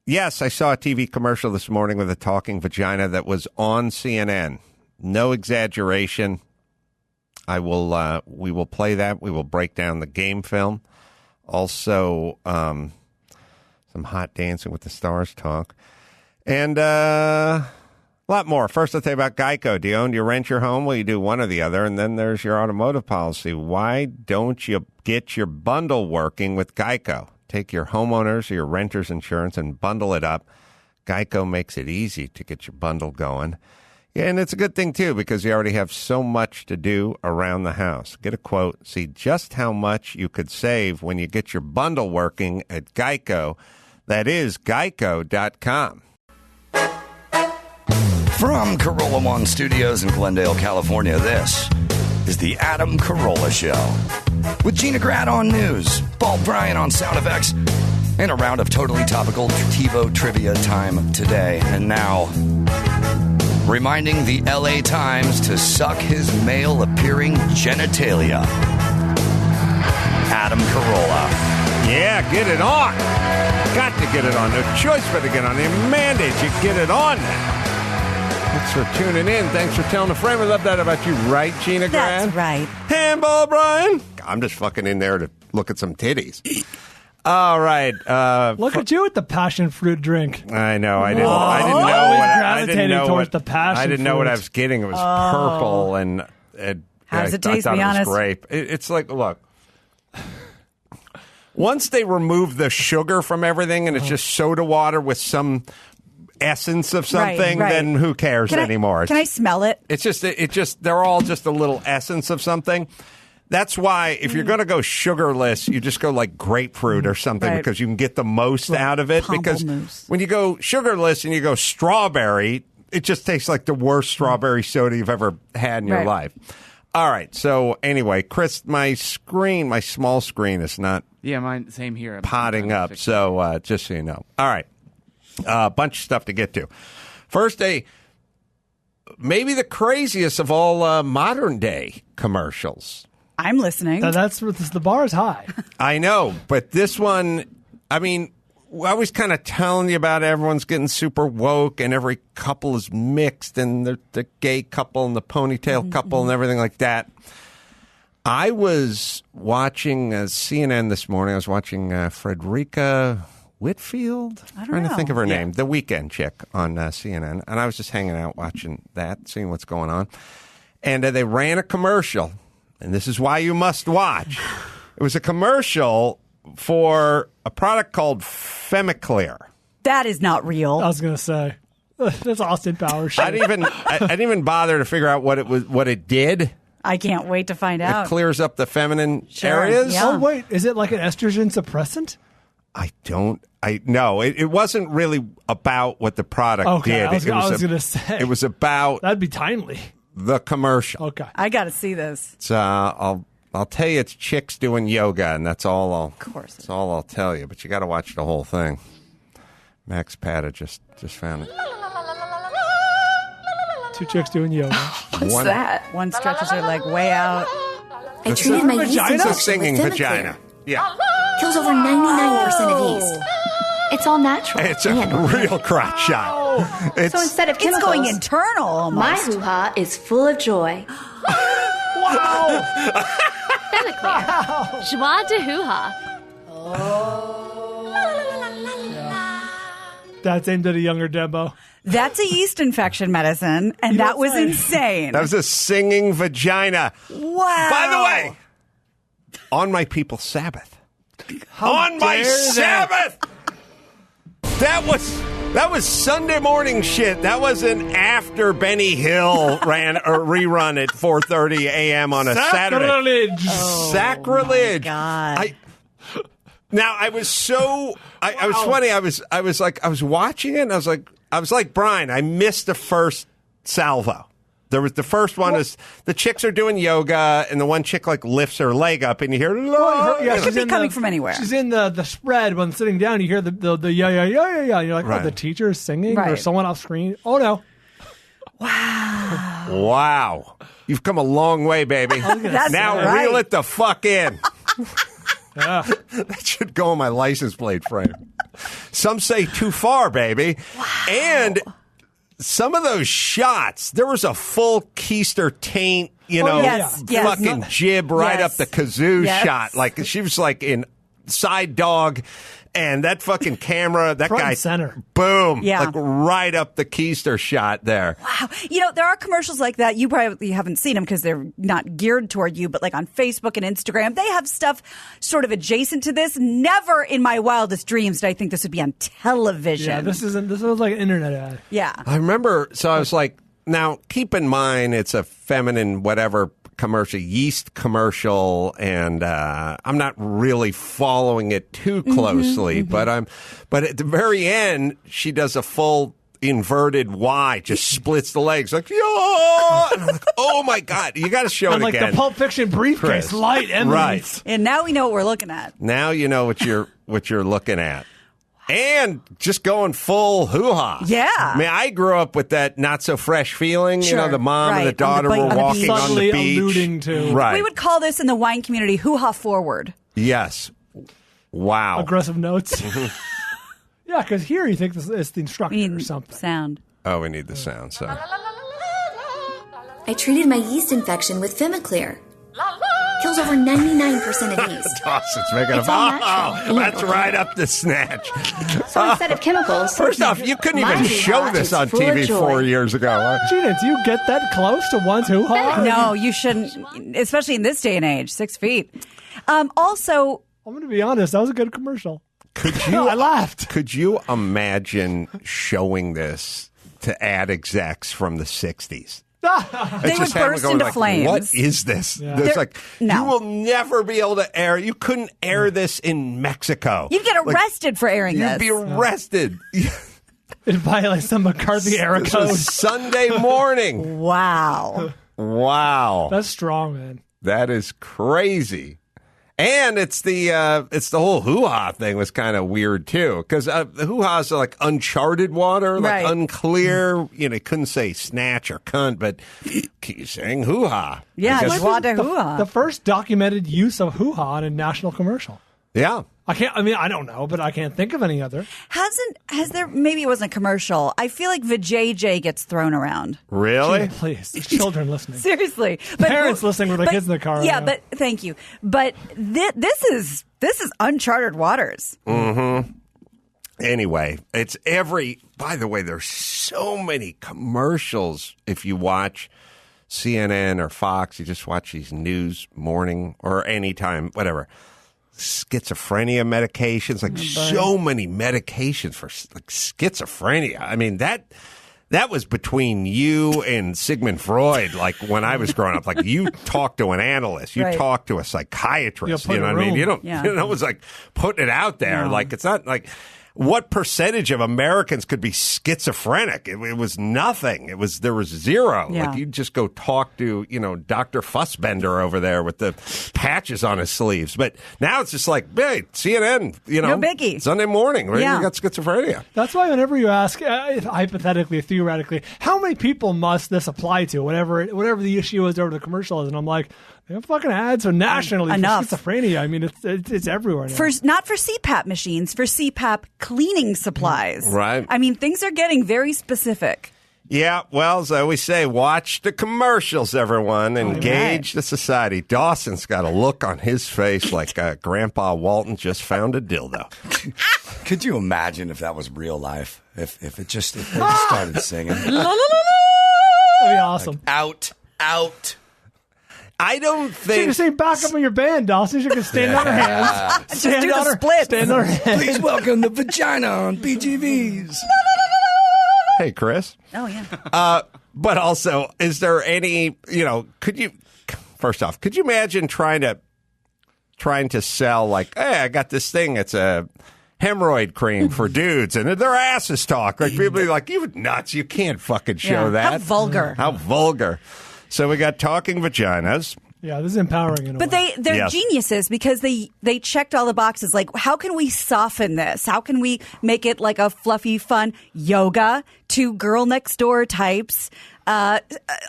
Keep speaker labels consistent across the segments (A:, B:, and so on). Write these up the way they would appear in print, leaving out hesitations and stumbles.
A: Yes, I saw a TV commercial this morning with a talking vagina that was on CNN. No exaggeration. We will play that. We will break down the game film. Also, some hot Dancing with the Stars talk. And a lot more. First, I'll tell you about Geico. Do you own, do you rent your home? Well, you do one or the other. And then there's your automotive policy. Why don't you get your bundle working with Geico? Take your homeowners or your renter's insurance and bundle it up. Geico makes it easy to get your bundle going. Yeah, and it's a good thing, too, because you already have so much to do around the house. Get a quote. See just how much you could save when you get your bundle working at Geico. That is geico.com.
B: From Carolla One Studios in Glendale, California, this is the Adam Carolla Show. With Gina Grad on news, Bryan on sound effects, and a round of totally topical TiVo trivia time today. And now, reminding the LA Times to suck his male-appearing genitalia. Adam Carolla.
A: Yeah, get it on. Got to get it on. No choice but to get on. They mandate you get it on now. Thanks for tuning in. Thanks for telling a friend. We love that about you, right, Gina Grad?
C: That's right.
A: Handball, Bryan. I'm just fucking in there to look at some titties. All right.
D: Look at you with the passion fruit drink.
A: I know. I didn't know what I was getting. It was purple and
C: how does it taste?
A: I thought
C: be
A: it was
C: honest.
A: grape. It's like, look. Once they remove the sugar from everything and it's just soda water with some essence of something,
C: right.
A: then who cares anymore?
C: Can I smell it?
A: It's just they're all just a little essence of something. That's why if you're going to go sugarless, you just go like grapefruit or something because you can get the most out of it. Because when you go sugarless and you go strawberry, it just tastes like the worst strawberry soda you've ever had in your life. All right. So anyway, Chris, my small screen is not
E: mine same here.
A: potting up. So just so you know. All right. A bunch of stuff to get to. First, maybe the craziest of all modern day commercials.
C: I'm listening.
D: That's the bar is high.
A: I know, but this one, I mean, I was kind of telling you about everyone's getting super woke and every couple is mixed and the gay couple and the ponytail couple and everything like that. I was watching CNN this morning. I was watching Frederica Whitfield.
C: I don't
A: trying
C: know.
A: to think of her name. The Weekend chick on CNN. And I was just hanging out watching that, seeing what's going on. And they ran a commercial. And this is why you must watch. It was a commercial for a product called Femicleer.
C: That is not real.
D: I was going to say. That's Austin Powers shit.
A: I didn't even bother to figure out what it did.
C: I can't wait to find out.
A: It clears up the feminine areas.
C: Yeah.
D: Oh, wait. Is it like an estrogen suppressant?
A: No, it wasn't really about what the product did.
D: I was going to say.
A: It was about
D: that'd be timely.
A: The commercial.
D: Okay.
C: I got to see this.
A: It's, I'll tell you it's chicks doing yoga, and that's all that's all I'll tell you. But you got to watch the whole thing. Max Pata just found it.
D: Two chicks doing yoga.
F: What's that?
C: One stretches her leg way out.
F: I treated my yeast
A: It's a
F: infection
A: singing
F: with
A: vagina.
F: Femicleer.
A: Yeah.
F: Kills over 99% of yeast. It's all natural.
A: It's a
F: and
A: real crotch shot.
F: so instead of chemicals,
C: It's going internal almost.
F: my hoo-ha is full of joy.
D: Wow.
G: Femicleer. Joie de hoo-ha.
D: That's aimed at a younger Debo.
C: That's a yeast infection medicine, and that was insane.
A: That was a singing vagina.
C: Wow.
A: By the way, on my people's Sabbath. Sabbath! That was Sunday morning shit. That wasn't after Benny Hill ran a rerun at 4:30 a.m. on a Saturday.
D: Sacrilege.
A: Sacrilege.
C: God.
A: Now I was so I was funny. I was watching it and I was like Bryan. I missed the first salvo. There was the first one is the chicks are doing yoga and the one chick like lifts her leg up and you hear
C: It could be coming from anywhere.
D: She's in the spread when sitting down. You hear the yeah. You're like,
A: Right.
D: oh, the teacher is singing or
C: Right.
D: someone off screen. Oh no.
A: Wow. You've come a long way, baby.
C: That's
A: Now
C: right.
A: reel it the fuck in. That should go on my license plate frame. Some say too far, baby.
C: Wow.
A: And some of those shots, there was a full keister taint, fucking jib right up the kazoo shot. Like she was like in side dog. And that fucking camera, that
D: Front
A: guy,
D: and center.
A: Boom,
C: Yeah.
A: like right up the keister shot there.
C: Wow. There are commercials like that. You probably haven't seen them because they're not geared toward you, but like on Facebook and Instagram, they have stuff sort of adjacent to this. Never in my wildest dreams did I think this would be on television.
D: Yeah, this was like an internet ad.
C: Yeah.
A: I remember, so I was like, now keep in mind it's a feminine whatever commercial, yeast commercial, and I'm not really following it too closely, but at the very end she does a full inverted Y, just splits the legs like, yeah! And I'm like, oh my god, you got to show it
D: like
A: again.
D: The Pulp Fiction briefcase,
A: Chris.
D: light and
A: Right.
C: And now we know what we're looking at.
A: Now you know what you're looking at. And just going full hoo-ha.
C: Yeah.
A: I mean, I grew up with that not-so-fresh feeling.
C: Sure.
A: The mom and the
C: Right.
A: daughter
C: On the
A: were
C: beach.
A: walking on the
D: Subtly
A: beach.
D: alluding to.
A: Right.
C: We would call this in the wine community hoo-ha forward.
A: Yes. Wow.
D: Aggressive notes. Yeah, because here you think it's the instructor
C: We
D: or
C: need
D: something.
C: sound.
A: Oh, we need the sound. So.
F: I treated my yeast infection with Femicleer. Kills over 99% of yeast.
A: Dawson's making
F: It's all natural.
A: that's right up the snatch.
F: So instead of chemicals,
A: First off, you couldn't
F: my
A: even show
F: hoo-ha
A: this
F: is
A: on
F: full of
A: TV
F: joy.
A: 4 years ago.
D: Gina, do you get that close to one's hoo-ha?
C: No, you shouldn't, especially in this day and age, 6 feet. Also,
D: I'm going to be honest, that was a good commercial.
A: Could
D: No, I laughed.
A: Could you imagine showing this to ad execs from the 60s?
C: they would burst into flames.
A: What is this?
D: Yeah.
A: It's
C: They're-
A: like,
C: no.
A: you will never be able to air. You couldn't air this in Mexico.
C: You'd get
A: Like,
C: arrested for airing
A: You'd
C: this.
A: be arrested.
D: It violates some McCarthy era
A: This
D: code.
A: was Sunday morning.
C: Wow.
A: Wow.
D: That's strong, man.
A: That is crazy. And it's the whole hoo-ha thing was kind of weird too, because the hoo-ha's are like uncharted water, like
C: Right.
A: unclear. You couldn't say snatch or cunt, but keep saying hoo-ha.
C: Yeah,
A: I guess-
C: joie de hoo-ha.
D: The first documented use of hoo-ha in a national commercial.
A: yeah.
D: I don't know, but I can't think of any other.
C: Has there, maybe it wasn't a commercial. I feel like vajayjay gets thrown around.
A: Really?
D: Gina, please. There's children listening.
C: Seriously.
D: Parents listening with their kids in the car right
C: Yeah,
D: now.
C: but thank you. But this is uncharted waters.
A: Anyway, it's by the way, there's so many commercials. If you watch CNN or Fox, you just watch these news morning or anytime, whatever. Schizophrenia medications, like so many medications for like schizophrenia. I mean, that was between you and Sigmund Freud. Like when I was growing up, like you talk to an analyst, you
C: Right.
A: talk to a psychiatrist.
D: Yeah,
A: You know
D: put
A: what I mean?
D: a
A: You
D: room.
A: don't.
C: Yeah.
A: You know, it was like putting it out there.
C: No.
A: Like it's not like. What percentage of Americans could be schizophrenic? It was nothing. There was zero.
C: Yeah.
A: Like you'd just go talk to, Dr. Fussbender over there with the patches on his sleeves. But now it's just like, hey, CNN,
C: No biggie.
A: Sunday morning, right?
C: Yeah.
A: You got schizophrenia.
D: That's why whenever you ask, hypothetically, theoretically, how many people must this apply to, whatever the issue is or the commercial is, and I'm like, they have fucking ads are nationally
C: Enough.
D: for schizophrenia. I mean, it's everywhere now.
C: Not for CPAP machines, for CPAP cleaning supplies.
A: Right.
C: I mean, things are getting very specific.
A: Yeah, well, as I always say, watch the commercials, everyone. Engage the society. Dawson's got a look on his face like Grandpa Walton just found a dildo.
B: Could you imagine if that was real life? If they just started singing.
D: That'd be awesome.
B: Out.
A: I don't
D: So
A: think...
D: you're saying back up in your band, Dawson. You can stand on her hands.
C: Just do the splits.
D: Stand on her hands.
B: Please welcome the vagina on BGVs.
A: Hey, Chris.
C: Oh, yeah.
A: But also, is there any, first off, could you imagine trying to sell like, hey, I got this thing. It's a hemorrhoid cream for dudes and their asses talk. Like people be like, you nuts. You can't fucking show
C: Yeah.
A: that.
C: How vulgar.
A: How vulgar. So we got talking vaginas.
D: Yeah, this is empowering in a
C: But
D: way.
C: they're
A: Yes.
C: geniuses because they checked all the boxes. Like, how can we soften this? How can we make it like a fluffy, fun yoga to girl next door types?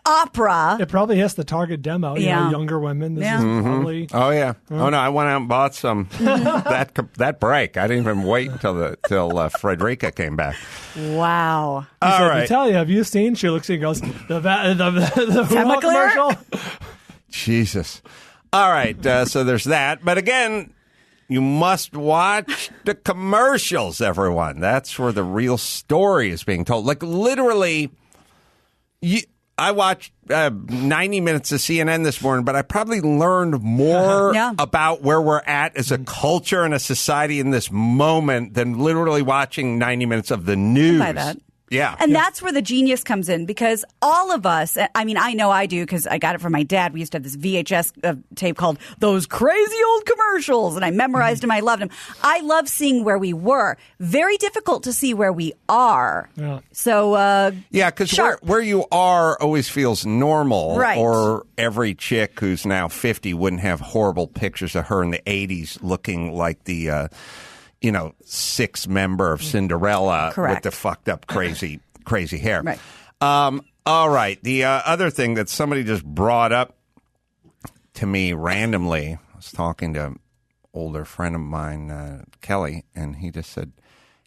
C: opera.
D: It probably hits the target demo. You know, younger women. This is probably.
A: Oh yeah. Oh no, I went out and bought some that break. I didn't even wait until Frederica came back.
C: Wow.
A: All right.
D: Natalia, have you seen? She looks and goes, the Femicleer commercial.
A: Jesus. All right. So there's that. But again, you must watch the commercials, everyone. That's where the real story is being told. Like literally, I watched 90 minutes of CNN this morning, but I probably learned more about where we're at as a culture and a society in this moment than literally watching 90 minutes of the news.
C: By that.
A: Yeah.
C: And that's where the genius comes in, because all of us, I mean, I know I do because I got it from my dad. We used to have this VHS tape called Those Crazy Old Commercials, and I memorized them. I loved them. I love seeing where we were. Very difficult to see where we are. Yeah. So,
A: because where you are always feels normal.
C: Right.
A: Or every chick who's now 50 wouldn't have horrible pictures of her in the 80s looking like the... sixth member of Cinderella.
C: Correct.
A: With the fucked up crazy hair.
C: Right.
A: All right. The other thing that somebody just brought up to me randomly, I was talking to an older friend of mine, Kelly, and he just said,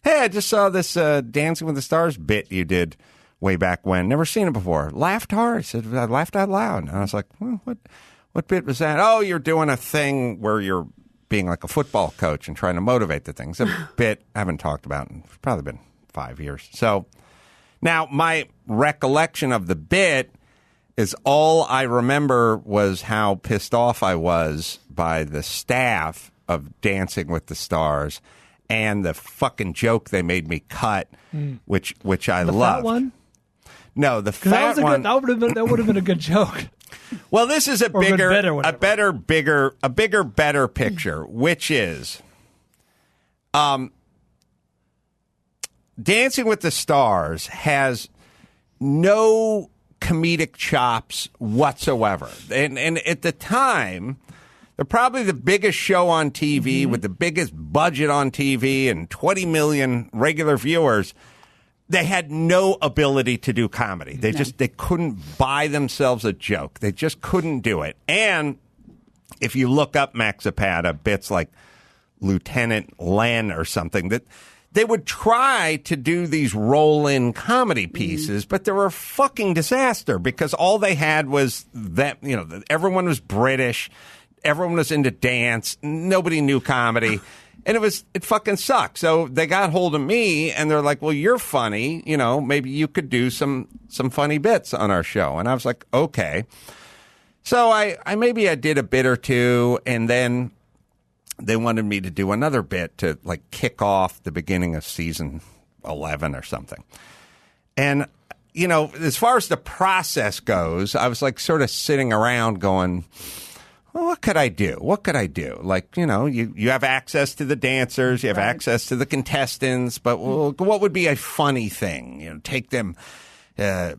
A: "Hey, I just saw this Dancing with the Stars bit you did way back when. Never seen it before. Laughed hard." He said, "I laughed out loud." And I was like, well, what bit was that? "Oh, you're doing a thing where you're being like a football coach and trying to motivate the things." A bit I haven't talked about in probably been 5 years. So now my recollection of the bit is all I remember was how pissed off I was by the staff of Dancing with the Stars and the fucking joke they made me cut, which I loved.
D: The fat one?
A: No, the fat one.
D: That would have been a good joke.
A: Well, this is a better picture, which is Dancing with the Stars has no comedic chops whatsoever. And at the time, they're probably the biggest show on TV with the biggest budget on TV and 20 million regular viewers. They had no ability to do comedy. They couldn't buy themselves a joke. They just couldn't do it. And if you look up Max Zapata, bits like Lieutenant Len or something, that they would try to do these roll-in comedy pieces, but they were a fucking disaster because all they had was that, everyone was British, everyone was into dance, nobody knew comedy. And it fucking sucked. So they got hold of me and they're like, "Well, you're funny. Maybe you could do some funny bits on our show." And I was like, "Okay." So I did a bit or two, and then they wanted me to do another bit to like kick off the beginning of season 11 or something. And, as far as the process goes, I was like sort of sitting around going, well, what could I do? Like, you have access to the dancers, you have access to the contestants, but what would be a funny thing? Take them dance,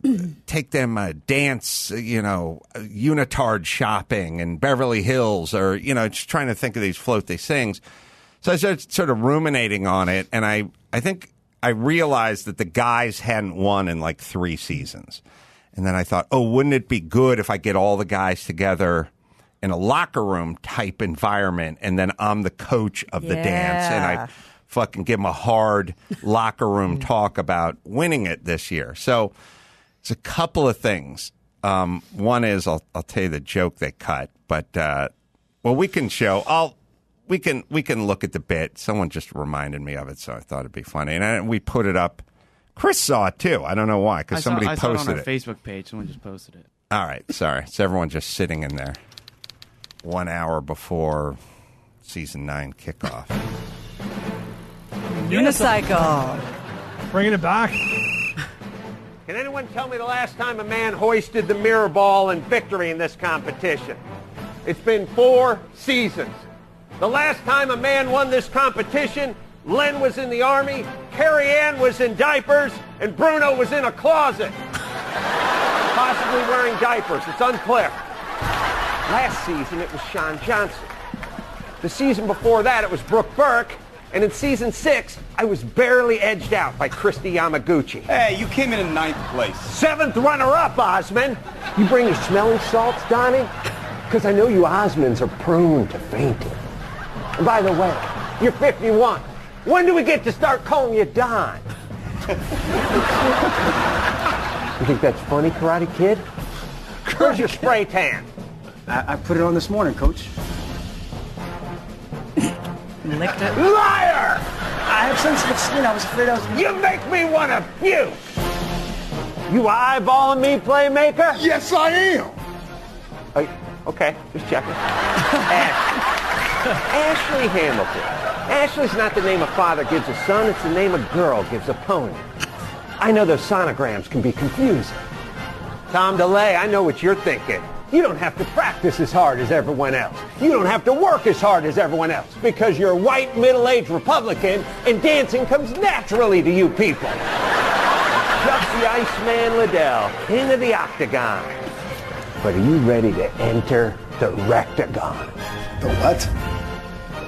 A: unitard shopping in Beverly Hills, or, just trying to think of these float these things. So I started sort of ruminating on it, and I think I realized that the guys hadn't won in like 3 seasons. And then I thought, wouldn't it be good if I get all the guys together in a locker room type environment, and then I'm the coach of the dance, and I fucking give them a hard locker room talk about winning it this year. So it's a couple of things. One is I'll tell you the joke they cut, but we can show. We can look at the bit. Someone just reminded me of it, so I thought it'd be funny, and we put it up. Chris saw it too. I don't know why, because somebody posted it.
E: I saw it on our Facebook page. Someone just posted it.
A: All right, sorry. It's everyone just sitting in there 1 hour before season 9 kickoff.
C: Unicycle.
D: Bringing it back.
H: Can anyone tell me the last time a man hoisted the mirror ball in victory in this competition? It's been 4 seasons. The last time a man won this competition, Len was in the Army, Carrie Ann was in diapers, and Bruno was in a closet. Possibly wearing diapers. It's unclear. Last season, it was Sean Johnson. The season before that, it was Brooke Burke. And in season 6, I was barely edged out by Christy Yamaguchi.
I: Hey, you came in 9th place.
H: 7th runner-up, Osmond. You bring your smelling salts, Donnie? Because I know you Osmonds are prone to fainting. And by the way, you're 51. When do we get to start calling you Don? You think that's funny, Karate Kid? Where's your spray tan?
I: I put it on this morning, Coach.
C: Licked it.
H: Liar!
I: I have sensitive skin. I was afraid I was going to...
H: You make me want to puke! You eyeballing me, playmaker?
J: Yes, I am.
H: Okay, just checking. Ashley Hamilton. Ashley's not the name a father gives a son, it's the name a girl gives a pony. I know those sonograms can be confusing. Tom DeLay, I know what you're thinking. You don't have to practice as hard as everyone else. You don't have to work as hard as everyone else because you're a white, middle-aged Republican and dancing comes naturally to you people. Chuck's the Iceman Liddell, king of the octagon. But are you ready to enter the rectagon?
J: The what?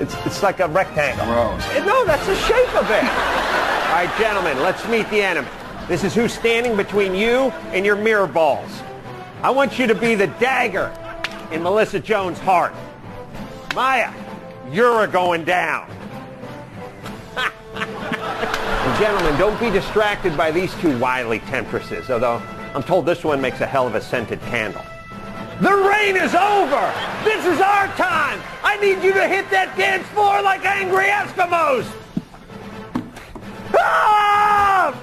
H: It's like a rectangle.
J: Gross.
H: No, that's the shape of it. All right, gentlemen, let's meet the enemy. This is who's standing between you and your mirror balls. I want you to be the dagger in Melissa Jones' heart. Maya, you're going down. And gentlemen, don't be distracted by these two wily temptresses, although I'm told this one makes a hell of a scented candle. The rain is over! This is our time! I need you to hit that dance floor like angry Eskimos! Ah!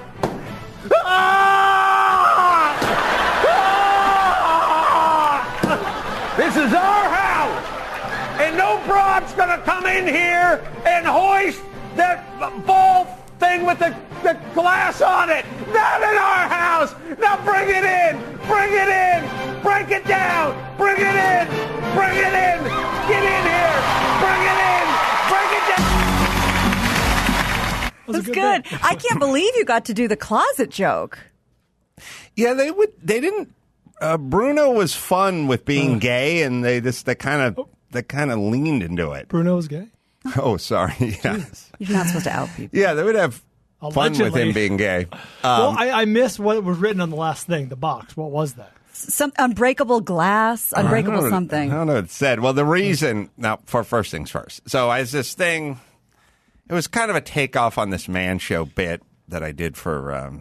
H: Ah! Ah! This is our house! And no broad's gonna come in here and hoist that ball thing with the glass on it! Not in our house! Now bring it in! Bring it in! Break it down! Bring it in! Bring it in! Get in here! Bring it in! Break it down!
C: That's good. I can't believe you got to do the closet joke.
A: Yeah, they didn't. Bruno was fun with being gay, and they kind of leaned into it.
D: Bruno was gay?
A: Oh, sorry. Yeah.
C: You're not supposed to out people.
A: Yeah, they would have fun with him being gay.
D: Well, I missed what was written on the last thing, the box. What was that?
C: Some unbreakable glass, unbreakable something.
A: I don't know what it said. Well, the reason, now, for first things first. So as this thing, it was kind of a takeoff on this man show bit that I did for,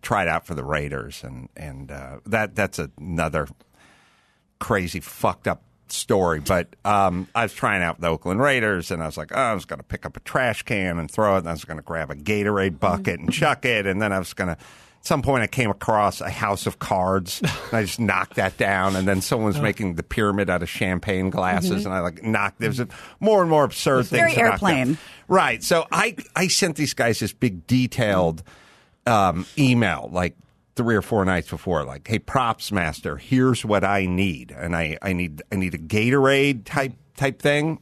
A: tried out for the Raiders. And that's another crazy, fucked up story. But I was trying out the Oakland Raiders, and I was like, I was going to pick up a trash can and throw it, and I was going to grab a Gatorade bucket and chuck it, and then I was going to, at some point I came across a house of cards, and I just knocked that down, and then someone was making the pyramid out of champagne glasses, and I knocked, there was more and more absurd things.
C: Very airplane.
A: Right. So I sent these guys this big detailed email, like 3 or 4 nights before, like, hey, props master, here's what I need. And I need a Gatorade type thing.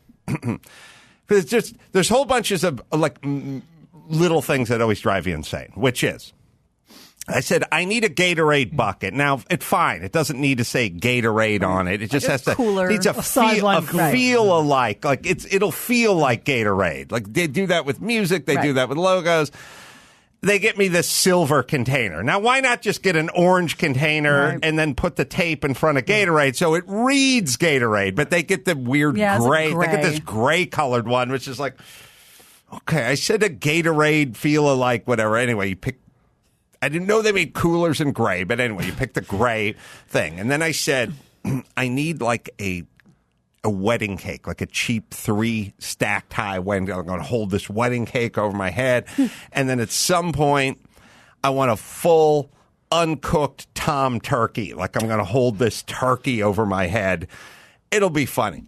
A: Because there's whole bunches of little things that always drive you insane, which is, I said, I need a Gatorade bucket. Now, it's fine. It doesn't need to say Gatorade on it. It just has to, needs a feel alike. Like it'll feel like Gatorade. Like they do that with music. They do that with logos. They get me this silver container. Now, why not just get an orange container and then put the tape in front of Gatorade so it reads Gatorade? But they get the weird gray. They get this gray colored one, which is like, okay, I said a Gatorade feel alike, whatever. Anyway, you pick. I didn't know they made coolers in gray, but anyway, you pick the gray thing. And then I said, I need like a wedding cake, like a cheap 3 stacked high wedding. I'm going to hold this wedding cake over my head. And then at some point, I want a full uncooked Tom turkey. Like I'm going to hold this turkey over my head. It'll be funny.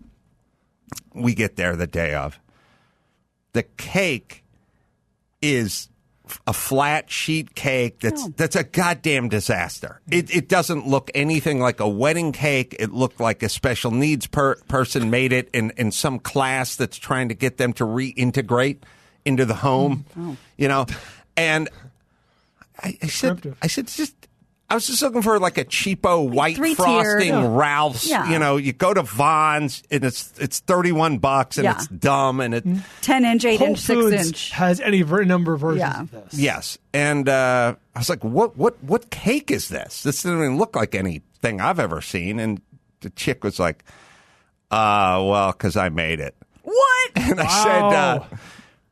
A: We get there the day of. The cake is a flat sheet cake that's a goddamn disaster. It doesn't look anything like a wedding cake. It looked like a special needs person made it in some class that's trying to get them to reintegrate into the home, you know. And I said, I was just looking for like a cheapo white frosting Ralph's.
C: Yeah.
A: You know, you go to Vons and it's $31 and it's dumb and it
C: 10-inch, 8-inch,
D: Whole Foods
C: 6-inch
D: has any number of versions of this.
A: Yes, and I was like, what cake is this? This doesn't even look like anything I've ever seen. And the chick was like, well, because I made it.
C: What?
A: And I said,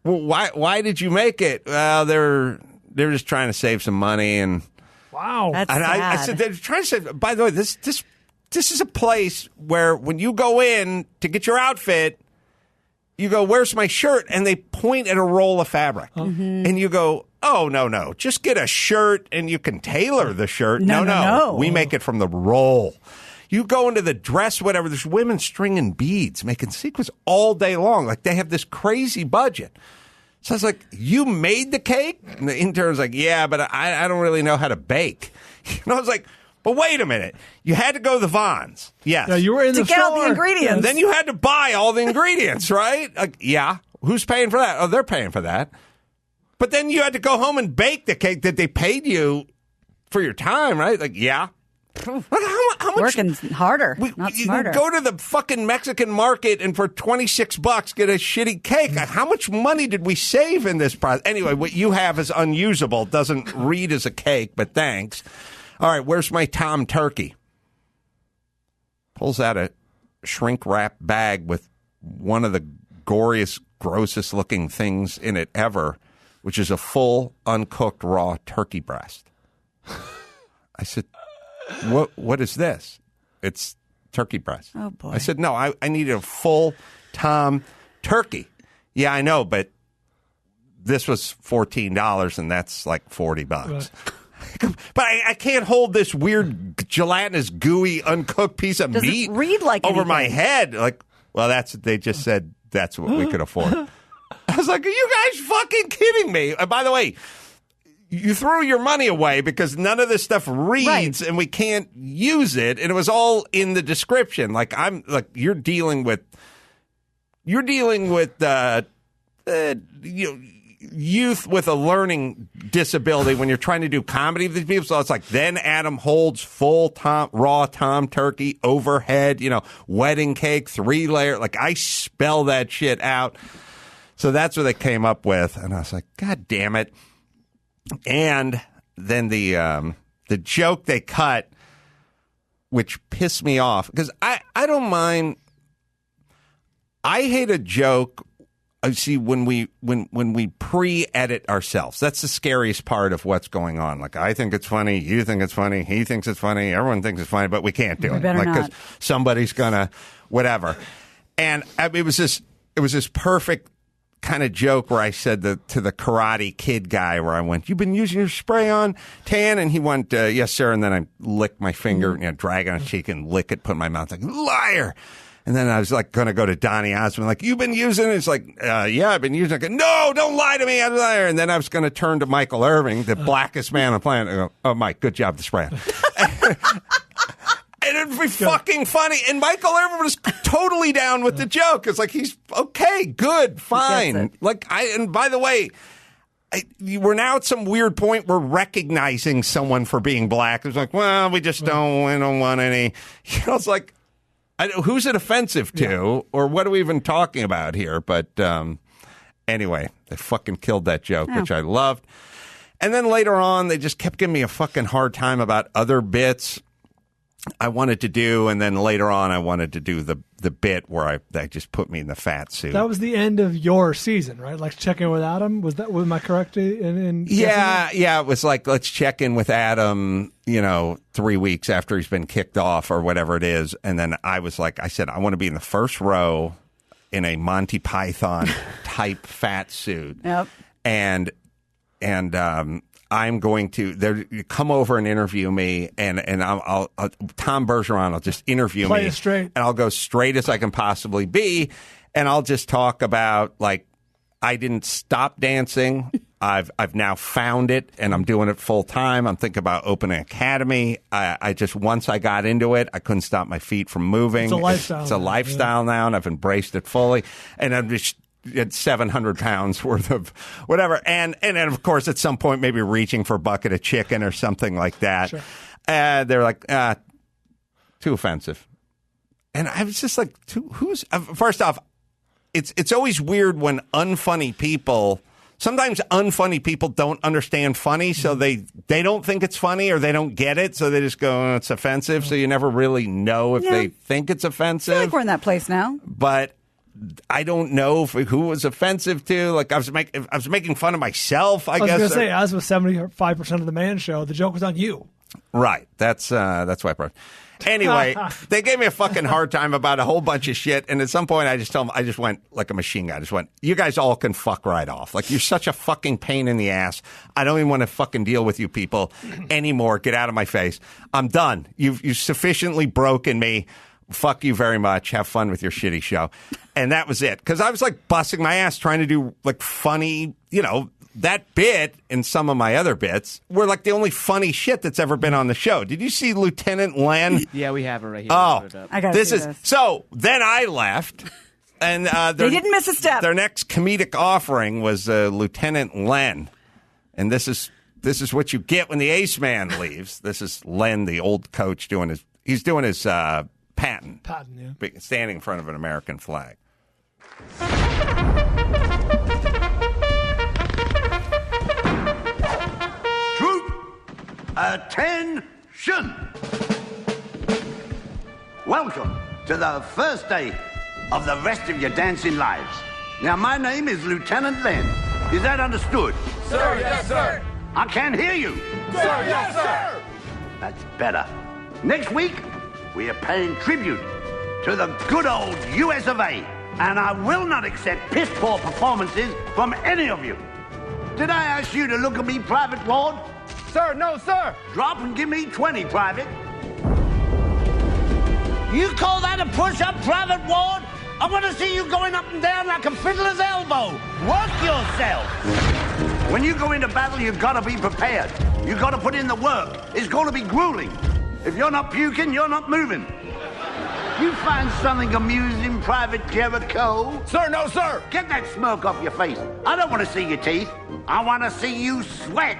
A: well, why did you make it? Well, they're just trying to save some money and.
D: Wow.
C: That's
A: and
C: sad.
A: I said, they're trying to say, by the way, this is a place where when you go in to get your outfit, you go, where's my shirt? And they point at a roll of fabric.
C: Mm-hmm.
A: And you go, oh, no. Just get a shirt and you can tailor the shirt. No. We make it from the roll. You go into the dress, whatever, there's women stringing beads, making sequins all day long. Like they have this crazy budget. So I was like, you made the cake? And the intern's like, yeah, but I don't really know how to bake. And I was like, but wait a minute. You had to go to the Vons. Yes.
D: Yeah, you were in the store.
C: To get all the ingredients.
A: And then you had to buy all the ingredients, right? Like, yeah. Who's paying for that? Oh, they're paying for that. But then you had to go home and bake the cake that they paid you for your time, right? Like, yeah. How much?
C: Working harder, not smarter.
A: You go to the fucking Mexican market and for $26 get a shitty cake. How much money did we save in this process? Anyway, what you have is unusable. Doesn't read as a cake, but thanks. All right, where's my Tom turkey? Pulls out a shrink wrap bag with one of the goriest, grossest looking things in it ever, which is a full, uncooked, raw turkey breast. I said, What is this? It's turkey breast.
C: Oh, boy.
A: I said, no, I needed a full Tom turkey. Yeah, I know, but this was $14 and that's like $40. Right. But I can't hold this weird gelatinous, gooey, uncooked piece of meat
C: read like
A: over
C: anything?
A: my head. Like, well, they just said that's what we could afford. I was like, are you guys fucking kidding me? By the way, you threw your money away because none of this stuff reads and we can't use it. And it was all in the description. Like you're dealing with youth with a learning disability when you're trying to do comedy with these people. So it's like, then Adam holds full raw Tom turkey overhead, wedding cake, 3-layer. Like I spell that shit out. So that's what they came up with. And I was like, God damn it. And then the joke they cut, which pissed me off, because I don't mind. I hate a joke. See, when we pre-edit ourselves, that's the scariest part of what's going on. Like, I think it's funny, you think it's funny, he thinks it's funny, everyone thinks it's funny, but we can't do it. Like, because somebody's gonna whatever. And it was this perfect kind of joke where I said to the Karate Kid guy, where I went, "You've been using your spray on tan?" And he went, "Yes, sir." And then I licked my finger, drag on his cheek and lick it, put in my mouth, like, liar. And then I was like going to go to Donny Osmond, like, "You've been using it?" It's like, "Yeah, I've been using it." No, don't lie to me, I'm a liar. And then I was going to turn to Michael Irving, the blackest man on the planet, and go, "Oh, Mike, good job, the spray." And it'd be fucking funny. And Michael Irvin was totally down with the joke. It's like, he's okay, good, fine. Like, and by the way, we're now at some weird point we're recognizing someone for being black. It's like, well, we don't want any. It's like, who's it offensive to? Or what are we even talking about here? But anyway, they fucking killed that joke, which I loved. And then later on, they just kept giving me a fucking hard time about other bits I wanted to do, and then later on I wanted to do the bit where they just put me in the fat suit.
D: That was the end of your season, right? Like, check in with Adam? Was I correct in
A: Yeah, it was like, let's check in with Adam, 3 weeks after he's been kicked off or whatever it is. And then I said, I want to be in the first row in a Monty Python type fat suit.
C: Yep.
A: And I'm going to come over and interview me, and I'll Tom Bergeron will just interview
D: Play
A: me,
D: it straight.
A: and I'll go straight as I can possibly be, and I'll just talk about, like, I didn't stop dancing. I've now found it, and I'm doing it full time. I'm thinking about opening an academy. I just, once I got into it, I couldn't stop my feet from moving.
D: It's a lifestyle.
A: It's a lifestyle now, and I've embraced it fully, and I'm just at 700 pounds worth of whatever. And then, of course, at some point, maybe reaching for a bucket of chicken or something like that.
D: Sure.
A: They're like, too offensive. And I was just like, first off, it's always weird when unfunny people, sometimes unfunny people don't understand funny, so they don't think it's funny or they don't get it, so they just go, it's offensive, so you never really know if they think it's offensive.
C: I feel like we're in that place now.
A: But I don't know who was offensive to. Like, I was making fun of myself, I guess.
D: I was going to say, as with 75% of the Man Show, the joke was on you.
A: Right. That's why I brought. Anyway, they gave me a fucking hard time about a whole bunch of shit, and at some point I just told them, I just went like a machine gun. I just went, you guys all can fuck right off. Like, you're such a fucking pain in the ass. I don't even want to fucking deal with you people anymore. Get out of my face. I'm done. You've sufficiently broken me. Fuck you very much. Have fun with your shitty show. And that was it. Because I was like busting my ass trying to do like funny, that bit and some of my other bits were like the only funny shit that's ever been on the show. Did you see Lieutenant Len?
E: Yeah, we have it right here.
A: Oh,
C: I got this.
A: So then I left, and
C: they didn't miss a step.
A: Their next comedic offering was Lieutenant Len, and this is what you get when the ace man leaves. This is Len, the old coach, doing his patent, standing in front of an American flag.
J: Attention! Welcome to the first day of the rest of your dancing lives. Now, my name is Lieutenant Len. Is that understood?
K: Sir, yes, sir.
J: I can't hear you.
K: Sir, yes, sir.
J: That's better. Next week, we are paying tribute to the good old US of A, and I will not accept piss-poor performances from any of you. Did I ask you to look at me, Private Ward?
K: Sir, no, sir.
J: Drop and give me 20, Private. You call that a push-up, Private Ward? I want to see you going up and down like a fiddler's elbow. Work yourself. When you go into battle, you've got to be prepared. You've got to put in the work. It's going to be grueling. If you're not puking, you're not moving. You find something amusing, Private Jericho?
K: Sir, no, sir.
J: Get that smirk off your face. I don't want to see your teeth. I want to see you sweat.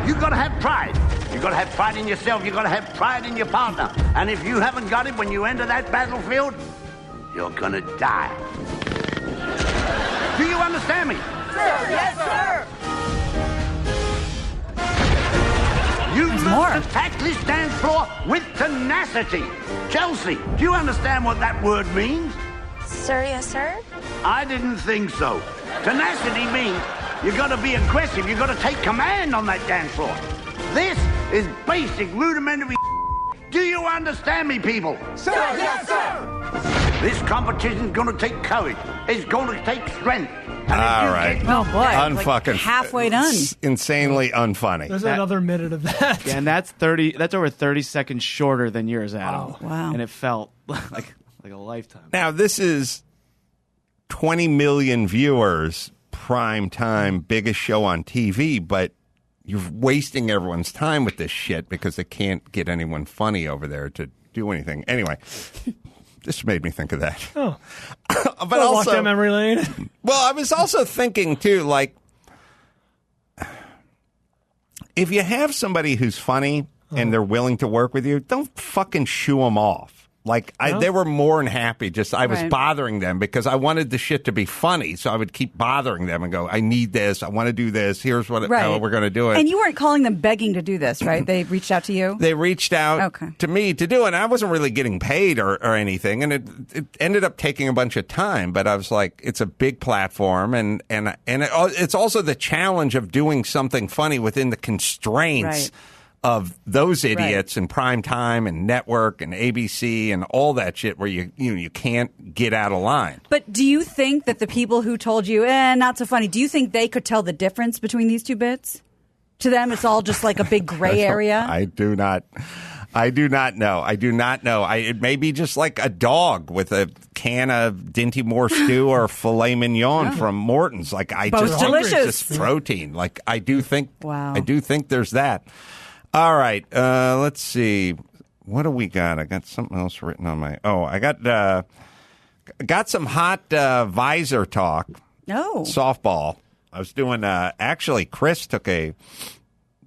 J: You got to have pride. You got to have pride in yourself. You got to have pride in your partner. And if you haven't got it when you enter that battlefield, you're going to die. Do you understand me?
K: Sir, yes, sir.
J: You must attack this dance floor with tenacity. Chelsea, do you understand what that word means?
L: Sir, yes, sir.
J: I didn't think so. Tenacity means you got to be aggressive. You got to take command on that dance floor. This is basic, rudimentary. Do you understand me, people?
K: Sir, yes, sir.
J: This competition is going to take courage. It's going to take strength.
A: All right.
C: Oh, boy.
A: Unfucking
C: halfway done.
A: Insanely unfunny.
D: There's another minute of that.
E: Yeah, and that's over 30 seconds shorter than yours, Adam.
C: Wow.
E: And it felt like a lifetime.
A: Now, this is 20 million viewers, prime time, biggest show on TV, but you're wasting everyone's time with this shit because they can't get anyone funny over there to do anything. Anyway, this made me think of that.
D: Oh.
A: But also,
D: walk down memory lane.
A: Well, I was also thinking, too, like, if you have somebody who's funny and they're willing to work with you, don't fucking shoo them off. Like, they were more than happy. I was bothering them because I wanted the shit to be funny. So I would keep bothering them and go, I need this. I want to do this. Here's how we're going to do it.
C: And you weren't calling them begging to do this, right? They reached out to you?
A: They reached out to me to do it. And I wasn't really getting paid or anything. And it ended up taking a bunch of time. But I was like, it's a big platform. And it's also the challenge of doing something funny within the constraints of those idiots in prime time and network and ABC and all that shit where you can't get out of line.
C: But do you think that the people who told you, not so funny, do you think they could tell the difference between these two bits? To them, it's all just like a big gray area?
A: I do not know. It may be just like a dog with a can of Dinty Moore stew or filet mignon from Morton's. Like,
C: Both delicious.
A: It's just protein. Like, I do think there's that. All right, let's see. What do we got? I got something else written on my. Oh, I got some hot visor talk.
C: Oh,
A: softball. I was doing. Actually, Chris took a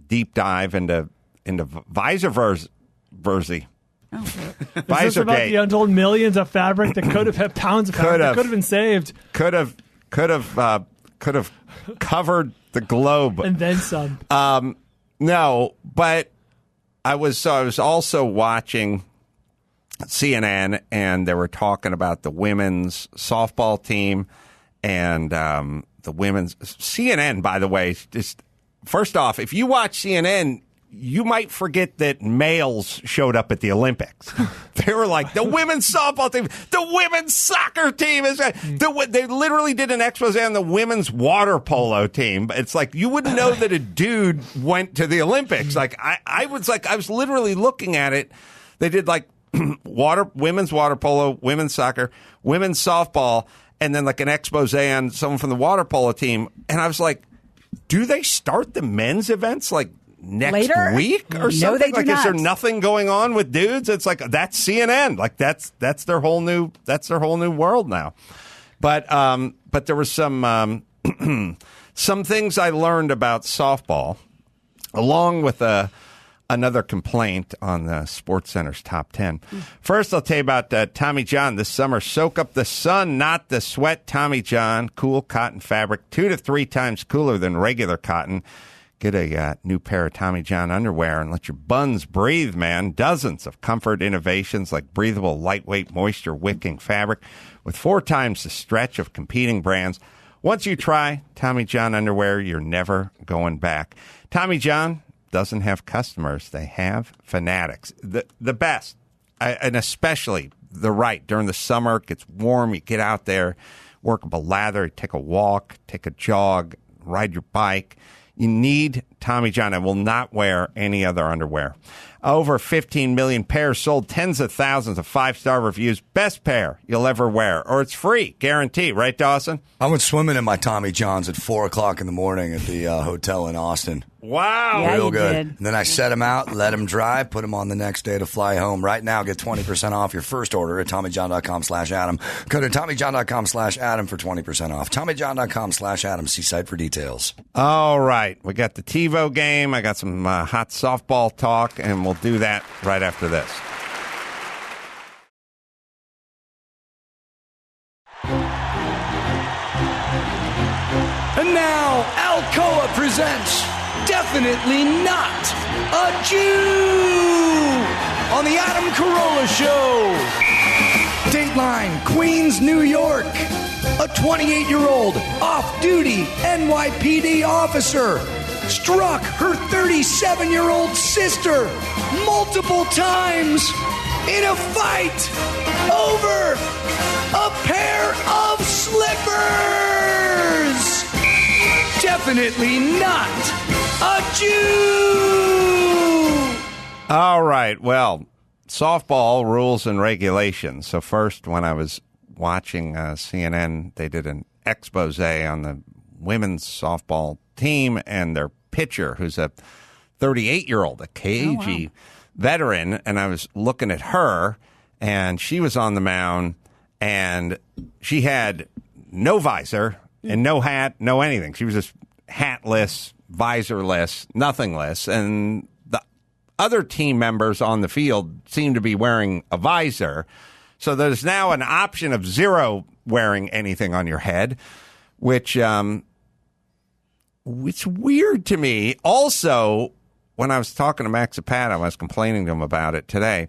A: deep dive into into visor versy.
D: Is this about the untold millions of fabric that could have had pounds of fabric that could have been saved?
A: Could have covered the globe
D: and then some.
A: No, but I was also watching CNN, and they were talking about the women's softball team and the women's CNN. By the way, just first off, if you watch CNN, you might forget that males showed up at the Olympics. They were like, the women's softball team, the women's soccer team. They literally did an expose on the women's water polo team. It's like, you wouldn't know that a dude went to the Olympics. Like, I was literally looking at it. They did like women's water polo, women's soccer, women's softball, and then like an expose on someone from the water polo team. And I was like, do they start the men's events like next week or something?
C: No, they do
A: like,
C: not.
A: Is there nothing going on with dudes? It's like, that's CNN. Like that's their whole new world now. But there was some some things I learned about softball, along with another complaint on the SportsCenter's top 10. First, I'll tell you about Tommy John this summer. Soak up the sun, not the sweat. Tommy John, cool cotton fabric, 2 to 3 times cooler than regular cotton. Get a new pair of Tommy John underwear and let your buns breathe, man. Dozens of comfort innovations like breathable, lightweight, moisture-wicking fabric with 4 times the stretch of competing brands. Once you try Tommy John underwear, you're never going back. Tommy John doesn't have customers. They have fanatics. The best, and especially the right. During the summer, it gets warm. You get out there, work up a lather, take a walk, take a jog, ride your bike. You need Tommy John. I will not wear any other underwear. Over 15 million pairs sold, tens of thousands of 5-star reviews. Best pair you'll ever wear, or it's free, guarantee. Right, Dawson?
B: I went swimming in my Tommy Johns at 4 o'clock in the morning at the hotel in Austin.
A: Wow.
C: Yeah,
B: Real
C: you
B: good.
C: did.
B: And then I set them out, let them dry, put them on the next day to fly home. Right now, get 20% off your first order at TommyJohn.com/Adam. Go to TommyJohn.com/Adam for 20% off. TommyJohn.com/Adam. See site for details.
A: All right. We got the TiVo game. I got some hot softball talk, and we'll do that right after this.
M: And now, Alcoa presents Definitely Not a Jew on the Adam Carolla Show. Dateline, Queens, New York. A 28-year-old off-duty NYPD officer struck her 37-year-old sister multiple times in a fight over a pair of slippers. Definitely not a Jew.
A: All right. Well, softball rules and regulations. So first, when I was watching CNN, they did an expose on the women's softball team and their pitcher, who's a 38-year-old, a KG veteran. And I was looking at her, and she was on the mound, and she had no visor and no hat, no anything. She was just hatless, visorless, nothingless. And the other team members on the field seemed to be wearing a visor. So there's now an option of zero wearing anything on your head, which it's weird to me. Also, when I was talking to Max Zapata, I was complaining to him about it today.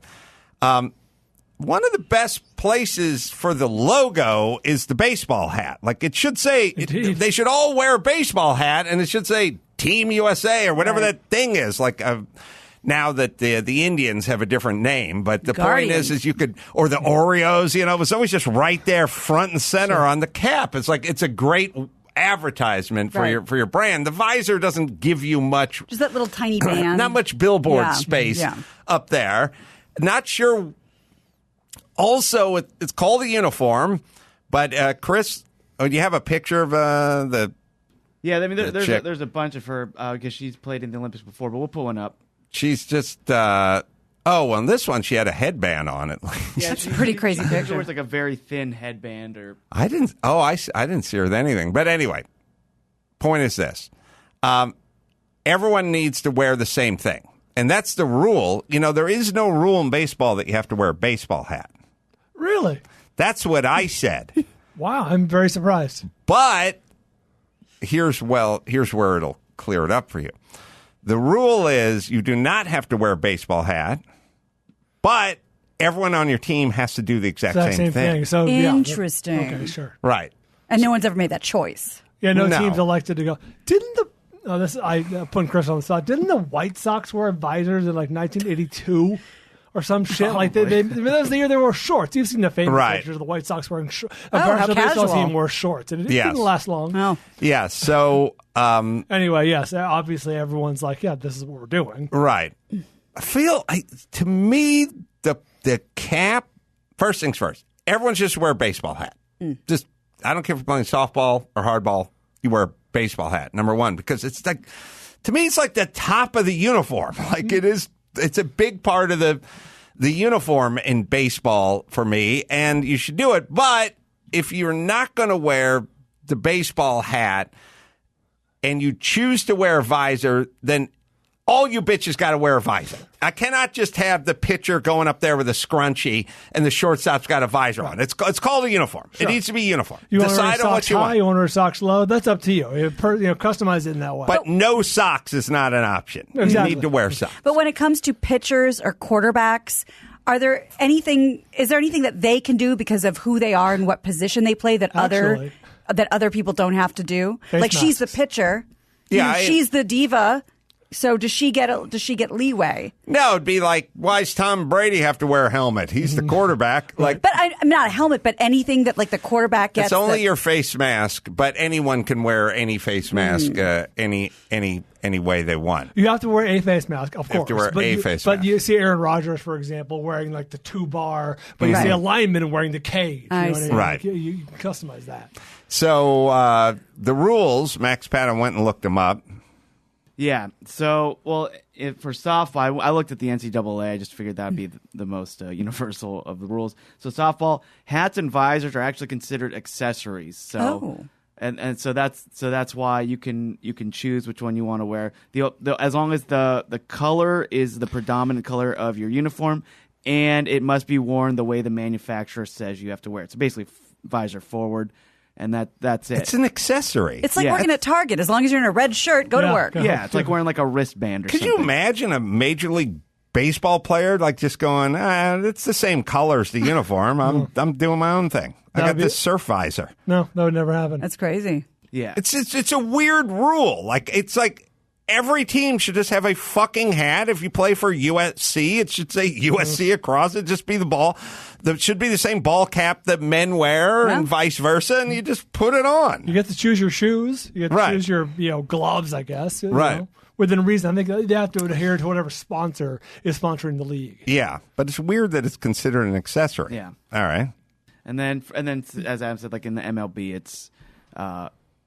A: One of the best places for the logo is the baseball hat. Like, it should say, they should all wear a baseball hat, and it should say Team USA or whatever that thing is. Like, now that the Indians have a different name, but the point is you could, or the Oreos, you know, it was always just right there front and center on the cap. It's like, it's a great advertisement for your brand. The visor doesn't give you much.
C: Just that little tiny band.
A: Not much billboard space up there. Not sure. Also, it's called a uniform, but Chris, do you have a picture of the?
E: Yeah, I mean, there's a bunch of her because she's played in the Olympics before, but we'll put one up.
A: She's just. On this one, she had a headband on it.
C: Yeah, that's a pretty crazy picture.
E: She wears like a very thin headband, or
A: I didn't see her with anything. But anyway, point is this: everyone needs to wear the same thing. And that's the rule. There is no rule in baseball that you have to wear a baseball hat.
D: Really?
A: That's what I said.
D: Wow, I'm very surprised.
A: But here's where it'll clear it up for you. The rule is you do not have to wear a baseball hat, but everyone on your team has to do the exact same thing.
D: So,
C: interesting.
D: Okay, sure.
A: Right.
C: And no one's ever made that choice.
D: Yeah, no teams elected to go. I put Chris on the spot. Didn't the White Sox wear visors in like 1982 or some shit? Like that was the year they wore shorts. You've seen the famous pictures of the White Sox wearing shorts.
C: How
D: the baseball
C: casual.
D: team wore shorts, and it didn't last long.
C: Oh.
A: Yeah. So
D: anyway, yes, obviously everyone's like, yeah, this is what we're doing.
A: Right. To me, the cap. First things first. Everyone should just wear a baseball hat. Just I don't care if you're playing softball or hardball. You wear a baseball hat, number one, because it's like, to me, it's like the top of the uniform. Like it's a big part of the uniform in baseball for me, and you should do it. But if you're not going to wear the baseball hat and you choose to wear a visor, then all you bitches got to wear a visor. I cannot just have the pitcher going up there with a scrunchie and the shortstop's got a visor on. It's called a uniform. Sure. It needs to be uniform.
D: You
A: Decide on what you want.
D: You want to wear socks low? That's up to you. Customize it in that way.
A: But no socks is not an option.
D: Exactly.
A: You need to wear socks.
C: But when it comes to pitchers or quarterbacks, is there anything that they can do because of who they are and what position they play that other people don't have to do? Like she's the pitcher.
A: Yeah,
C: she's the diva. So does she get leeway?
A: No, it'd be like, why does Tom Brady have to wear a helmet? He's the quarterback. Like,
C: but I'm not a helmet, but anything that like the quarterback gets.
A: It's only your face mask, but anyone can wear any face mask any way they want.
D: You have to wear a face mask, of course.
A: You have to wear face mask.
D: But you see Aaron Rodgers, for example, wearing like the 2-bar, but you see a lineman wearing the cage. You know what I mean?
A: Right.
D: You can customize that.
A: So the rules, Max Patton went and looked them up.
E: Yeah. So, for softball, I looked at the NCAA. I just figured that would be the most universal of the rules. So, softball hats and visors are actually considered accessories. So, and so that's why you can choose which one you want to wear. As long as the color is the predominant color of your uniform, and it must be worn the way the manufacturer says you have to wear it. So basically, visor forward. And that's it.
A: It's an accessory.
C: It's like working at Target. As long as you're in a red shirt, go to work.
E: Yeah, it's like wearing like a wristband or something.
A: Could you imagine a Major League Baseball player like just going, it's the same color as the uniform. I'm doing my own thing. I got this surf visor.
D: No, that would never happen.
C: That's crazy.
E: Yeah.
A: It's a weird rule. It's like every team should just have a fucking hat. If you play for USC, it should say USC across it. Just be the ball. That should be the same ball cap that men wear and vice versa, and you just put it on.
D: You get to choose your shoes. You get to choose your gloves, I guess.
A: Right.
D: Within reason. I think they have to adhere to whatever sponsor is sponsoring the league.
A: Yeah, but it's weird that it's considered an accessory.
E: Yeah.
A: All right.
E: And then as Adam said, like in the MLB,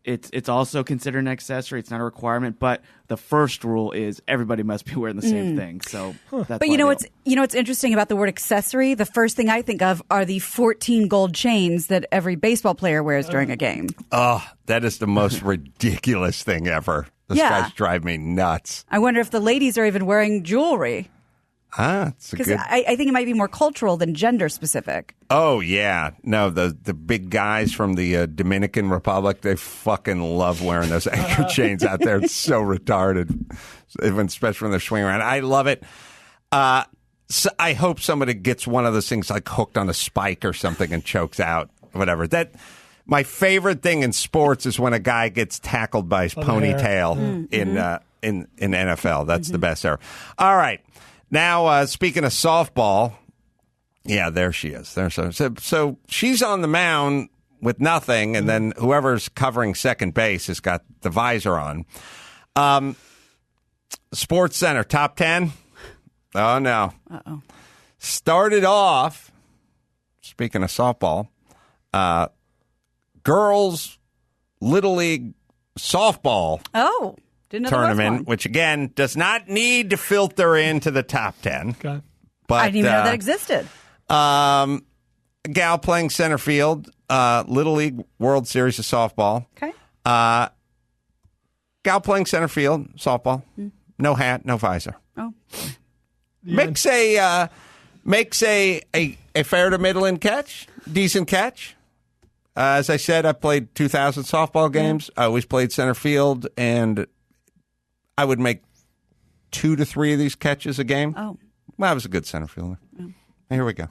E: it's also considered an accessory. It's not a requirement, but the first rule is everybody must be wearing the same thing. So, that's
C: but what's interesting about the word accessory? The first thing I think of are the 14 gold chains that every baseball player wears during a game.
A: Oh, that is the most ridiculous thing ever. Those guys drive me nuts.
C: I wonder if the ladies are even wearing jewelry.
A: Because
C: I think it might be more cultural than gender specific.
A: Oh, yeah. No, the big guys from the Dominican Republic, they fucking love wearing those anchor chains out there. It's so retarded, especially when they're swinging around. I love it. So I hope somebody gets one of those things like hooked on a spike or something and chokes out, whatever. My favorite thing in sports is when a guy gets tackled by his ponytail in NFL. That's the best ever. All right. Now, speaking of softball, yeah, there she is. So she's on the mound with nothing, and then whoever's covering second base has got the visor on. SportsCenter, top 10? Oh, no.
C: Uh-oh.
A: Started off, speaking of softball, girls' Little League softball.
C: Oh, didn't know
A: tournament, which again does not need to filter into the top 10.
D: Okay.
A: But
C: I didn't even know that existed.
A: A gal playing center field, Little League World Series of softball.
C: Okay.
A: Gal playing center field, softball. No hat, no visor.
C: Oh.
A: makes a fair to middling catch, decent catch. As I said, I played 2,000 softball games. I always played center field, and I would make 2 to 3 of these catches a game.
C: Oh,
A: well, I was a good center fielder. Oh. Here we go.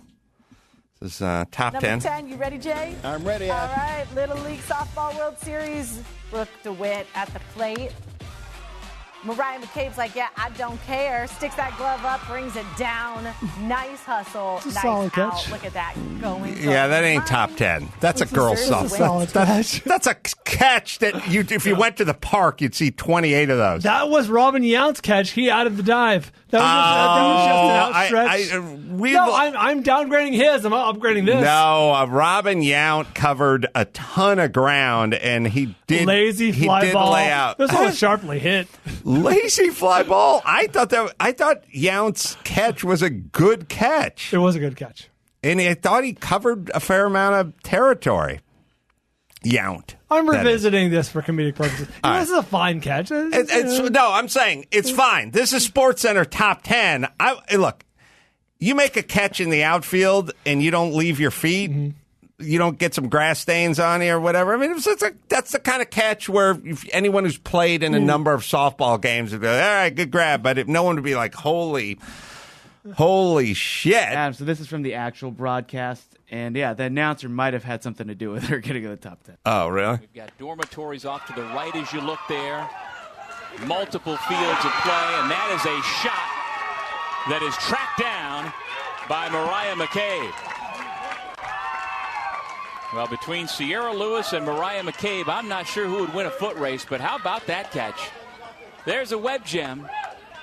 A: This is top 10.
N: Number 10, you ready, Jay?
O: I'm ready.
N: All right, Little League Softball World Series. Brooke DeWitt at the plate. Mariah McCabe's like, yeah, I don't care. Sticks that glove up, brings it down. Nice hustle.
D: It's a
N: nice
D: solid
N: out.
D: catch.
N: Look at that. Going.
A: Yeah, that ain't top 10. That's a girl softball. That's a catch that if you went to the park, you'd see 28 of those.
D: That was Robin Yount's catch. He added the dive. That was just an outstretch. I'm downgrading his. I'm upgrading this.
A: No, Robin Yount covered a ton of ground, and he did
D: lazy fly ball.
A: Lay out.
D: This one was sharply hit.
A: Lazy fly ball. I thought Yount's catch was a good catch.
D: It was a good catch,
A: and I thought he covered a fair amount of territory. Yount.
D: I'm revisiting this for comedic purposes. This is a fine catch.
A: No, I'm saying it's fine. This is SportsCenter top 10. Look, you make a catch in the outfield and you don't leave your feet. Mm-hmm. You don't get some grass stains on you or whatever. I mean, that's the kind of catch where if anyone who's played in a number of softball games would be like, all right, good grab. But no one would be like, holy shit.
E: Adam, so this is from the actual broadcast. And, yeah, the announcer might have had something to do with her getting to the top 10.
A: Oh, really?
P: We've got dormitories off to the right as you look there. Multiple fields of play, and that is a shot that is tracked down by Mariah McCabe. Well, between Sierra Lewis and Mariah McCabe, I'm not sure who would win a foot race, but how about that catch? There's a web gem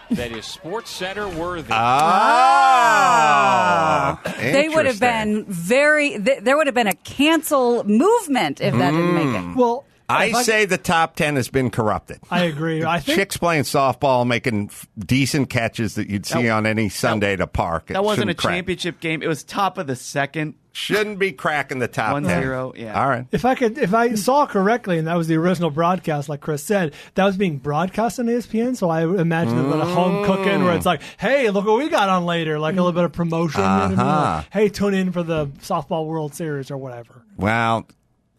P: that is SportsCenter worthy.
C: They would have been there would have been a cancel movement if that didn't make it.
D: Well,
A: I say the top 10 has been corrupted.
D: I agree. I think
A: chicks playing softball making decent catches that you'd see on any Sunday at a park.
E: That wasn't a championship game. It was top of the second.
A: Shouldn't be cracking the top 10.
E: 1-0, yeah.
A: All right.
D: If I saw correctly, and that was the original broadcast, like Chris said, that was being broadcast on ESPN. So I imagine a little home cooking where it's like, hey, look what we got on later, like a little bit of promotion. You know what I mean? Like, hey, tune in for the Softball World Series or whatever.
A: Well,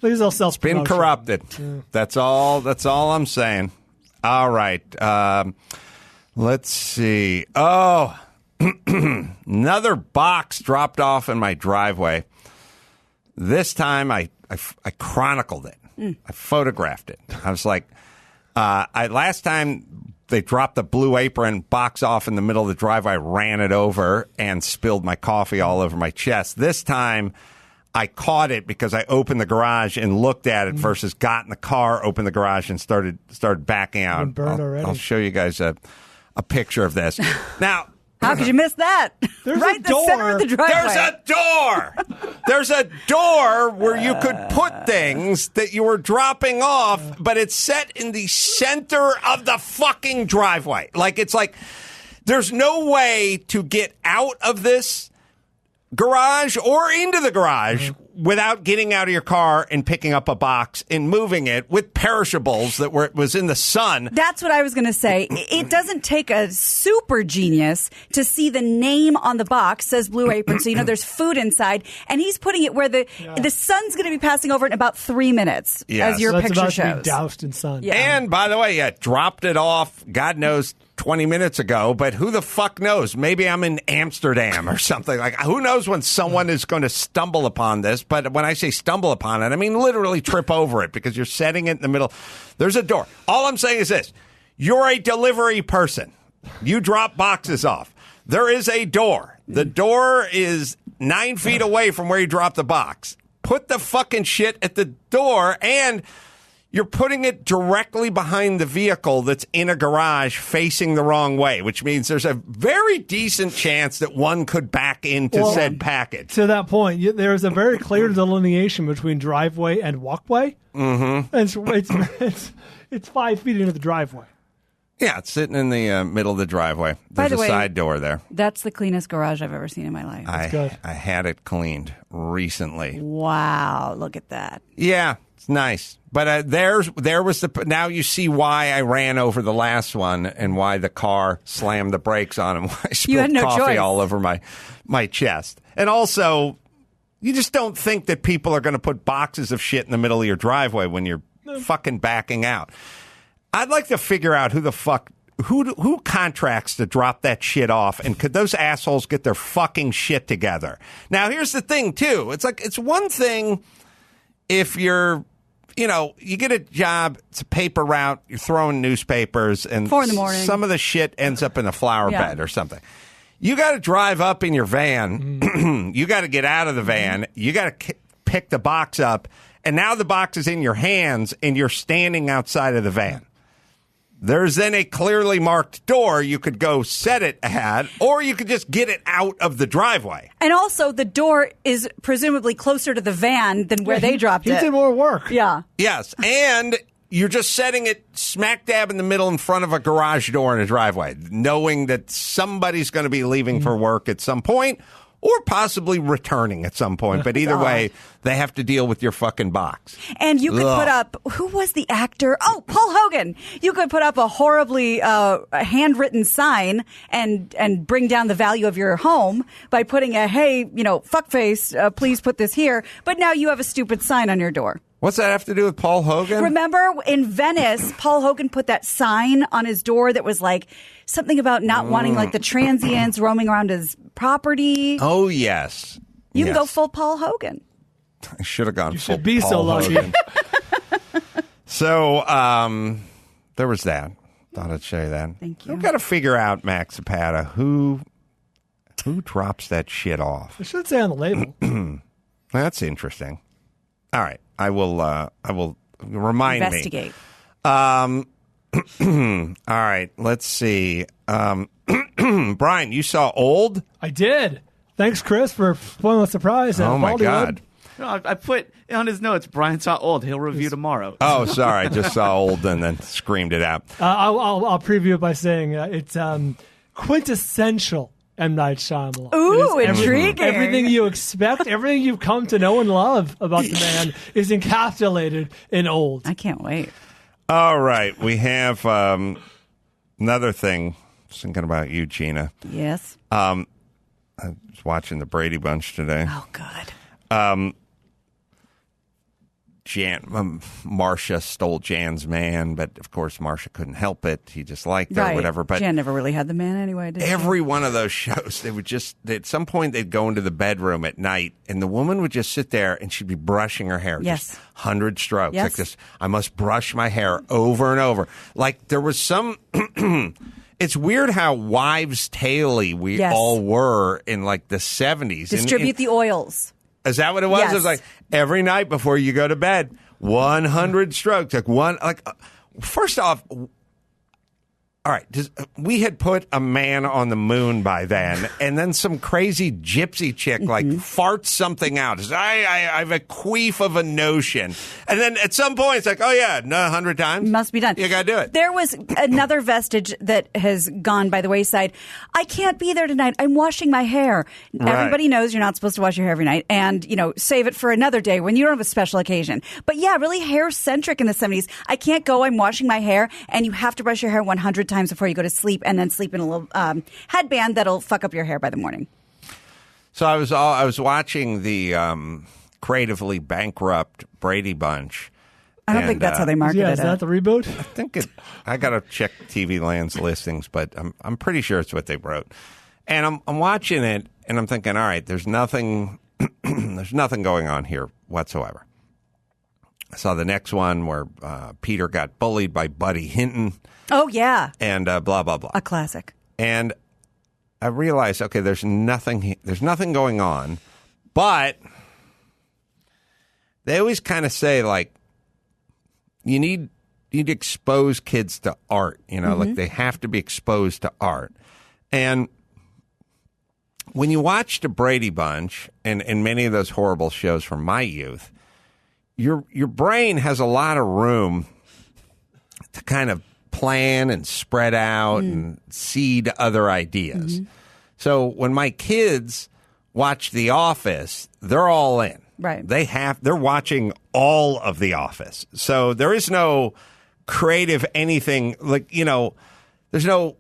D: it's
A: been corrupted. Yeah. That's all I'm saying. All right. Let's see. Oh, another box dropped off in my driveway. This time I chronicled it. I photographed it. I was like, last time they dropped the Blue Apron box off in the middle of the driveway, I ran it over and spilled my coffee all over my chest. This time I caught it because I opened the garage and looked at it versus got in the car, opened the garage, and started backing out. I'll show you guys a picture of this. Now,
C: how could you miss that?
D: There's
C: right
D: a door.
C: The center of the driveway.
A: There's a door. There's a door where you could put things that you were dropping off, but it's set in the center of the fucking driveway. It's like there's no way to get out of this garage or into the garage without getting out of your car and picking up a box and moving it with perishables that was in the sun.
C: That's what I was going to say. It doesn't take a super genius to see the name on the box says Blue Apron, so you know there's food inside, and he's putting it where the sun's going to be passing over in about 3 minutes, as your picture
D: about
C: shows.
D: To be doused in sun.
C: Yeah.
A: And by the way, dropped it off, God knows, 20 minutes ago, but who the fuck knows? Maybe I'm in Amsterdam or something. Who knows when someone is going to stumble upon this? But when I say stumble upon it, I mean literally trip over it because you're setting it in the middle. There's a door. All I'm saying is this. You're a delivery person. You drop boxes off. There is a door. The door is 9 feet away from where you drop the box. Put the fucking shit at the door, and you're putting it directly behind the vehicle that's in a garage facing the wrong way, which means there's a very decent chance that one could back into said package.
D: To that point, there's a very clear delineation between driveway and walkway.
A: Mm-hmm.
D: And it's 5 feet into the driveway.
A: Yeah, it's sitting in the middle of the driveway.
C: By
A: There's
C: the
A: a
C: way,
A: side door there.
C: That's the cleanest garage I've ever seen in my life.
A: I had it cleaned recently.
C: Wow, look at that.
A: Yeah, it's nice. But there was the. Now you see why I ran over the last one and why the car slammed the brakes on and why I spilled coffee all over my chest. And also, you just don't think that people are going to put boxes of shit in the middle of your driveway when you're fucking backing out. I'd like to figure out who contracts to drop that shit off, and could those assholes get their fucking shit together? Now, here's the thing, too. It's one thing if you're, you get a job, it's a paper route, you're throwing newspapers, and
C: 4 a.m.
A: some of the shit ends up in a flower bed or something. You got to drive up in your van. You got to get out of the van. You got to pick the box up, and now the box is in your hands, and you're standing outside of the van. There's then a clearly marked door you could go set it at, or you could just get it out of the driveway.
C: And also, the door is presumably closer to the van than where they dropped it.
D: He did more work.
C: Yeah.
A: Yes, and you're just setting it smack dab in the middle in front of a garage door in a driveway, knowing that somebody's going to be leaving for work at some point, or possibly returning at some point. But either way, they have to deal with your fucking box.
C: And you could put up, who was the actor? Oh, Paul Hogan. You could put up a horribly handwritten sign and bring down the value of your home by putting a, hey, fuckface, please put this here. But now you have a stupid sign on your door.
A: What's that have to do with Paul Hogan?
C: Remember in Venice, Paul Hogan put that sign on his door that was like something about not wanting like the transients roaming around his property.
A: Oh, yes.
C: You can go full Paul Hogan.
A: I should have gone full
D: should be
A: Paul
D: so lucky.
A: Hogan. So there was that. Thought I'd show you that.
C: Thank you.
A: I've got to figure out, Max Zapata, who drops that shit off.
D: It should say on the label.
A: That's interesting. All right. I will remind
C: Investigate.
A: me. All right. Let's see. Brian, you saw Old?
D: I did. Thanks, Chris, for spoiling the surprise.
A: Oh, my God.
E: No, I put on his notes, Brian saw Old. He'll review tomorrow.
A: Oh, sorry. I just saw Old and then screamed it out.
D: I'll preview it by saying it's quintessential M. Night Shyamalan.
C: Ooh, intriguing.
D: Everything you expect, everything you've come to know and love about the man is encapsulated in Old.
C: I can't wait.
A: All right. We have another thing. I was thinking about you, Gina.
C: Yes.
A: I was watching the Brady Bunch today.
C: Oh, God.
A: Marcia stole Jan's man, but of course Marcia couldn't help it. He just liked her,
C: Right.
A: whatever. But
C: Jan never really had the man anyway, did she?
A: every one of those shows, they would just, at some point they'd go into the bedroom at night and the woman would just sit there and she'd be brushing her hair.
C: Yes.
A: Just 100 strokes.
C: Yes.
A: Like this, I must brush my hair over and over. Like there was some, it's weird how wives' tale-y we
C: Yes.
A: all were in like the 70s.
C: Distribute the oils.
A: Is that what it was?
C: Yes.
A: It was like every night before you go to bed, 100 strokes. First off, all right, we had put a man on the moon by then, and then some crazy gypsy chick farts something out. I have a queef of a notion. And then at some point it's like, oh yeah, 100 times?
C: Must be done.
A: You got to do it.
C: There was another vestige that has gone by the wayside. I can't be there tonight. I'm washing my hair.
A: Right.
C: Everybody knows you're not supposed to wash your hair every night and, save it for another day when you don't have a special occasion. But yeah, really hair-centric in the 70s. I can't go. I'm washing my hair, and you have to brush your hair 100 times before you go to sleep, and then sleep in a little headband that'll fuck up your hair by the morning.
A: So I was watching the creatively bankrupt Brady Bunch.
C: I don't think that's how they marketed it.
D: Is that the reboot?
A: I think I got to check TV Land's listings, but I'm pretty sure it's what they wrote. And I'm watching it, and I'm thinking, all right, there's nothing going on here whatsoever. I saw the next one where Peter got bullied by Buddy Hinton.
C: Oh, yeah.
A: And blah, blah, blah.
C: A classic.
A: And I realized, okay, there's nothing going on, but they always kind of say, like, you need to expose kids to art, like they have to be exposed to art. And when you watch the Brady Bunch and many of those horrible shows from my youth, your brain has a lot of room to kind of plan and spread out and seed other ideas. So when my kids watch The Office, they're all in.
C: Right.
A: They're watching all of The Office. So there is no creative anything, like, there's no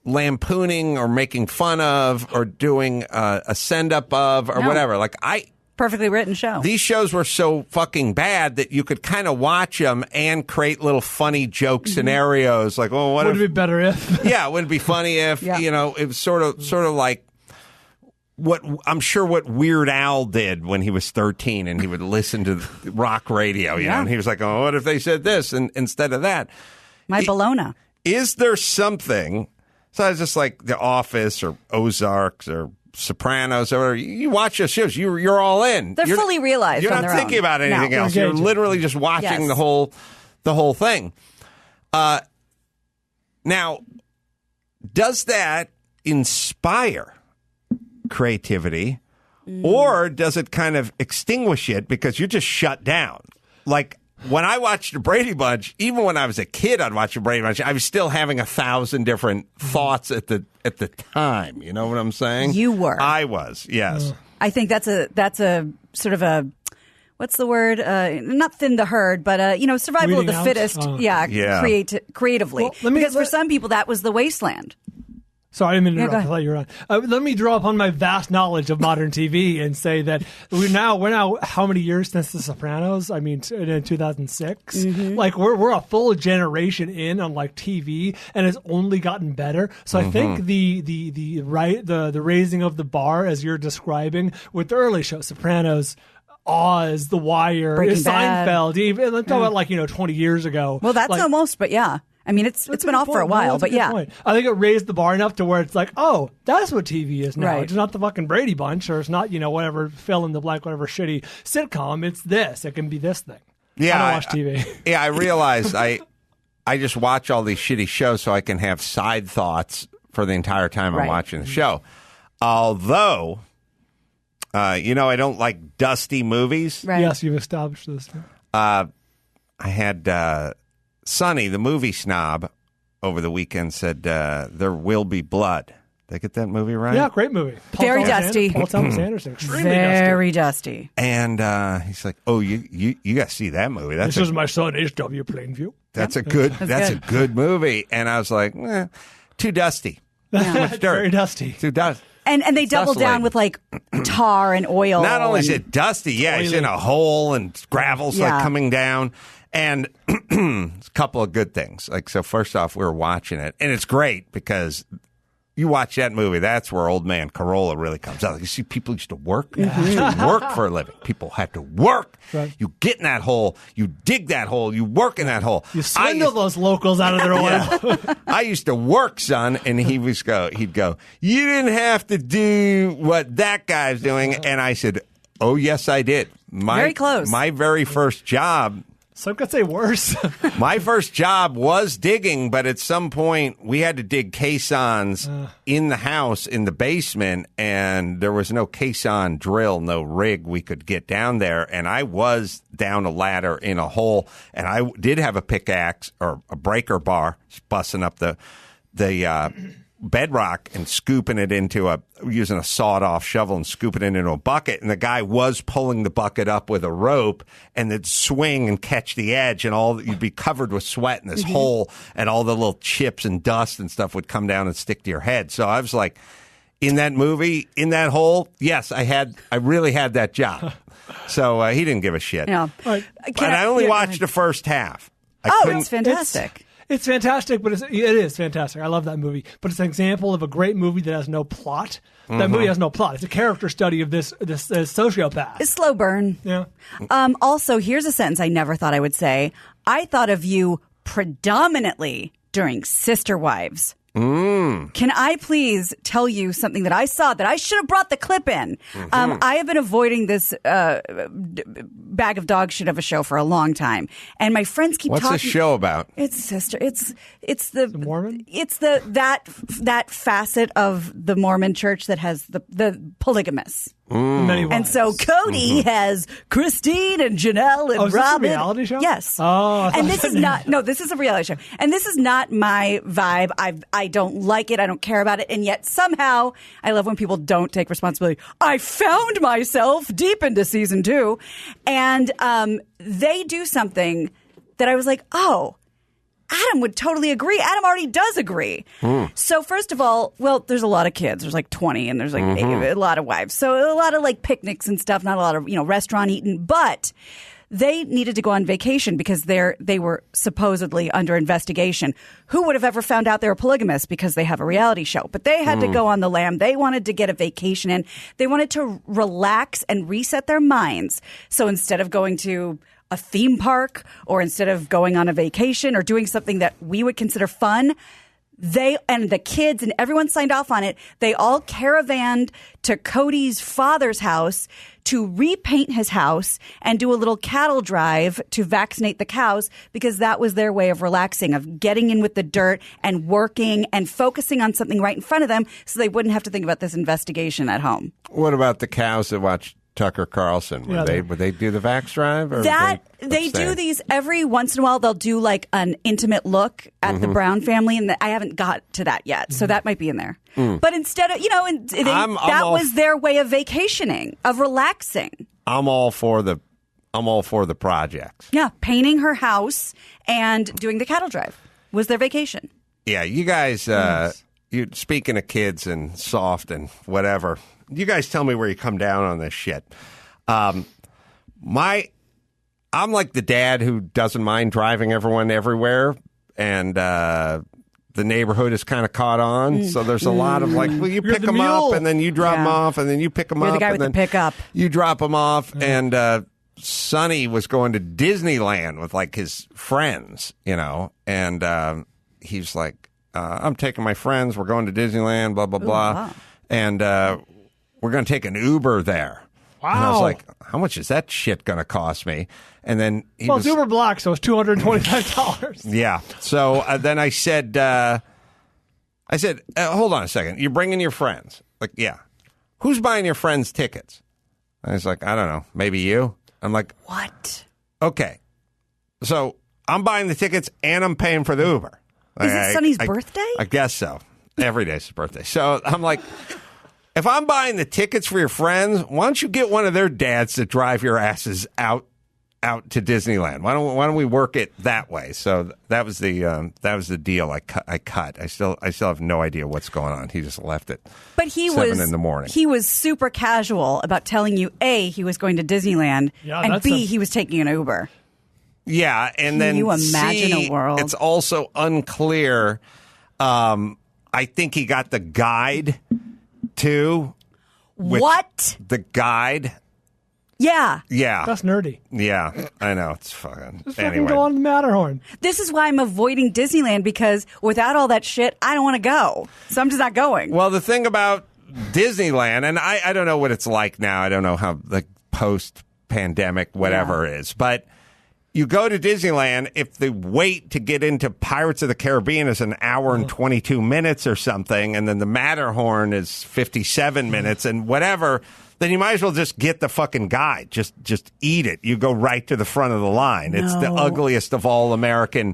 A: lampooning or making fun of or doing a send up of or whatever. Like,
C: perfectly written show.
A: These shows were so fucking bad that you could kind of watch them and create little funny joke scenarios. Like, oh, what
D: would
A: if,
D: it be better if?
A: Yeah, it would be funny if, it was sort of like what Weird Al did when he was 13 and he would listen to rock radio, you know, and he was like, oh, what if they said this and instead of that?
C: My Bologna.
A: Is there something, so I was just like The Office or Ozarks or Sopranos or whatever, you watch those shows, you're all in.
C: They're fully realized.
A: You're
C: on
A: not
C: their
A: thinking
C: own.
A: about anything else. You're literally just watching the whole thing. Now, does that inspire creativity, or does it kind of extinguish it because you're just shut down? Like, when I watched the Brady Bunch, even when I was a kid, I'd watch the Brady Bunch. I was still having 1,000 different thoughts at the time. You know what I'm saying?
C: You were.
A: I was. Yes.
C: I think that's a sort of a, what's the word? Not thin the herd, but survival
D: Weeding
C: of the
D: out?
C: fittest. Creatively.
D: Well,
C: because for some people that was the wasteland.
D: Sorry, I didn't interrupt. I thought you were on. Let me draw upon my vast knowledge of modern TV and say that we're now how many years since The Sopranos? I mean, in 2006. Like we're a full generation in on like TV, and it's only gotten better. So I think the raising of the bar, as you're describing, with the early shows, Sopranos, Oz, The Wire,
C: Breaking Bad.
D: Seinfeld, even let's talk about 20 years ago.
C: Well, that's
D: like,
C: almost, but yeah. I mean, it's been off for a while, but yeah.
D: Point. I think it raised the bar enough to where it's like, oh, that's what TV is now.
C: Right.
D: It's not the fucking Brady Bunch, or it's not, whatever, fill in the blank, whatever shitty sitcom. It's this. It can be this thing.
A: Yeah,
D: I don't watch TV.
A: I realized I just watch all these shitty shows so I can have side thoughts for the entire time I'm watching the show. Although, I don't like dusty movies.
D: Right. Yes, you've established this.
A: I had Sonny, the movie snob, over the weekend said There Will Be Blood. Did I get that movie right?
D: Yeah, great movie.
C: Very dusty.
D: Paul Thomas Anderson. Extremely
C: very dusty.
A: And he's like, "Oh, you got to see that movie.
D: This is my son, H.W. Plainview.
A: That's a good movie." And I was like, too dusty. Too much dirt.
D: Very dusty.
A: Too dusty.
C: And they double down with like tar and oil.
A: Not only is it dusty, he's in a hole and gravel's like coming down. And a couple of good things. Like, so first off, we were watching it, and it's great because you watch that movie, that's where old man Carolla really comes out. Like, you see, people used to work. Used to work for a living. People had to work.
D: Right.
A: You get in that hole, you dig that hole, you work in that hole.
D: You swindle those locals out of their oil.
A: I used to work, son, and he'd go, you didn't have to do what that guy's doing. And I said, oh, yes, I did.
C: Very close.
A: My very first job.
D: Some could say worse.
A: My first job was digging, but at some point we had to dig caissons in the house, in the basement, and there was no caisson drill, no rig we could get down there. And I was down a ladder in a hole, and I did have a pickaxe or a breaker bar, just busting up the bedrock and scooping it using a sawed-off shovel and scooping it into a bucket. And the guy was pulling the bucket up with a rope and then swing and catch the edge, and you'd be covered with sweat in this hole, and all the little chips and dust and stuff would come down and stick to your head. So I was like, in that movie, in that hole, yes, I really had that job. So he didn't give a shit.
C: Yeah.
A: But I only watched the first half.
C: It's fantastic.
D: It's fantastic, but it is fantastic. I love that movie. But it's an example of a great movie that has no plot. That movie has no plot. It's a character study of this sociopath.
C: It's slow burn.
D: Yeah.
C: Also, here's a sentence I never thought I would say. I thought of you predominantly during Sister Wives. Can I please tell you something that I saw that I should have brought the clip in? I have been avoiding this bag of dog shit of a show for a long time, and my friends keep talking.
A: What's the show about?
C: It's sister. It's the
D: Mormon.
C: It's that facet of the Mormon church that has the polygamous.
D: in many ways.
C: And so Cody has Christine and Janelle and
D: is
C: Robin.
D: this a reality show?
C: Yes.
D: Oh,
C: and this is not. No, this is a reality show. And this is not my vibe. I don't like it. I don't care about it. And yet somehow I love when people don't take responsibility. I found myself deep into season 2, and they do something that I was like, oh, Adam would totally agree. Adam already does agree. So first of all, well, there's a lot of kids. There's like 20 and there's like a lot of wives. So a lot of like picnics and stuff, not a lot of, restaurant eating. But they needed to go on vacation because they were supposedly under investigation. Who would have ever found out they were polygamous because they have a reality show? But they had to go on the lam. They wanted to get a vacation in. They wanted to relax and reset their minds. So instead of going to a theme park or instead of going on a vacation or doing something that we would consider fun, they and the kids and everyone signed off on it. They all caravanned to Cody's father's house to repaint his house and do a little cattle drive to vaccinate the cows because that was their way of relaxing, of getting in with the dirt and working and focusing on something right in front of them so they wouldn't have to think about this investigation at home.
A: What about the cows that watch Tucker Carlson? Would they do the Vax drive? Or
C: they do these every once in a while. They'll do like an intimate look at the Brown family, and I haven't got to that yet, so that might be in there. But instead of that was their way of vacationing, of relaxing.
A: I'm all for the projects.
C: Yeah, painting her house and doing the cattle drive was their vacation.
A: Yeah, you guys. You speaking of kids and soft and whatever. You guys tell me where you come down on this shit. I'm like the dad who doesn't mind driving everyone everywhere, and the neighborhood is kind of caught on. So there's a lot of like, well, you pick them up, and then you drop them off, and then you pick them up.
C: You're the guy
A: with
C: the pickup.
A: You drop them off, and Sonny was going to Disneyland with like his friends, and he's like, I'm taking my friends. We're going to Disneyland, blah, blah, blah.
C: Wow.
A: And we're going to take an Uber there.
D: Wow.
A: And I was like, how much is that shit going to cost me? And then
D: it's Uber Black, so it's $225.
A: Yeah. So then I said, hold on a second. You're bringing your friends. Like, yeah. Who's buying your friends' tickets? And he's like, I don't know. Maybe you? I'm like,
C: what?
A: Okay. So I'm buying the tickets and I'm paying for the Uber.
C: Is it Sonny's birthday?
A: I guess so. Every day's his birthday. So I'm like, if I'm buying the tickets for your friends, why don't you get one of their dads to drive your asses out to Disneyland? Why don't we work it that way? So that was the deal I cut. I still have no idea what's going on. He just left it.
C: But he
A: 7 in the morning.
C: He was super casual about telling you A, he was going to Disneyland, and B, he was taking an Uber.
A: Yeah, and then
C: can you imagine a world?
A: It's also unclear. I think he got the guide too.
C: What?
A: The guide?
C: Yeah.
A: Yeah.
D: That's nerdy.
A: Yeah, I know. It's fucking.
D: Just
A: anyway.
D: fucking go on the Matterhorn.
C: This is why I'm avoiding Disneyland, because without all that shit, I don't want to go. So I'm just not going.
A: Well, the thing about Disneyland, and I don't know what it's like now. I don't know how the post-pandemic whatever is, but you go to Disneyland, if the wait to get into Pirates of the Caribbean is an hour and 22 minutes or something, and then the Matterhorn is 57 minutes and whatever, then you might as well just get the fucking guide. Just eat it. You go right to the front of the line. No. It's the ugliest of all American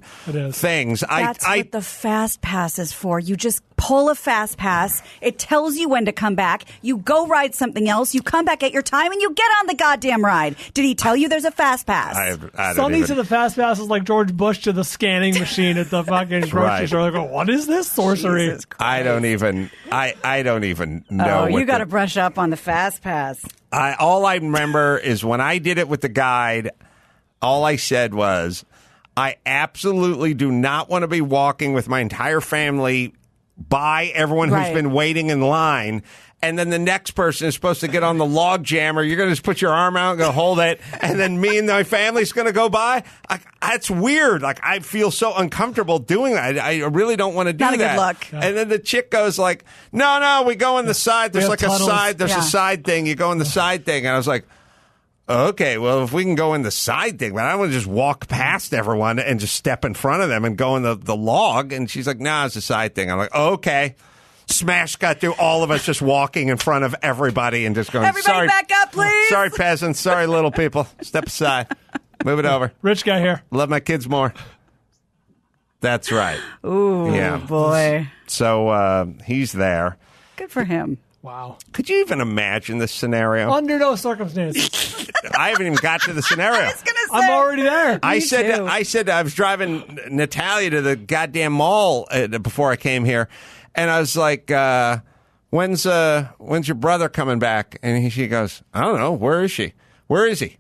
A: things.
C: That's what the Fast Pass is for. You just pull a Fast Pass. It tells you when to come back. You go ride something else. You come back at your time, and you get on the goddamn ride. Did he tell you there's a Fast Pass?
D: Sonny to the Fast Pass is like George Bush to the scanning machine at the fucking grocery store. Like, what is this sorcery?
A: I don't even know.
C: Oh, you got to brush up on the Fast Pass.
A: All I remember is when I did it with the guide, all I said was, I absolutely do not want to be walking with my entire family by everyone who's been waiting in line. And then the next person is supposed to get on the log jammer. You're going to just put your arm out and go hold it. And then me and my family's going to go by. That's weird. Like, I feel so uncomfortable doing that. I really don't want to do that.
C: Not a good look.
A: And then the chick goes like, no, we go on the side. There's like tunnels. There's a side thing. You go on the side thing. And I was like, okay, well, if we can go in the side thing, but I want to just walk past everyone and just step in front of them and go in the log. And she's like, no, it's a side thing. I'm like, okay. Smash cut through all of us just walking in front of everybody and just going,
C: Everybody
A: sorry,
C: back up, please.
A: Sorry, peasants. Sorry, little people. Step aside. Move it over.
D: Rich guy here.
A: Love my kids more. That's right.
C: Ooh,
A: yeah.
C: boy.
A: So he's there.
C: Good for him.
D: Wow.
A: Could you even imagine this scenario?
D: Under no circumstances.
A: I haven't even got to the scenario.
D: I'm already there.
A: I said I was driving Natalia to the goddamn mall before I came here, and I was like, when's your brother coming back? And she goes, I don't know. Where is she? Where is he?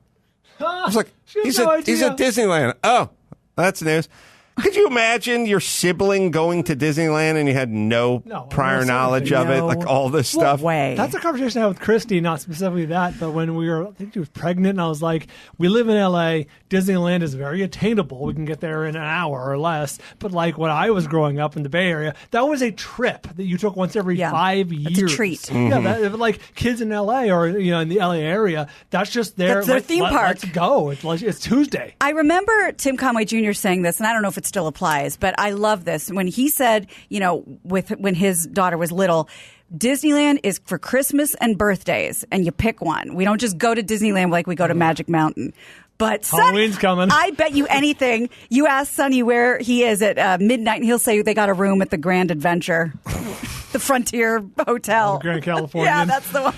A: I was like, he's at Disneyland. Oh, that's news. Could you imagine your sibling going to Disneyland and you had no prior knowledge of it, like all this stuff?
D: That's a conversation I had with Christy, not specifically that, but when I think she was pregnant, and I was like, we live in L.A., Disneyland is very attainable. We can get there in an hour or less. But like when I was growing up in the Bay Area, that was a trip that you took once every 5 years.
C: It's a treat.
D: Mm-hmm. Yeah, like kids in L.A. or in the L.A. area, that's just
C: That's their theme park.
D: Let's go. It's Tuesday.
C: I remember Tim Conway Jr. saying this, and I don't know if it still applies, but I love this. When he said, when his daughter was little, Disneyland is for Christmas and birthdays, and you pick one. We don't just go to Disneyland like we go to Magic Mountain. But
D: Halloween's coming.
C: I bet you anything. You ask Sonny where he is at midnight, and he'll say they got a room at the Grand Adventure, the Frontier Hotel.
D: Grand California.
C: Yeah, that's the one.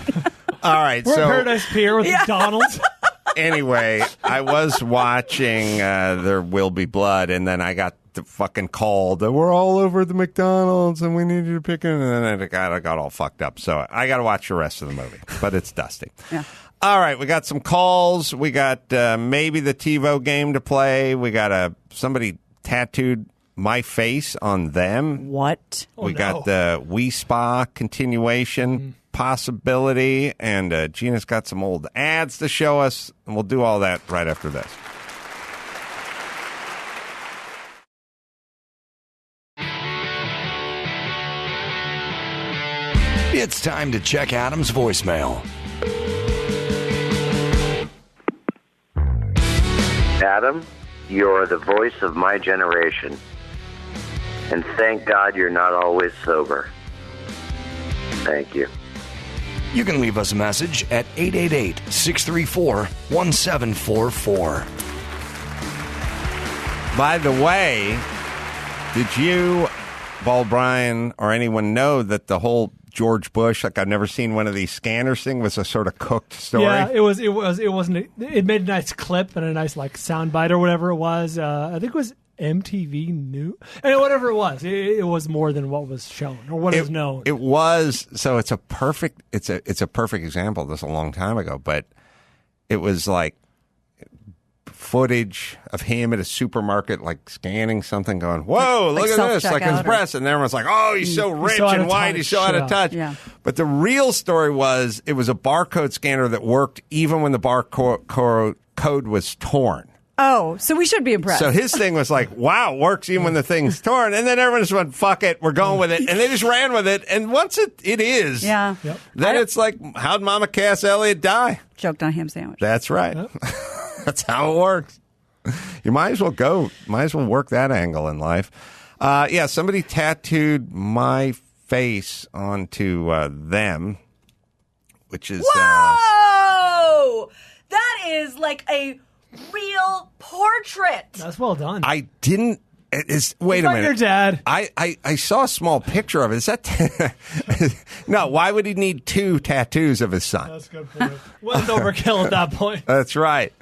A: All right.
D: We're at Paradise Pier with McDonald's.
A: Anyway, I was watching There Will Be Blood, and then I got the fucking call that we're all over the McDonald's and we need you to pick it. And then I got all fucked up. So I got to watch the rest of the movie, but it's dusty.
C: Yeah.
A: All right, we got some calls. We got maybe the TiVo game to play. We got somebody tattooed my face on them.
C: What?
A: We got the Wii Spa continuation possibility, and Gina's got some old ads to show us, and we'll do all that right after this.
B: It's time to check Adam's voicemail.
O: Adam, you're the voice of my generation. And thank God you're not always sober. Thank you.
B: You can leave us a message at 888-634-1744.
A: By the way, did you, Bryan, or anyone know that the whole George Bush, like I've never seen one of these scanners thing, was a sort of cooked story?
D: Yeah, it wasn't. It made a nice clip and a nice soundbite or whatever it was. I think it was MTV News, and whatever it was more than what was shown or what is known.
A: It was, so it's a perfect example of this a long time ago, but it was like footage of him at a supermarket, like scanning something, going, "Whoa, look at this!" Like his breast, and everyone's like, "Oh, he's so rich and white, he's so out of touch."
C: Yeah.
A: But the real story was, it was a barcode scanner that worked even when the barcode was torn.
C: Oh, so we should be impressed.
A: So his thing was like, wow, works even when the thing's torn. And then everyone just went, fuck it, we're going with it. And they just ran with it. And once it is,
C: then
A: it's like, how'd Mama Cass Elliott die?
C: Choked on a ham sandwich.
A: That's right. Yep. That's how it works. You might as well work that angle in life. Somebody tattooed my face onto them, which is...
C: Whoa! That is like a real portrait.
D: That's well done.
A: I didn't. Wait a minute.
D: Your dad.
A: I saw a small picture of it. Is that? No. Why would he need two tattoos of his son?
D: That's good for you. Wasn't overkill at that point.
A: That's right.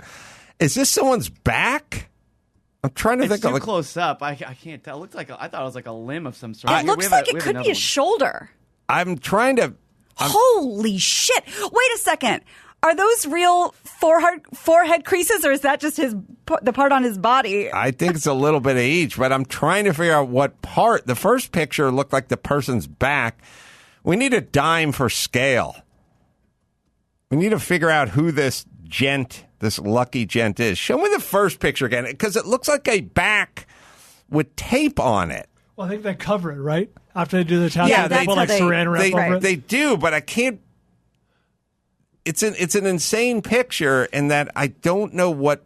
A: Is this someone's back? I'm trying to think.
E: It's too close up. I can't tell. It looks like I thought it was like a limb of some sort.
C: It looks like it could be a shoulder.
A: I'm trying to.
C: Holy shit! Wait a second. Are those real forehead creases, or is that just the part on his body?
A: I think it's a little bit of each, but I'm trying to figure out what part. The first picture looked like the person's back. We need a dime for scale. We need to figure out who this lucky gent is. Show me the first picture again, because it looks like a back with tape on it.
D: Well, I think they cover it, right? After they do the tattoo,
C: yeah,
D: they put saran wrap over it.
A: They do, but I can't. It's an insane picture in that I don't know what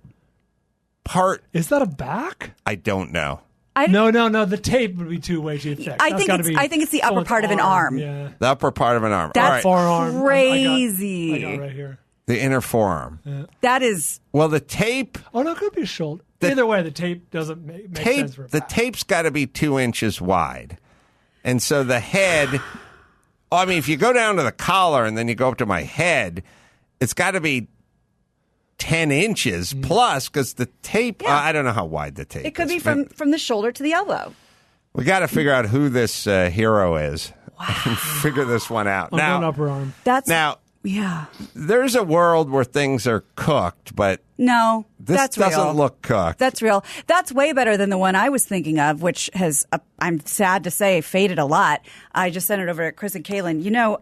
A: part.
D: Is that a back?
A: I don't know.
D: No. The tape would be way too thick.
C: I think it's the upper part of an arm.
D: Yeah.
A: The upper part of an arm.
C: That's
A: All right.
D: Forearm.
C: crazy.
D: I got right here.
A: The inner forearm.
D: Yeah.
C: That is.
A: Well, the tape.
D: Oh, no, it could be a shoulder. Either way, the tape doesn't make sense for a
A: The
D: back.
A: tape's got to be 2 inches wide. And so the head, I mean, if you go down to the collar and then you go up to my head, it's got to be 10 inches plus because the tape, I don't know how wide the tape is.
C: It could be from the shoulder to the elbow.
A: We got to figure out who this hero is.
C: Wow.
A: And figure this one out.
D: Now, upper arm.
C: Yeah.
A: There's a world where things are cooked, but
C: No,
A: this
C: that's
A: doesn't
C: real.
A: look cooked.
C: That's real. That's way better than the one I was thinking of, which has, I'm sad to say, faded a lot. I just sent it over to Chris and Kaylin. You know,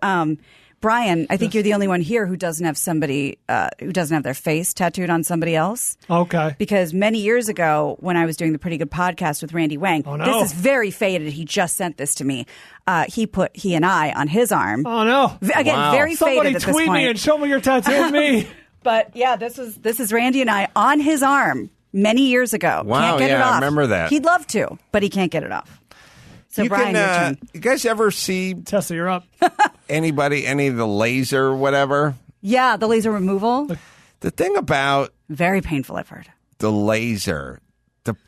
C: Bryan, I think you're the only one here who doesn't have somebody who doesn't have their face tattooed on somebody else.
D: Okay.
C: Because many years ago, when I was doing the Pretty Good Podcast with Randy Wang, this is very faded. He just sent this to me. He put he and I on his arm.
D: Oh no!
C: Again, very
D: Somebody
C: faded at this
D: tweet
C: point.
D: me and show me your tattoo of me.
C: But yeah, this is Randy and I on his arm many years ago.
A: Wow,
C: Can't get it off.
A: I remember that.
C: He'd love to, but he can't get it off. So Bryan, your turn.
A: You guys ever see
D: Tessa, you're up.
A: any of the laser whatever?
C: Yeah, the laser removal.
A: The thing about
C: Very painful, I've heard.
A: the laser,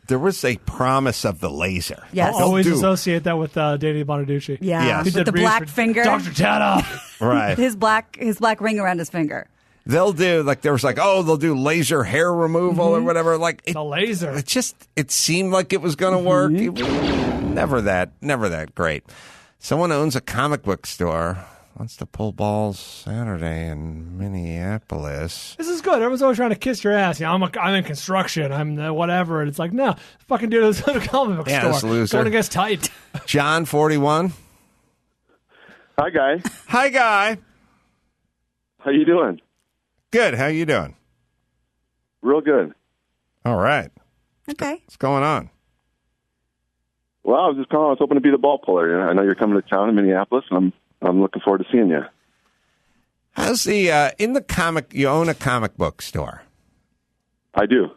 A: there was a promise of the laser.
C: Yes.
D: I'll always associate that with Danny Bonaducci.
C: Yeah,
A: Yes.
C: with the black finger.
D: Dr. Tata.
A: Right.
C: his black ring around his finger.
A: They'll do they'll do laser hair removal or whatever. Like
D: The laser.
A: it seemed like it was going to work. It was never that great. Someone owns a comic book store. Wants to pull balls Saturday in Minneapolis.
D: This is good. Everyone's always trying to kiss your ass. Yeah, I'm in construction. I'm whatever. And it's like, no, fucking dude is in a comic book store.
A: This loser.
D: Going against tight.
A: John, 41.
Q: Hi, guy.
A: Hi, guy.
Q: How you doing?
A: Good. How you doing?
Q: Real good.
A: All right.
C: Okay.
A: What's going on?
Q: Well, I was just calling. I was hoping to be the ball puller. I know you're coming to town in Minneapolis, and I'm looking forward to seeing you.
A: How's the in the comic? You own a comic book store.
Q: I do.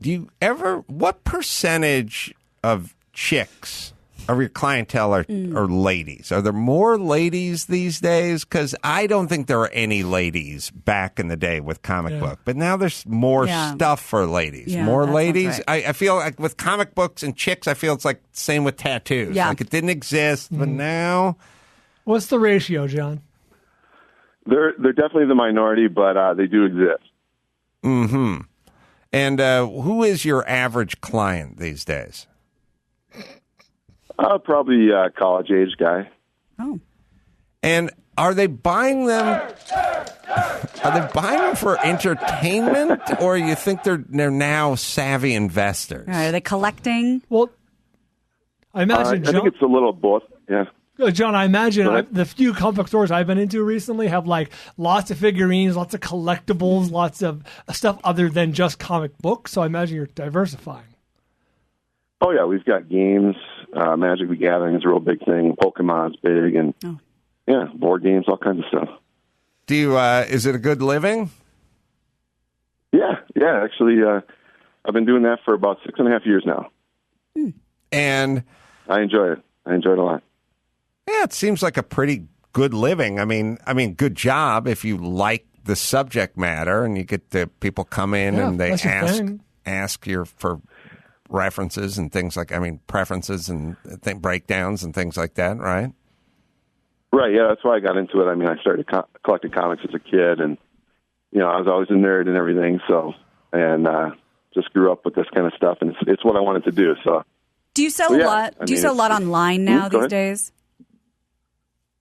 A: Do you ever? What percentage of chicks of your clientele are ladies? Are there more ladies these days? Because I don't think there were any ladies back in the day with comic book, but now there's more stuff for ladies.
C: Yeah,
A: more
C: that
A: ladies.
C: sounds right.
A: I feel like with comic books and chicks, I feel it's like same with tattoos.
C: Yeah.
A: Like it didn't exist, but now.
D: What's the ratio, John?
Q: They're definitely the minority, but they do exist.
A: Mm-hmm. And who is your average client these days?
Q: Probably a college-age guy.
C: Oh.
A: And are they buying them? Are they buying them for entertainment, or you think they're now savvy investors?
C: Are they collecting?
D: Well, I imagine,
Q: I think it's a little of both. Yeah.
D: John, I imagine the few comic book stores I've been into recently have like lots of figurines, lots of collectibles, lots of stuff other than just comic books. So I imagine you're diversifying.
Q: Oh yeah, we've got games. Magic the Gathering is a real big thing. Pokemon's big, and yeah, board games, all kinds of stuff.
A: Do you? Is it a good living?
Q: Yeah. Actually, I've been doing that for about 6.5 years now,
A: and
Q: I enjoy it. I enjoy it a lot.
A: Yeah, it seems like a pretty good living. I mean, good job if you like the subject matter, and you get the people come in and they ask you for references and things like, preferences and breakdowns and things like that, right?
Q: Right, yeah, that's why I got into it. I mean, I started collecting comics as a kid, and, I was always a nerd and everything, and just grew up with this kind of stuff, and it's what I wanted to do, so.
C: Do you sell a lot? Do you sell a lot online now these days?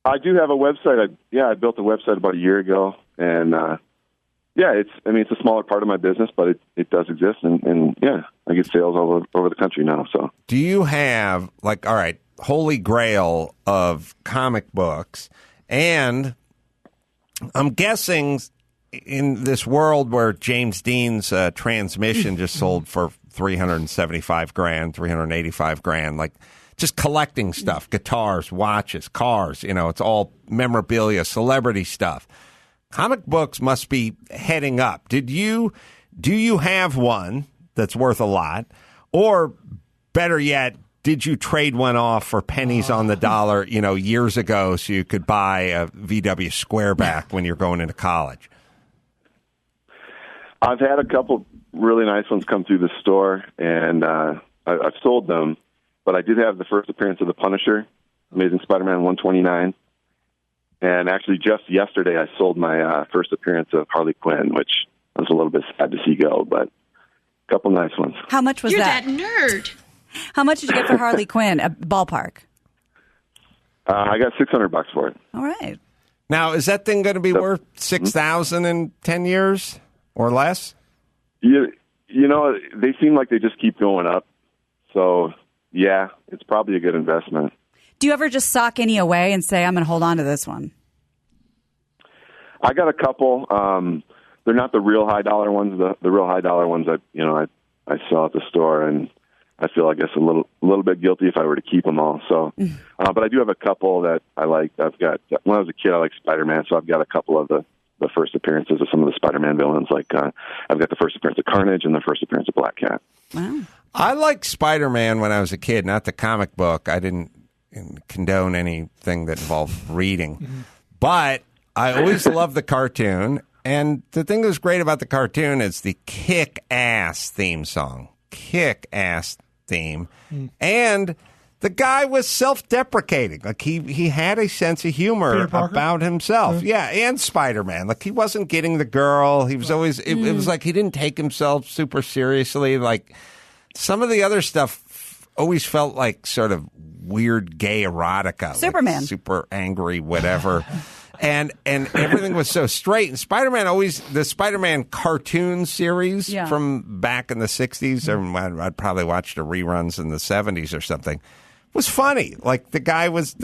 Q: I do have a website. I built a website about a year ago, and it's a smaller part of my business, but it does exist, and I get sales all over the country now. So,
A: do you have holy grail of comic books? And I'm guessing in this world where James Dean's transmission just sold for $375,000, $385,000, like just collecting stuff, guitars, watches, cars, it's all memorabilia, celebrity stuff. Comic books must be heading up. Do you have one that's worth a lot, or better yet, did you trade one off for pennies on the dollar, years ago so you could buy a VW Squareback when you're going into college?
Q: I've had a couple really nice ones come through the store, and I've sold them, but I did have the first appearance of the Punisher, Amazing Spider-Man 129. And actually, just yesterday, I sold my first appearance of Harley Quinn, which I was a little bit sad to see go, but a couple nice ones.
C: How much was that?
R: You're that nerd.
C: How much did you get for Harley Quinn? A ballpark?
Q: I got $600 for it.
C: All right.
A: Now, is that thing going to be worth $6,000 in 10 years or less?
Q: They seem like they just keep going up. So, yeah, it's probably a good investment.
C: Do you ever just sock any away and say, I'm going to hold on to this one?
Q: I got a couple. They're not the real high dollar ones. The real high dollar ones I sell at the store, and I feel, I guess, a little bit guilty if I were to keep them all. So, but I do have a couple that I like. I've got, when I was a kid, I liked Spider-Man, so I've got a couple of the first appearances of some of the Spider-Man villains. Like I've got the first appearance of Carnage and the first appearance of Black Cat.
C: Wow.
A: I liked Spider-Man when I was a kid, not the comic book. I didn't condone anything that involved reading. But I always loved the cartoon. And the thing that was great about the cartoon is the kick-ass theme song. Kick-ass theme. And the guy was self-deprecating. Like, he had a sense of humor about himself. Yeah, and Spider-Man. Like, he wasn't getting the girl. He was always... It was like he didn't take himself super seriously. Like, some of the other stuff always felt like sort of weird gay erotica.
C: Superman.
A: Like super angry, whatever. And everything was so straight. And Spider-Man the Spider-Man cartoon series from back in the 60s, or I'd probably watched the reruns in the 70s or something, was funny. Like, he was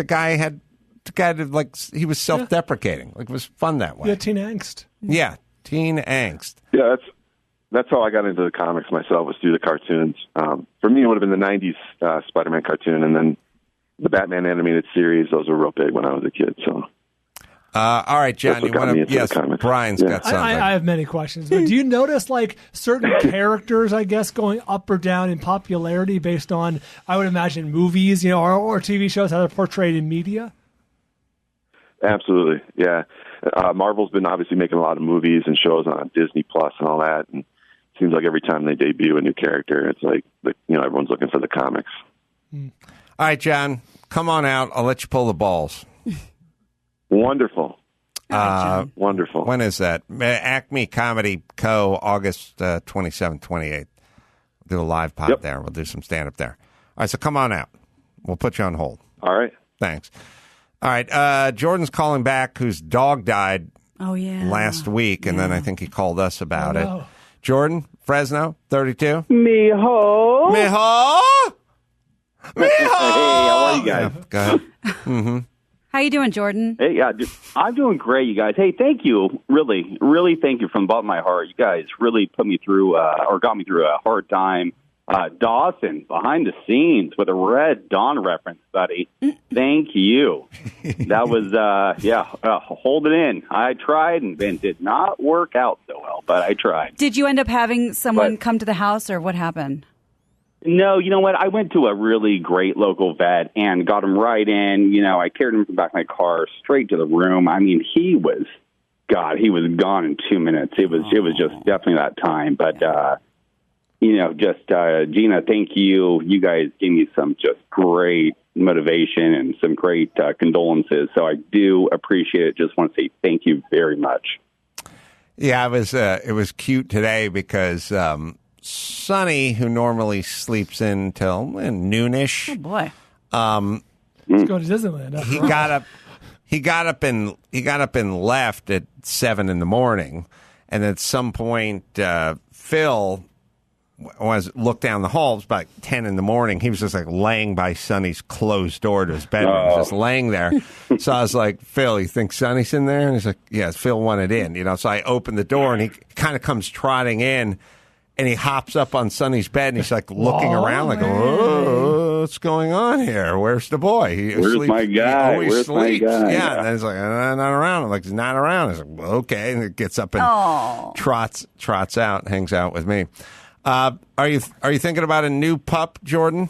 A: self-deprecating. Like, it was fun that way.
D: Yeah, teen angst.
A: Yeah, teen angst.
Q: Yeah, that's how I got into the comics myself, was through the cartoons. For me, it would have been the 90s Spider-Man cartoon, and then the Batman animated series. Those were real big when I was a kid. So,
A: all right, John, you want to? Yes, Brian's got something.
D: I have many questions, but do you notice like certain characters, I guess, going up or down in popularity based on, I would imagine, movies, or TV shows, how they're portrayed in media?
Q: Absolutely, yeah. Marvel's been obviously making a lot of movies and shows on Disney Plus and all that, and it seems like every time they debut a new character, it's like everyone's looking for the comics.
A: All right, John, come on out. I'll let you pull the balls.
Q: Wonderful.
A: Wonderful. When is that? Acme Comedy Co. August 27th, 28th. We'll do a live pod there. We'll do some stand-up there. All right, so come on out. We'll put you on hold.
Q: All right.
A: Thanks. All right, Jordan's calling back, whose dog died last week, and then I think he called us about it. Jordan, Fresno, 32.
S: Mijo.
A: Mijo? Mijo!
S: Hey, how are you guys?
A: Yeah, go ahead. Mm-hmm.
C: How you doing, Jordan?
S: Hey, yeah, I'm doing great, you guys. Hey, thank you. Really, really thank you from the bottom of my heart. You guys really put me through, or got me through a hard time. Dawson, behind the scenes with a Red Dawn reference, buddy. Thank you. That was, hold it in. I tried and did not work out so well, but I tried.
C: Did you end up having someone come to the house, or what happened?
S: No, you know what? I went to a really great local vet and got him right in. I carried him from the back of my car straight to the room. I mean, he was gone in 2 minutes. It was just definitely that time. But, Gina, thank you. You guys gave me some just great motivation and some great condolences. So I do appreciate it. Just want to say thank you very much.
A: Yeah, it was cute today because Sonny, who normally sleeps in till noonish.
C: Oh boy!
D: Let's go to Disneyland.
A: He got up and left at 7 a.m. and at some point, Phil looked down the hall. It was about 10 a.m. He was just like laying by Sonny's closed door to his bedroom, just laying there. So I was like, Phil, you think Sonny's in there? And he's like, yeah, Phil wanted in. So I opened the door and he kind of comes trotting in. And he hops up on Sonny's bed, and he's like looking around, like, "Oh, what's going on here? Where's the boy?
S: Where's my guy?
A: He always
S: Where's
A: sleeps."
S: my guy?
A: Yeah, and then he's like, "Not around." I'm like, "He's not around." He's like, "Okay," and he gets up and trots out, hangs out with me. Are you thinking about a new pup, Jordan?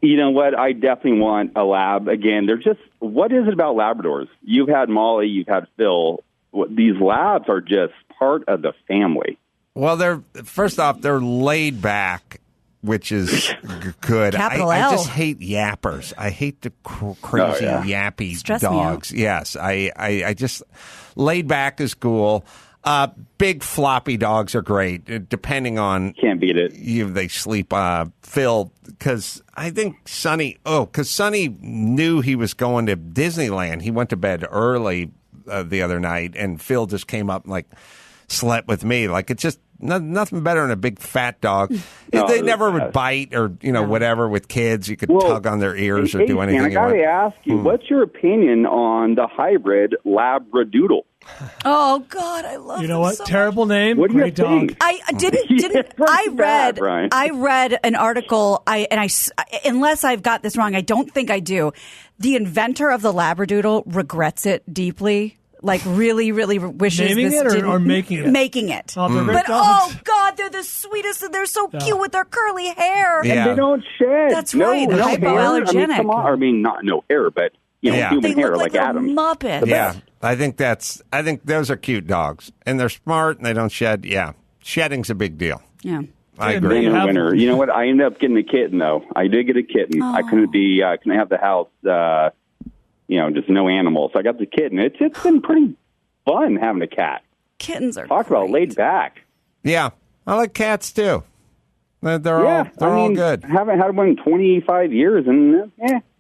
S: You know what? I definitely want a lab. Again, they're just, what is it about Labradors? You've had Molly, you've had Phil. These labs are just part of the family.
A: Well, first off, they're laid back, which is good. I just hate yappers. I hate the crazy yappy dogs. Yes, I just, laid back is cool. Big floppy dogs are great, depending on.
S: Can't beat it.
A: They sleep. Phil, because I think Sonny knew he was going to Disneyland. He went to bed early the other night, and Phil just came up and slept with me. It's just nothing better than a big fat dog. They never would bite or whatever with kids. You could tug on their ears or do anything.
S: I got to ask you, what's your opinion on the hybrid Labradoodle?
C: Oh God, I love.
D: You know what? So terrible name.
S: What do you
D: Great dog.
S: think?
C: I didn't. I read an article. Unless I've got this wrong, I don't think I do. The inventor of the Labradoodle regrets it deeply. Really, really wishes
D: naming
C: this
D: it
C: didn't.
D: Or making it?
C: Making it.
D: Oh,
C: but oh God, they're the sweetest and they're so cute with their curly hair.
S: And they don't shed.
C: That's right.
S: No
C: hypoallergenic.
S: hair. Come on. Not no hair, but human
C: they
S: hair
C: look
S: like Adam.
C: Muppets.
A: Yeah, I think those are cute dogs, and they're smart and they don't shed. Yeah, shedding's a big deal.
C: Yeah.
A: I agree.
S: Winner. You know what? I ended up getting a kitten, though. I did get a kitten.
C: Oh.
S: I couldn't have the house, just no animals. So I got the kitten. It's been pretty fun having a cat.
C: Kittens are
S: Talk about laid back.
A: Yeah, I like cats too. They're all good.
S: I haven't had one in 25 years, and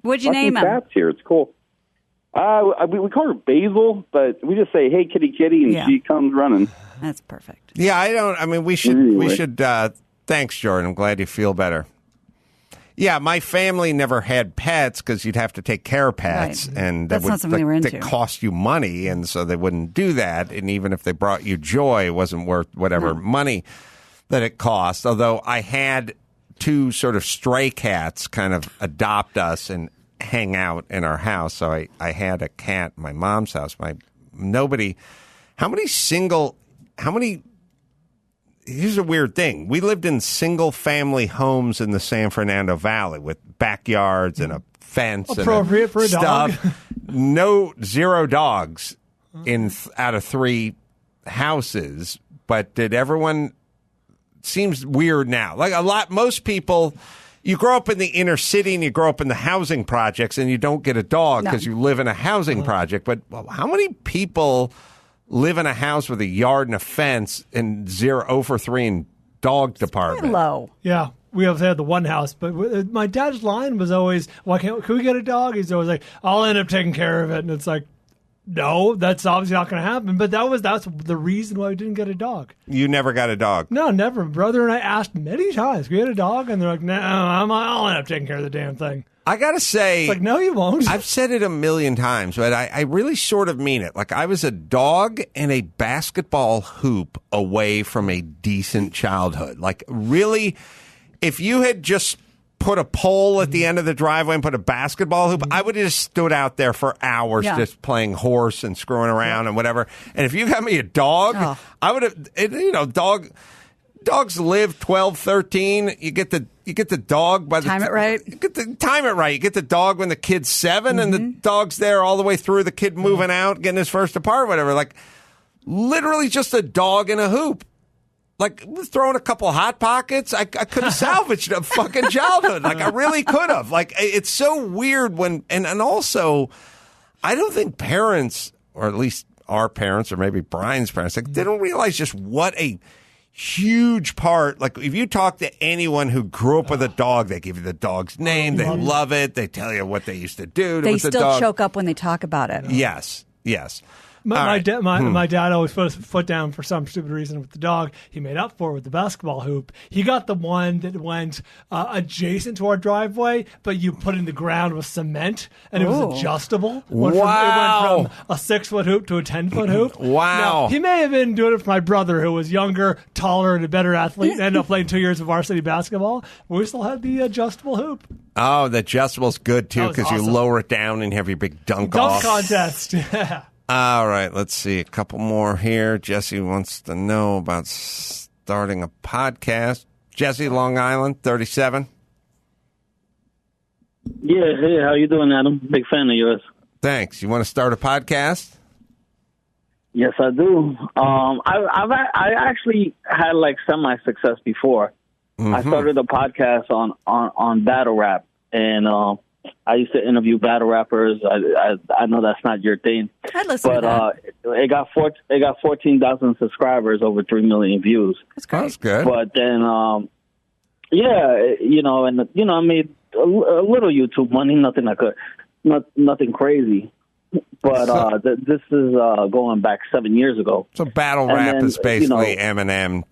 C: what'd you name him?
S: Cats here. It's cool. We call her Basil, but we just say, "Hey, kitty," and she comes running.
C: That's perfect.
A: Yeah, we should. Thanks, Jordan. I'm glad you feel better. Yeah, my family never had pets because you'd have to take care of pets,
C: right.
A: and
C: that's not something we were into.
A: That cost you money, and so they wouldn't do that. And even if they brought you joy, it wasn't worth whatever money that it cost. Although I had two sort of stray cats kind of adopt us and hang out in our house. So I had a cat in my mom's house. Here's a weird thing. We lived in single-family homes in the San Fernando Valley with backyards and a fence.
D: Appropriate for a dog.
A: Zero dogs out of 3 houses. But did everyone... Seems weird now. Most people... You grow up in the inner city and you grow up in the housing projects and you don't get a dog because you live in a housing project. But how many people... live in a house with a yard and a fence and 0 for 3 in dog department?
C: Low.
D: Yeah. We always had the one house, but my dad's line was always, can we get a dog? He's always like, I'll end up taking care of it. And it's like, no, that's obviously not going to happen. But that's the reason why we didn't get a dog.
A: You never got a dog?
D: No, never. Brother and I asked many times, we had a dog? And they're like, no, I'll end up taking care of the damn thing.
A: I got to say...
D: It's like, no, you won't.
A: I've said it a million times, but I really sort of mean it. I was a dog and a basketball hoop away from a decent childhood. Really, if you had just put a pole at the end of the driveway and put a basketball hoop, I would have just stood out there for hours just playing horse and screwing around and whatever. And if you got me a dog, I would have... Dogs live 12, 13. You get the dog by the
C: time it right.
A: Time it right. You get the dog when the kid's 7, and the dog's there all the way through. The kid moving out, getting his first apartment, whatever. Literally just a dog in a hoop. Throwing a couple Hot Pockets, I could have salvaged a fucking childhood. I really could have. It's so weird when, and also, I don't think parents, or at least our parents, or maybe Brian's parents, they don't realize just what a huge part. If you talk to anyone who grew up with a dog, they give you the dog's name. They love it. They tell you what they used to do
C: they
A: with the
C: still
A: dog.
C: choke up when they talk about it.
A: Yes.
D: My dad always put his foot down for some stupid reason with the dog. He made up for it with the basketball hoop. He got the one that went adjacent to our driveway, but you put in the ground with cement, and it was adjustable. It went from a 6-foot hoop to a 10-foot hoop.
A: Wow.
D: Now, he may have been doing it for my brother, who was younger, taller, and a better athlete, and ended up playing 2 years of varsity basketball. We still had the adjustable hoop.
A: Oh, the adjustable's good, too, because
D: awesome.
A: you lower it down and have your big dunk
D: contest.
A: All right, let's see. A couple more here. Jesse wants to know about starting a podcast. Jesse, Long Island, 37.
R: Yeah, hey, how you doing, Adam? Big fan of yours.
A: Thanks. You want to start a podcast?
R: Yes, I do. I actually had like semi-success before.
A: Mm-hmm.
R: I started a podcast on battle rap, and I used to interview battle rappers. I know that's not your thing,
C: I'd listen
R: but
C: to that.
R: it got 14,000 subscribers, over 3 million views.
C: That's great.
A: That's good.
R: But then, I made a little YouTube money, nothing crazy. But this is going back 7 years ago.
A: So battle rap is basically Eminem.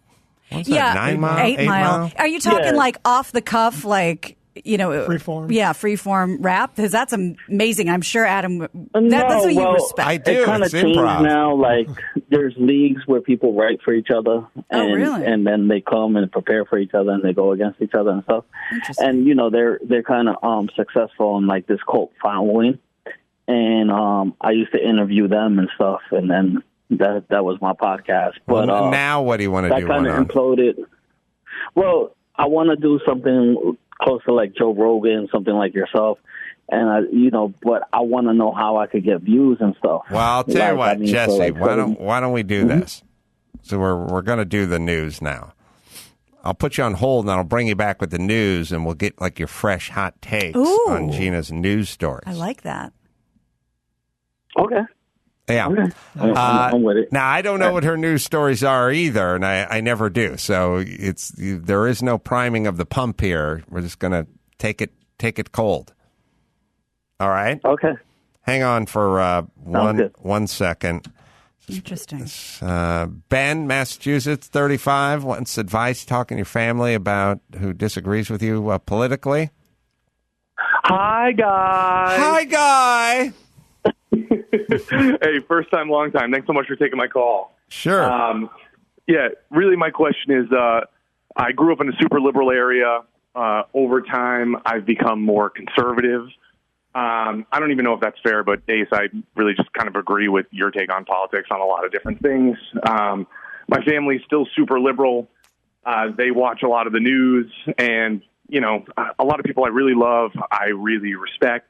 A: What's that, 9 Mile?
C: 8 Mile. Are you talking like off the cuff, like,
D: freeform?
C: Yeah, freeform rap. Because that's amazing. I'm sure, Adam, that's what you respect.
A: I do.
R: It kind of
A: It's
R: changed
A: improv.
R: now. Like, there's leagues where people write for each other. And,
C: really?
R: And then they come and prepare for each other, and they go against each other and stuff. And, they're kind of successful in, like, this cult following. And I used to interview them and stuff, and then that was my podcast. But
A: now what do you want to do?
R: That kind of imploded. Well, I want to do something close to like Joe Rogan, something like yourself, and but I want to know how I could get views and stuff.
A: Well, I'll tell you what, Jesse. Why don't we do this? So we're going to do the news now. I'll put you on hold, and I'll bring you back with the news, and we'll get like your fresh, hot takes on Gina's news stories.
C: I like that.
R: Okay.
A: Yeah.
R: Okay. I'm with it.
A: Now, I don't know what her news stories are either, and I never do. So there is no priming of the pump here. We're just going to take it cold. All right?
R: Okay.
A: Hang on for 1 second.
C: Interesting.
A: Ben, Massachusetts, 35, wants advice talking to your family about who disagrees with you politically.
T: Hi, guys.
A: Hi, Guy.
T: Hey, first time, long time. Thanks so much for taking my call.
A: Sure.
T: Really my question is, I grew up in a super liberal area. Over time, I've become more conservative. I don't even know if that's fair, but Ace, I really just kind of agree with your take on politics on a lot of different things. My family's still super liberal. They watch a lot of the news, and, a lot of people I really love, I really respect.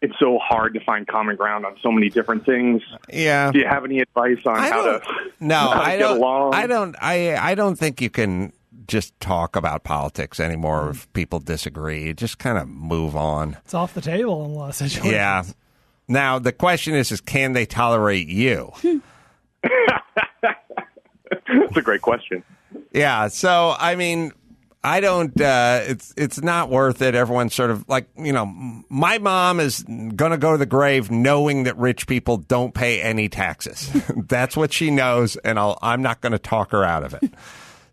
T: It's so hard to find common ground on so many different things.
A: Yeah.
T: Do you have any advice on how to get along?
A: I don't think you can just talk about politics anymore if people disagree. Just kind of move on.
D: It's off the table in a lot of situations.
A: Yeah. Now, the question is can they tolerate you?
T: That's a great question.
A: Yeah. So, I mean, I don't, it's not worth it. Everyone's sort of like, my mom is going to go to the grave knowing that rich people don't pay any taxes. That's what she knows, and I'm not going to talk her out of it.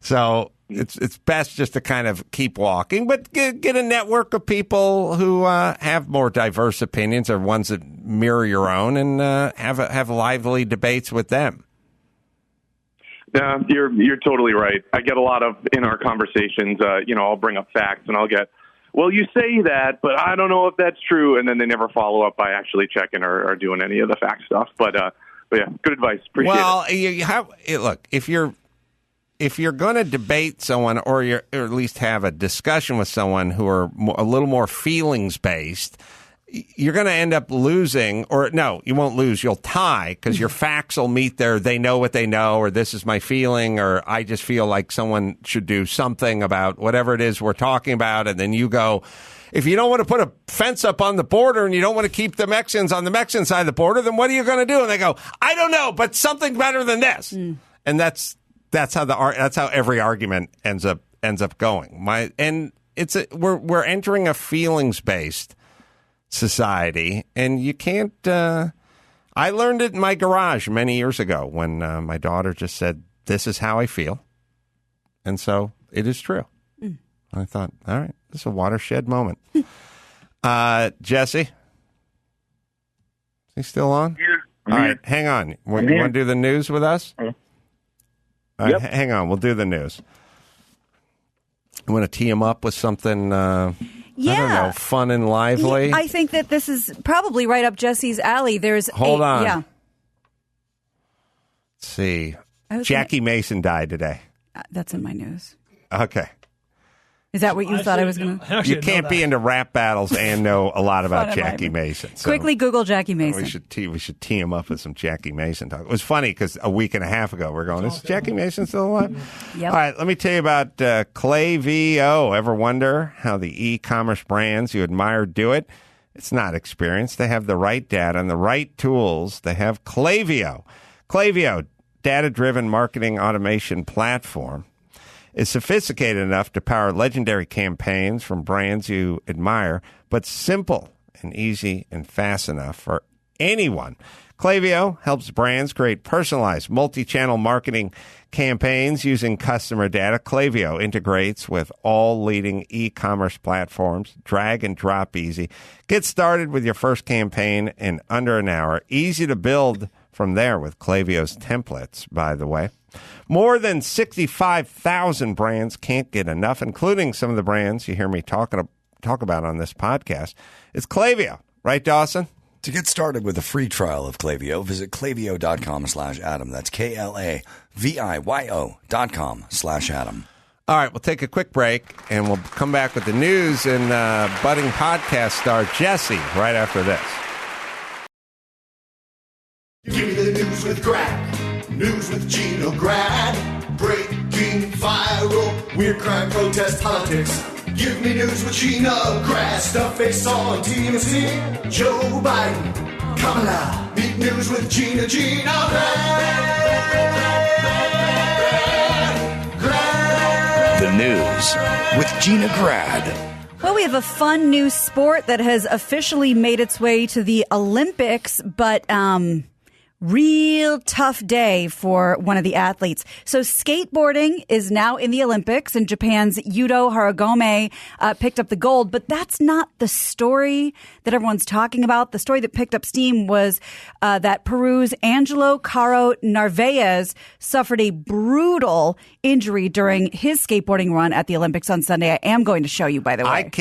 A: So it's best just to kind of keep walking, but get a network of people who have more diverse opinions or ones that mirror your own, and have lively debates with them.
T: No, you're totally right. I get a lot of, in our conversations, I'll bring up facts and I'll get, well, you say that, but I don't know if that's true. And then they never follow up by actually checking or doing any of the fact stuff. But yeah, good advice. Appreciate it.
A: Look, if you're going to debate someone or at least have a discussion with someone who are a little more feelings based, you're going to end up losing, or no, you won't lose. You'll tie because your facts will meet they know what they know, or this is my feeling, or I just feel like someone should do something about whatever it is we're talking about. And then you go, if you don't want to put a fence up on the border and you don't want to keep the Mexicans on the Mexican side of the border, then what are you going to do? And they go, I don't know, but something better than this. And that's how every argument ends up going. We're entering a feelings based society, and you can't. I learned it in my garage many years ago when my daughter just said, "This is how I feel," and so it is true. I thought, all right, this is a watershed moment. Jesse, is he still on?
T: Yeah.
A: All right, hang on. You want to do the news with us? All right, hang on. We'll do the news. You want to tee him up with something? I don't know, fun and lively.
C: I think that this is probably right up Jesse's alley.
A: Hold on.
C: Yeah.
A: Let's see. Jackie Mason died today.
C: That's in my news.
A: Okay.
C: Is that what you thought I was going to?
A: You can't be into rap battles and know a lot about Jackie Mason. So
C: Quickly Google Jackie Mason.
A: We should tee him up with some Jackie Mason talk. It was funny because a week and a half ago we're going, is Jackie Mason still alive?
C: Yep.
A: All right, let me tell you about Klaviyo. Ever wonder how the e-commerce brands you admire do it? It's not experience. They have the right data and the right tools. They have Klaviyo. Klaviyo, data-driven marketing automation platform, is sophisticated enough to power legendary campaigns from brands you admire, but simple and easy and fast enough for anyone. Klaviyo helps brands create personalized multi-channel marketing campaigns using customer data. Klaviyo integrates with all leading e-commerce platforms, drag and drop easy. Get started with your first campaign in under an hour. Easy to build from there with Klaviyo's templates, by the way. More than 65,000 brands can't get enough, including some of the brands you hear me talk about on this podcast. It's Klaviyo, right, Dawson?
B: To get started with a free trial of Klaviyo, visit klaviyo.com/Adam. That's KLAVIYO.com/Adam.
A: All right, we'll take a quick break, and we'll come back with the news and budding podcast star Jesse right after this.
K: Give me the news with Grad. News with Gina. Grad. Breaking, viral, weird crime, protest, politics. Give me news with Gina. Grad. Stuff they saw on TMZ. Joe Biden. Kamala. Meet news with Gina. Grad.
B: The news with Gina Grad.
C: Well, we have a fun new sport that has officially made its way to the Olympics, but real tough day for one of the athletes. So skateboarding is now in the Olympics, and Japan's Yuto Haragome picked up the gold. But that's not the story that everyone's talking about. The story that picked up steam was that Peru's Angelo Caro Narvaez suffered a brutal injury during his skateboarding run at the Olympics on Sunday. I am going to show you, by the way.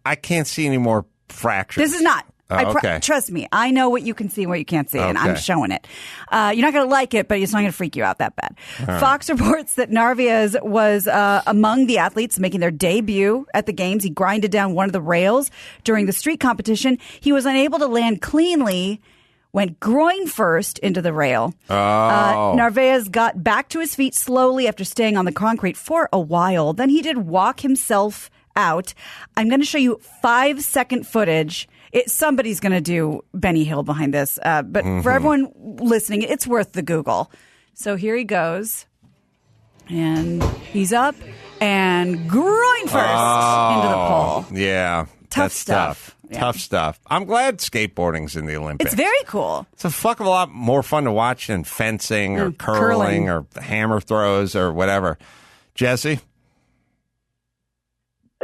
A: I can't see any more fractures.
C: This is not.
A: Okay.
C: Trust me, I know what you can see and what you can't see, and I'm showing it. You're not going to like it, but it's not going to freak you out that bad. All Fox reports that Narvaez was among the athletes making their debut at the games. He grinded down one of the rails during the street competition. He was unable to land cleanly, went groin first into the rail. Narvaez got back to his feet slowly after staying on the concrete for a while. Then he did walk himself out. I'm going to show you 5-second footage. Somebody's going to do Benny Hill behind this. But for everyone listening, it's worth the Google. So here he goes. And he's up and groin first into the pole.
A: Yeah.
C: Tough stuff. Yeah.
A: Tough stuff. I'm glad skateboarding's in the Olympics.
C: It's very cool.
A: It's a fuck of a lot more fun to watch than fencing or curling or hammer throws or whatever. Jesse?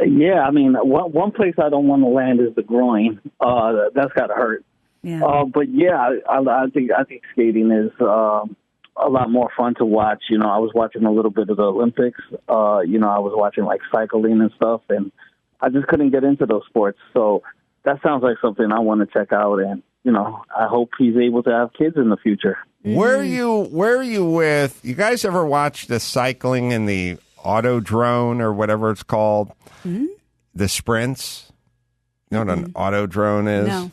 R: Yeah, I mean, one place I don't want to land is the groin. That's got to hurt.
C: Yeah.
R: But yeah, I think skating is a lot more fun to watch. You know, I was watching a little bit of the Olympics. I was watching like cycling and stuff, and I just couldn't get into those sports. So that sounds like something I want to check out, and I hope he's able to have kids in the future.
A: Where are you with? You guys ever watch the cycling in the auto drone or whatever it's called?
C: Mm-hmm.
A: The sprints? You know what an auto drone is?
C: No.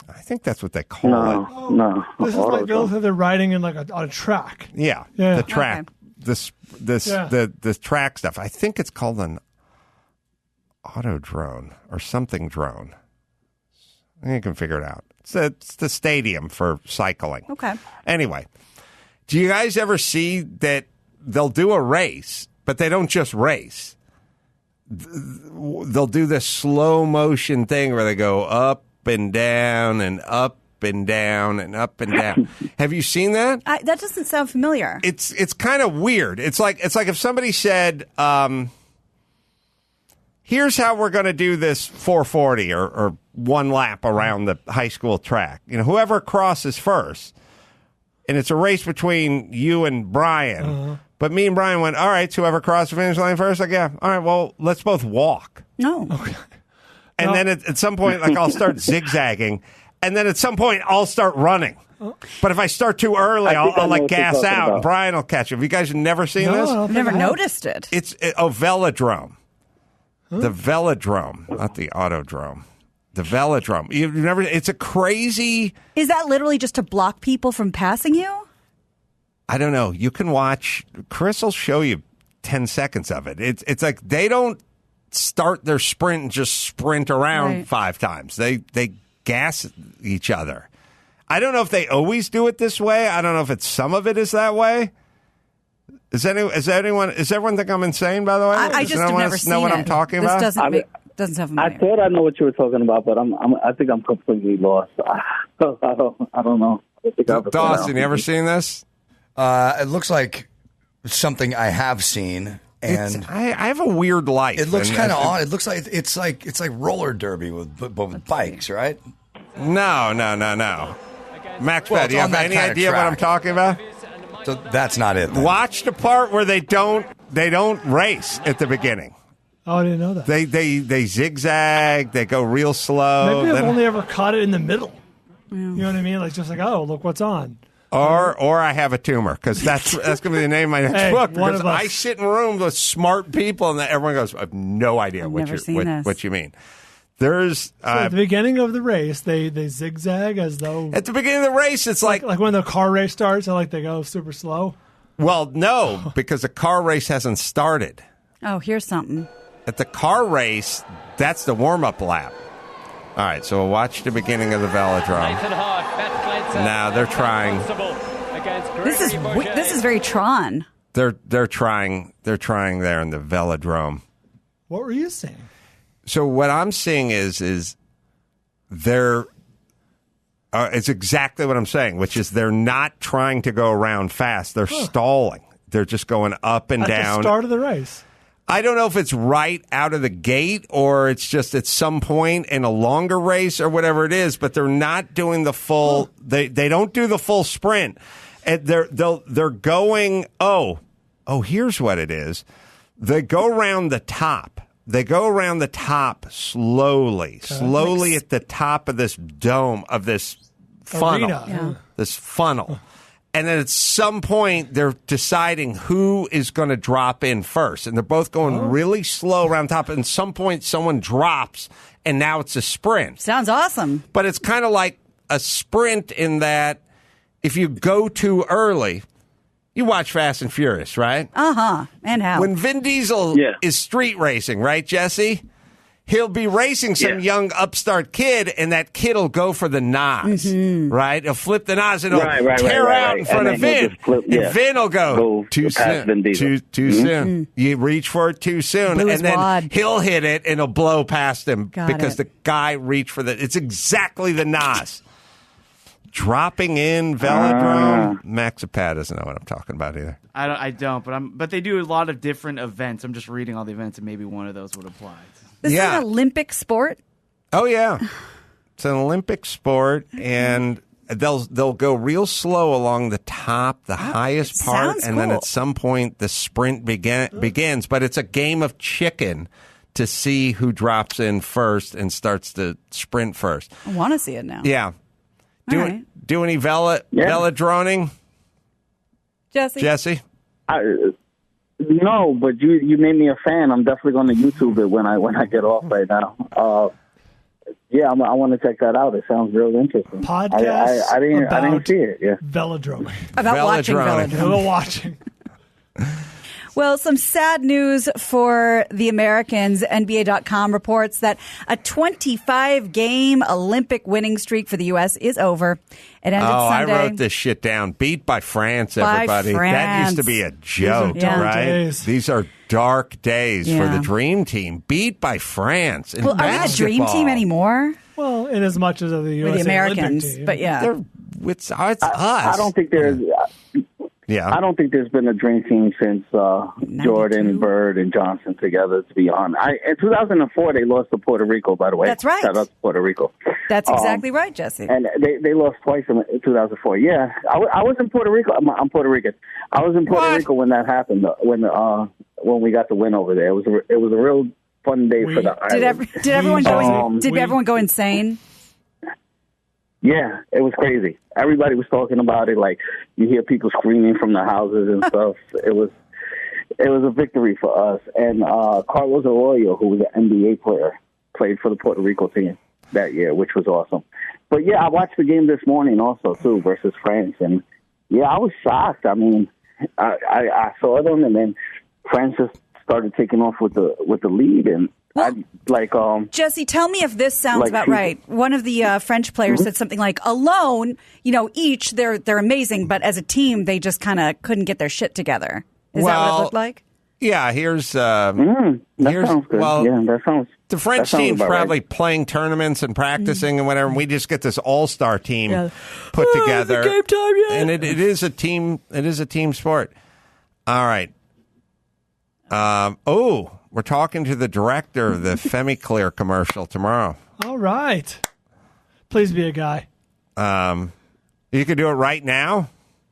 A: I think that's what they call it.
R: No.
D: This is like they're riding in like on a track.
A: Yeah. The track. Okay. The track stuff. I think it's called an auto drone or something drone. I think you can figure it out. It's the stadium for cycling.
C: Okay.
A: Anyway, do you guys ever see that they'll do a race, but they don't just race? They'll do this slow motion thing where they go up and down and up and down and up and down. Have you seen that?
C: That doesn't sound familiar.
A: It's kind of weird. It's like if somebody said, here's how we're going to do this 440 or one lap around the high school track. Whoever crosses first, and it's a race between you and Bryan. Uh-huh. But me and Bryan went, all right, so whoever crossed the finish line first, yeah, all right, well, let's both walk.
C: No.
D: Okay.
A: And then at some point, I'll start zigzagging, and then at some point, I'll start running. But if I start too early, I'll gas out, and Bryan will catch you. Have you guys never seen this?
C: I've never noticed it.
A: It's a velodrome. The velodrome, not the autodrome. The velodrome. You've never. It's a crazy.
C: Is that literally just to block people from passing you?
A: I don't know. You can watch. Chris will show you 10 seconds of it. It's like they don't start their sprint and just sprint around 5 times. They gas each other. I don't know if they always do it this way. I don't know if some of it is that way. Is everyone think I'm insane? By the way,
C: I just have never seen
A: know what
C: it.
A: I'm talking
C: This
A: about.
C: doesn't sound
R: I
C: familiar.
R: thought I know what you were talking about, but I think I'm completely lost. I don't know.
A: Dawson, you ever seen this?
B: It looks like something I have seen, and
A: I have a weird life.
B: It looks kind of odd. It looks like it's like roller derby with bikes, right?
A: No. Max,
B: Well,
A: do you have any idea what I'm talking about?
B: So that's not it. Then.
A: Watch the part where they don't race at the beginning.
D: Oh, I didn't know that.
A: They zigzag. They go real slow.
D: Maybe I've only ever caught it in the middle. You know what I mean? Like just like, oh, look what's on.
A: Or I have a tumor, because that's going to be the name of my next book. Because I sit in rooms with smart people, and everyone goes, "I have no idea what you mean." There's
D: at the beginning of the race, they zigzag as though
A: at the beginning of the race, it's like
D: when the car race starts, and like they go super slow.
A: Well, no, because the car race hasn't started.
C: Oh, here's something.
A: At the car race, that's the warm-up lap. All right, so we'll watch the beginning of the velodrome. Now they're trying.
C: This is very Tron.
A: They're trying there in the velodrome.
D: What were you saying?
A: So what I'm seeing is they're it's exactly what I'm saying, which is they're not trying to go around fast. They're stalling. They're just going up and down.
D: At the start of the race.
A: I don't know if it's right out of the gate or it's just at some point in a longer race or whatever it is, but they're not doing the full. They don't do the full sprint. And they're going. Oh, here's what it is. They go around the top. They go around the top slowly at the top of this dome of this funnel, this funnel. And then at some point, they're deciding who is going to drop in first. And they're both going really slow around top. And at some point, someone drops, and now it's a sprint.
C: Sounds awesome.
A: But it's kind of like a sprint in that if you go too early, you watch Fast and Furious, right?
C: Uh-huh. And how?
A: When Vin Diesel is street racing, right, Jesse? He'll be racing some young upstart kid, and that kid will go for the Nas, right? He'll flip the Nas, and he'll tear out in front of Vin. And Vin will go too soon. Too soon. You reach for it too soon. And then he'll hit it, and it'll blow past him because the guy reached for the... It's exactly the Nas. Dropping in velodrome. Maxipad doesn't know what I'm talking about either.
E: I don't, but they do a lot of different events. I'm just reading all the events, and maybe one of those would apply.
C: This is an Olympic sport?
A: Oh, yeah. It's an Olympic sport, and they'll go real slow along the top, the highest part, and then at some point the sprint begins. But it's a game of chicken to see who drops in first and starts to sprint first.
C: I want to see it now.
A: Yeah. Do any velodroning? Jesse?
R: No, but you made me a fan. I'm definitely going to YouTube it when I get off right now. I want to check that out. It sounds real interesting.
D: Podcast.
R: I didn't see it. Yeah,
D: velodrome.
C: About watching velodrome.
D: Watching.
C: Well, some sad news for the Americans. NBA.com reports that a 25-game Olympic winning streak for the U.S. is over. It ended Sunday.
A: I wrote this shit down. Beat by France, everybody. That used to be a joke, right?
D: Days.
A: These are dark days for the Dream Team. Beat by France.
C: Well, are we the Dream Team anymore?
D: Well, in as much as of the U.S.
C: the Americans,
D: Olympic team.
C: but
A: it's us.
R: I don't think there's... I don't think there's been a dream team since Jordan, Bird, and Johnson together, to be honest. In 2004, they lost to Puerto Rico, by the way.
C: That's right.
R: Shout out to Puerto Rico.
C: That's exactly right, Jesse.
R: And they lost twice in 2004. Yeah. I was in Puerto Rico. I'm Puerto Rican. I was in Puerto Rico when that happened, when we got the win over there. It was a real fun day for the island.
C: Did everyone go insane?
R: Yeah, it was crazy. Everybody was talking about it. Like, you hear people screaming from the houses and stuff. It It was a victory for us. And Carlos Arroyo, who was an NBA player, played for the Puerto Rico team that year, which was awesome. But, yeah, I watched the game this morning also, too, versus France. And, yeah, I was shocked. I mean, I saw them, and then France just started taking off with the lead. And,
C: Jesse, tell me if this sounds about right. One of the French players said something like, alone, each, they're amazing, but as a team, they just kind of couldn't get their shit together. Is that what it looked like?
A: Yeah, here's
R: that sounds good.
A: Well,
R: yeah, that sounds.
A: The French team's probably playing tournaments and practicing and whatever. And we just get this all-star team put together.
C: Game time, yeah.
A: And it is a team. It is a team sport. All right. We're talking to the director of the Femicleer commercial tomorrow.
D: All right. Please be a guy.
A: You could do it right now.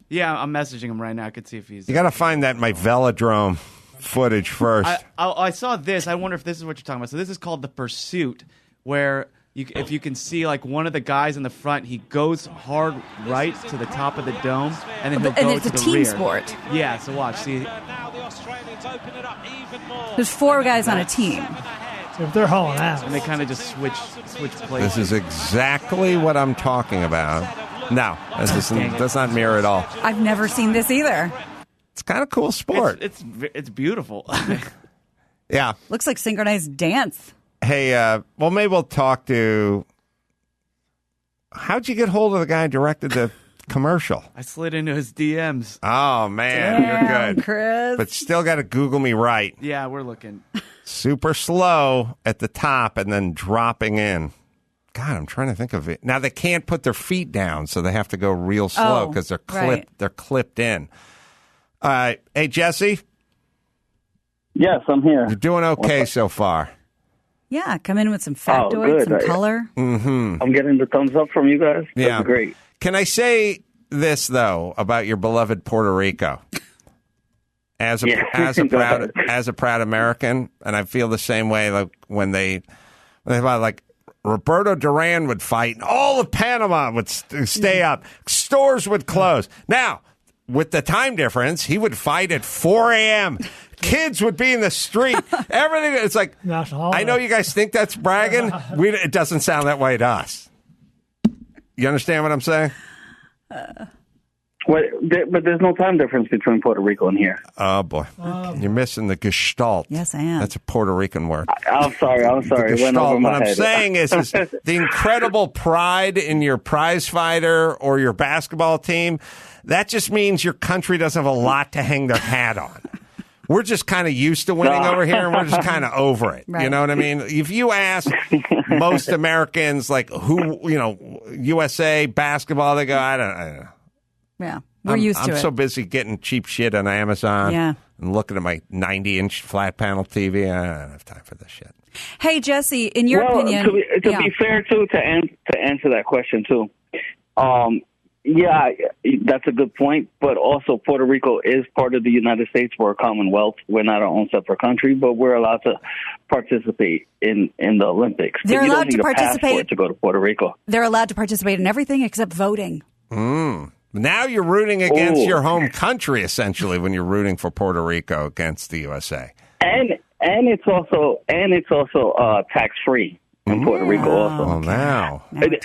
E: Yeah, I'm messaging him right now. I could see if he's.
A: You got to find that my velodrome footage first.
E: I saw this. I wonder if this is what you're talking about. So this is called The Pursuit, where if you can see like one of the guys in the front, he goes hard right to the top of the dome, and then he'll go
C: it's
E: to
C: a
E: the
C: team
E: rear.
C: sport.
E: Yeah. So watch. See.
C: There's 4 guys on a team.
D: So if they're hauling ass.
E: And they kind of just switch places.
A: This is exactly what I'm talking about. No, that's not mirror at all.
C: I've never seen this either.
A: It's kind of cool sport.
E: It's beautiful.
A: Yeah.
C: Looks like synchronized dance.
A: Hey, well, maybe we'll talk to... How'd you get hold of the guy who directed the commercial?
E: I slid into his DMs.
A: Oh, man, you're good.
C: Chris.
A: But still got to Google me right.
E: Yeah, we're looking.
A: Super slow at the top and then dropping in. God, I'm trying to think of it. Now, they can't put their feet down, so they have to go real slow because they're clipped.
C: Right.
A: They're clipped in. All right. Hey, Jesse?
R: Yes, I'm here.
A: You're doing okay so far.
C: Yeah, come in with some factoids, some color.
A: Mm-hmm.
R: I'm getting the thumbs up from you guys. That's great.
A: Can I say this, though, about your beloved Puerto Rico? As a proud American, and I feel the same way like when they like Roberto Duran would fight, and all of Panama would stay up. Stores would close. Now, with the time difference, he would fight at 4 a.m. Kids would be in the street. Everything. It's like, I know you guys think that's bragging. It doesn't sound that way to us. You understand what I'm saying?
R: But there's no time difference between Puerto Rico and here.
A: Oh, boy. You're missing the gestalt.
C: Yes, I am.
A: That's a Puerto Rican word.
R: I'm sorry.
A: The gestalt. What I'm saying is the incredible pride in your prize fighter or your basketball team, that just means your country doesn't have a lot to hang their hat on. We're just kind of used to winning over here, and we're just kind of over it. Right. You know what I mean? If you ask most Americans, like, USA basketball, they go, I don't know.
C: Yeah, we're used to it.
A: I'm so busy getting cheap shit on Amazon and looking at my 90-inch flat panel TV. I don't have time for this shit.
C: Hey, Jesse, in your opinion...
R: To be fair, too, to answer that question, too, that's a good point. But also, Puerto Rico is part of the United States. We're a Commonwealth. We're not our own separate country, but we're allowed to participate in the Olympics.
C: They're allowed to participate...
R: You don't need a passport to go to Puerto Rico.
C: They're allowed to participate in everything except voting.
A: Now you're rooting against your home country, essentially, when you're rooting for Puerto Rico against the USA.
R: And it's also tax free in Puerto Rico also.
A: Oh, now
R: and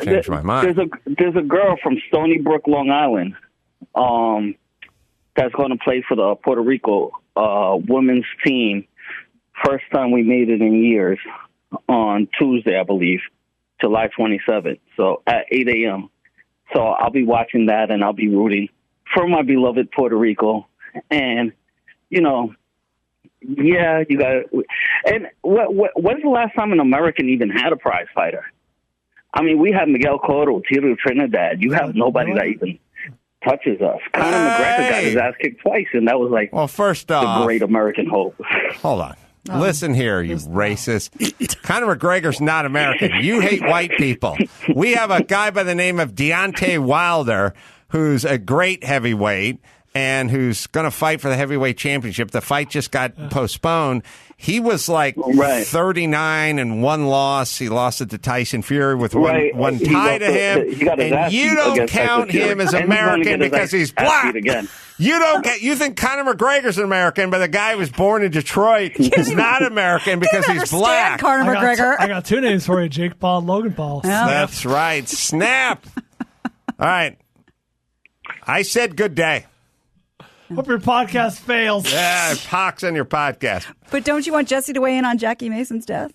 A: changed my mind.
R: There's a girl from Stony Brook, Long Island, that's going to play for the Puerto Rico women's team. First time we made it in years on Tuesday, I believe, July 27th. So at 8 a.m. So I'll be watching that, and I'll be rooting for my beloved Puerto Rico. And, you got it. And when's the last time an American even had a prize fighter? I mean, we have Miguel Cotto, Tito Trinidad. You have nobody that even touches us. Conor McGregor got his ass kicked twice, and that was like
A: first off,
R: the great American hope.
A: Hold on. Listen here, you racist. Conor McGregor's not American. You hate white people. We have a guy by the name of Deontay Wilder who's a great heavyweight, and who's going to fight for the heavyweight championship. The fight just got postponed. He was like 39 and 1 loss. He lost it to Tyson Fury with one tie to him. And you don't count him as American because he's black. You don't you think Conor McGregor's an American, but the guy who was born in Detroit is not American because he's black.
C: Conor McGregor.
D: I got 2 names for you: Jake Paul, and Logan Paul.
C: Yeah.
A: That's right. Snap. All right. I said good day.
D: Hope your podcast fails.
A: Yeah, pox on your podcast.
C: But don't you want Jesse to weigh in on Jackie Mason's death?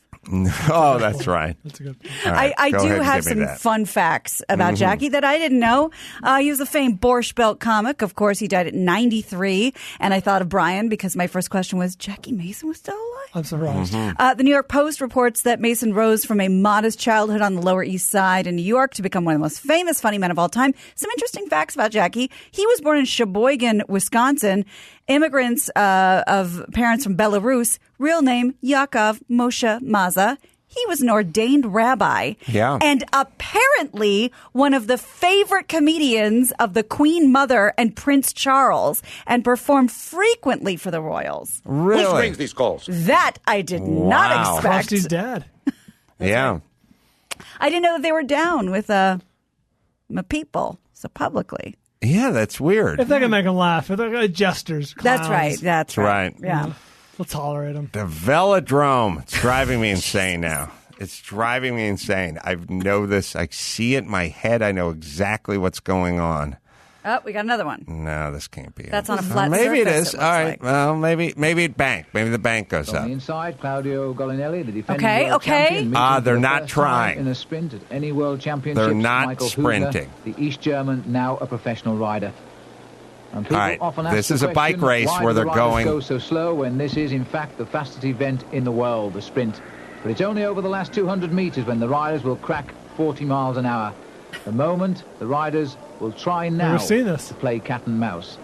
A: Oh, that's right.
D: That's a good.
A: Right,
C: I do have some fun facts about Jackie that I didn't know. He was a famed Borscht Belt comic. Of course, he died at 93. And I thought of Bryan because my first question was, Jackie Mason was still alive?
D: I'm surprised.
C: The New York Post reports that Mason rose from a modest childhood on the Lower East Side in New York to become one of the most famous funny men of all time. Some interesting facts about Jackie. He was born in Sheboygan, Wisconsin. Immigrants of parents from Belarus. Real name, Yakov Moshe Maza. He was an ordained rabbi.
A: Yeah.
C: And apparently one of the favorite comedians of the Queen Mother and Prince Charles, and performed frequently for the royals.
A: Really?
J: Who screens these calls?
C: That I did not expect.
D: Frosty's dad.
A: Yeah.
C: I didn't know that they were down with my people so publicly.
A: Yeah, that's weird.
D: If they can make them laugh, if they're jesters, clowns,
C: That's right. That's right. Yeah.
D: We'll tolerate them.
A: The velodrome. It's driving me insane now. It's driving me insane. I know this. I see it in my head. I know exactly what's going on.
C: Oh, we got another one.
A: No, this can't be it.
C: That's on a flat
A: Maybe it
C: surface,
A: is.
C: it
A: All right.
C: looks
A: Well, maybe it banked. Maybe the bank goes up.
U: On the inside, Claudio Golinelli, the defending
C: Okay,
U: world
C: okay.
U: champion, meeting
A: They're
U: for the
A: not
U: first time
A: trying.
U: in a sprint at any world championships.
A: They're not
U: Michael
A: sprinting.
U: Hubner, the East German, now a professional rider. And people
A: All right,
U: often ask
A: this
U: the
A: is a bike
U: question,
A: race
U: why
A: where
U: do the
A: they're
U: riders
A: going-
U: go so slow when this is in fact the fastest event in the world, the sprint. But it's only over the last 200 meters when the riders will crack 40 miles an hour. The moment the riders will try now to play cat and mouse.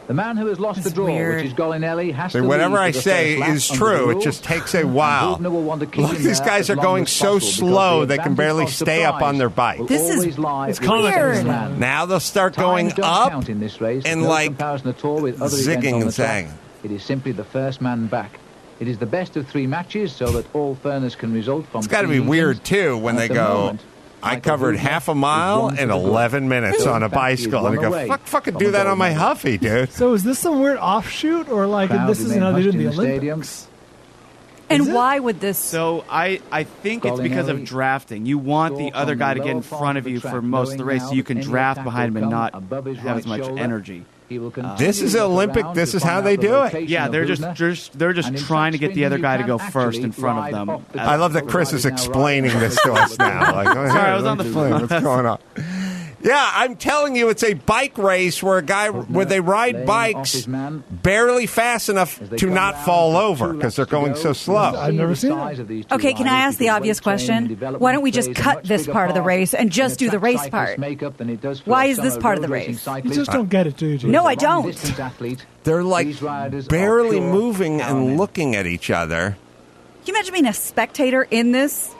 U: The man who has lost the draw, which is Golinelli, has
A: See,
U: to
A: whatever
U: lead
A: I
U: for the
A: say
U: first lap
A: is
U: under
A: true.
U: the
A: It
U: rules.
A: just takes a while.
U: Hubner will want to keep
A: Look,
U: him
A: these
U: there
A: guys
U: as
A: are
U: long
A: going
U: as
A: so
U: possible,
A: slow
U: because the
A: they can barely
U: advantage of
A: stay up on
U: surprise
A: their bike.
U: will
C: This is-
U: always lie
C: it's
U: with the
C: weird.
U: first man.
A: Now they'll start going
U: Times don't
A: up
U: count in this race.
A: and
U: No
A: like
U: comparison at all with other
A: zigging
U: events on
A: and
U: the track.
A: zagging.
U: It is simply the first man back. It is the best of 3 matches, so that all fairness can result from.
A: It's got to be weird too when they go. I covered half a mile in 11 minutes on a bicycle. And I go, fucking do that on my Huffy, dude.
D: So is this some weird offshoot, or like this is how they did in the Olympics?
C: And why would this?
E: So I think it's because of drafting. You want the other guy to get in front of you for most of the race, so you can draft behind him and not have as much energy.
A: This is Olympic. This is how they do it.
E: Yeah, they're just trying to get the other guy to go first in front of them.
A: I love that Chris is explaining this to us now. Like, oh,
E: Sorry, I was on the phone.
A: What's going on? Yeah, I'm telling you, it's a bike race where they ride bikes barely fast enough to not fall over because they're going so slow.
D: I've never seen it.
C: Okay, can I ask the obvious question? Why don't we just cut this part of the race and just do the race part? Why is this part of the race?
D: You just don't get it, do you?
C: No, I don't.
A: They're like barely moving and looking at each other.
C: Can you imagine being a spectator in this?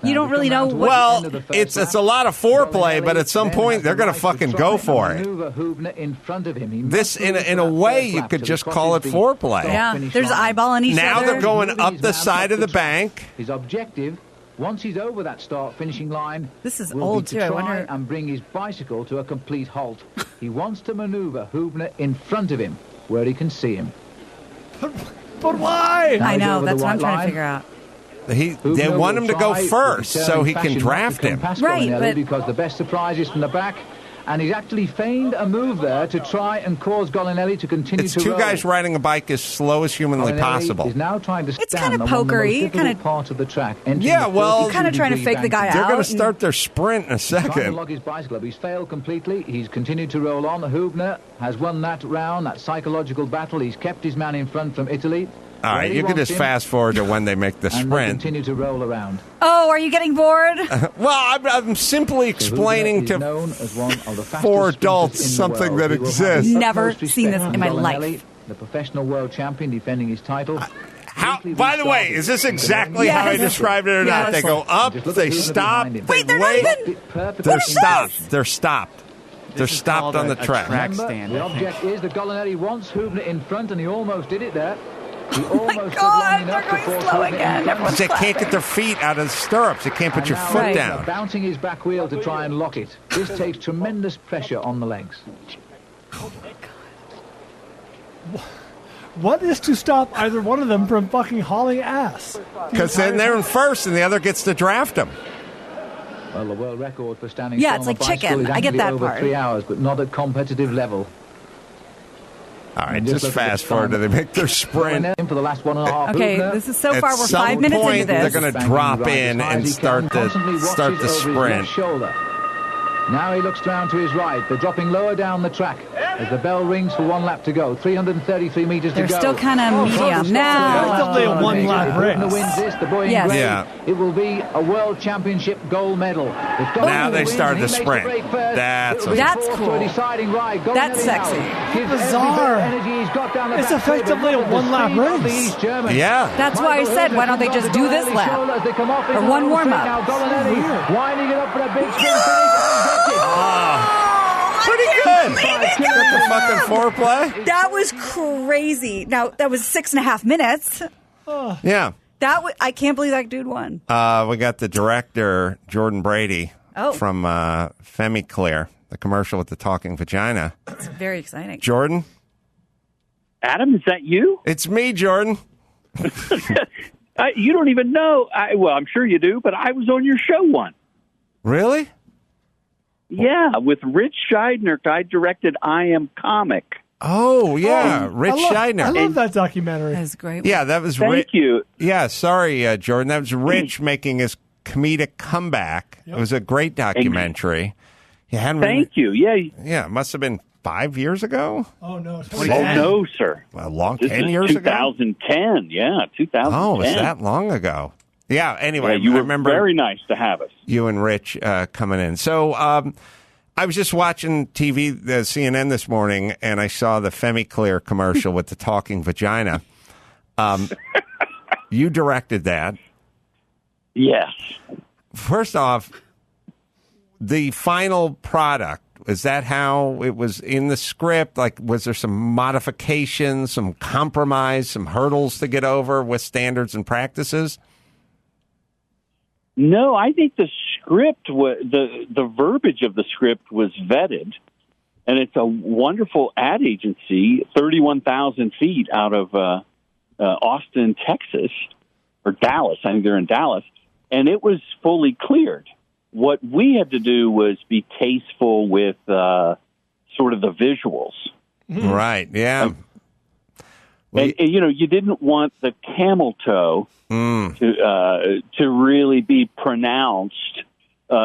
C: You don't really know what...
A: Well, it's a lot of foreplay, but at some point they're going to fucking go for it. This, in a way, you could just call it foreplay.
C: Yeah, there's eyeballing each
A: now
C: other.
A: Now they're going up the side of the bank.
U: His objective, once he's over that start-finishing line,
C: this is
U: will
C: old
U: be to
C: too. I
U: try
C: wonder...
U: and bring his bicycle to a complete halt. He wants to maneuver Hubner in front of him, where he can see him.
D: But why?
C: I know, that's what I'm trying to figure out.
A: They want him to go first so he can draft him.
U: Right, but... because the best surprise is from the back, and he's actually feigned a move there to try and cause Golinelli to continue
A: it's
U: to
A: two
U: roll.
A: guys riding a bike as slow as humanly possible.
U: Is now trying to
C: it's kind of pokery, kind of
U: part of the track.
A: Yeah, well,
C: you're kind of trying to fake the guy out.
A: They're going to start their sprint in a
U: He's trying to
A: second.
U: log his bicycle up. He's failed completely. He's continued to roll on. Hubner has won that round, that psychological battle. He's kept his man in front from Italy.
A: All right, you can just fast forward to when they make the
U: and
A: sprint.
U: Continue to roll around.
C: Oh, are you getting bored?
A: Well, I'm simply explaining to 4 adults something that exists.
C: Never seen this in my life.
U: The professional world champion defending his title.
A: By the way, is this exactly how I described it or not? They go up, they stop,
C: Wait, they're not even...
A: They're stopped. They're stopped. They're stopped on the track.
U: The object is the Golinelli wants Hubner in front, and he almost did it there. He almost
C: God, they're going slow again. Everyone's
A: They can't
C: clapping.
A: get their feet out of the stirrups. You can't put your foot
C: Right.
A: down.
U: Bouncing his back wheel to try and lock it. This takes tremendous pressure on the legs.
D: What is to stop either one of them from fucking hauling ass?
A: Because then they're in first, and the other gets to draft them.
U: Well, the world record for standing
C: Yeah,
U: still
C: it's
U: on a
C: like
U: bicycle
C: chicken.
U: is
C: I get
U: actually
C: that
U: over
C: part.
U: 3 hours, but not at competitive level.
A: All right,
U: And just
A: just
U: look at
A: fast
U: the
A: forward to
U: time.
A: they make their sprint.
U: In for the last 1.5.
C: Okay,
U: Hubner.
C: this is so far.
A: At
C: We're
A: some
C: 5 minutes
A: point,
C: into this.
A: they're going to drop in and start the sprint.
U: Shoulder. Now he looks down to his right. They're dropping lower down the track as the bell rings for 1 lap to go. 333 meters
C: They're
U: to go.
C: still kind of medium now.
D: Effectively a one-lap race.
U: Hubner wins this. The boy in
C: Yes.
U: grey.
A: Yeah.
U: It will be a world championship gold medal. If Golinelli
A: Now they
U: wins
A: start
U: and
A: the
U: he makes
A: sprint.
U: break first,
A: That's
U: it'll be
C: That's
U: forced to
C: cool.
U: a deciding ride.
C: That's
U: Golinelli now
C: sexy.
U: gives every
D: Bizarre.
U: bit of energy he's got down the
D: It's
U: back straight, but
D: effectively
U: look
D: a
U: at the
D: one-lap
U: speed of the
D: race.
U: East German.
A: Yeah.
C: That's why I said, why don't they just do this lap? Or one warm-up.
U: Now Golinelli winding it up for a big spin finish.
A: Pretty good. Got the fucking foreplay.
C: That was crazy. Now, that was 6.5 minutes.
A: Yeah.
C: I can't believe that dude won.
A: We got the director, Jordan Brady, from Femicleer, the commercial with the talking vagina.
C: It's very exciting.
A: Jordan?
G: Adam, is that you?
A: It's me, Jordan.
G: You don't even know. Well, I'm sure you do, but I was on your show once.
A: Really?
G: Yeah, with Rich Scheidner. I directed I Am Comic.
A: Oh, yeah. Rich Scheidner.
D: I love that documentary.
C: That's great.
A: Yeah, that was
G: Thank you.
A: Yeah, sorry, Jordan. That was Rich making his comedic comeback. It was a great documentary.
G: Thank you. Yeah.
A: Yeah, it must have been 5 years ago.
D: Oh, no.
G: Oh, no, sir.
A: A long
G: This
A: 10
G: is
A: years ago?
G: 2010. Yeah, 2010.
A: Oh, was that long ago? Yeah, anyway,
G: you
A: I
G: were
A: remember
G: very nice to have us.
A: you and Rich coming in. So I was just watching TV, the CNN this morning, and I saw the Femicleer commercial with the talking vagina. You directed that.
G: Yes.
A: First off, the final product, is that how it was in the script? Like, was there some modifications, some compromise, some hurdles to get over with standards and practices?
G: No, I think the script, the verbiage of the script was vetted, and it's a wonderful ad agency, 31,000 feet out of Austin, Texas, or Dallas. I think they're in Dallas, and it was fully cleared. What we had to do was be tasteful with sort of the visuals.
A: Right, yeah.
G: And, you didn't want the camel toe to really be pronounced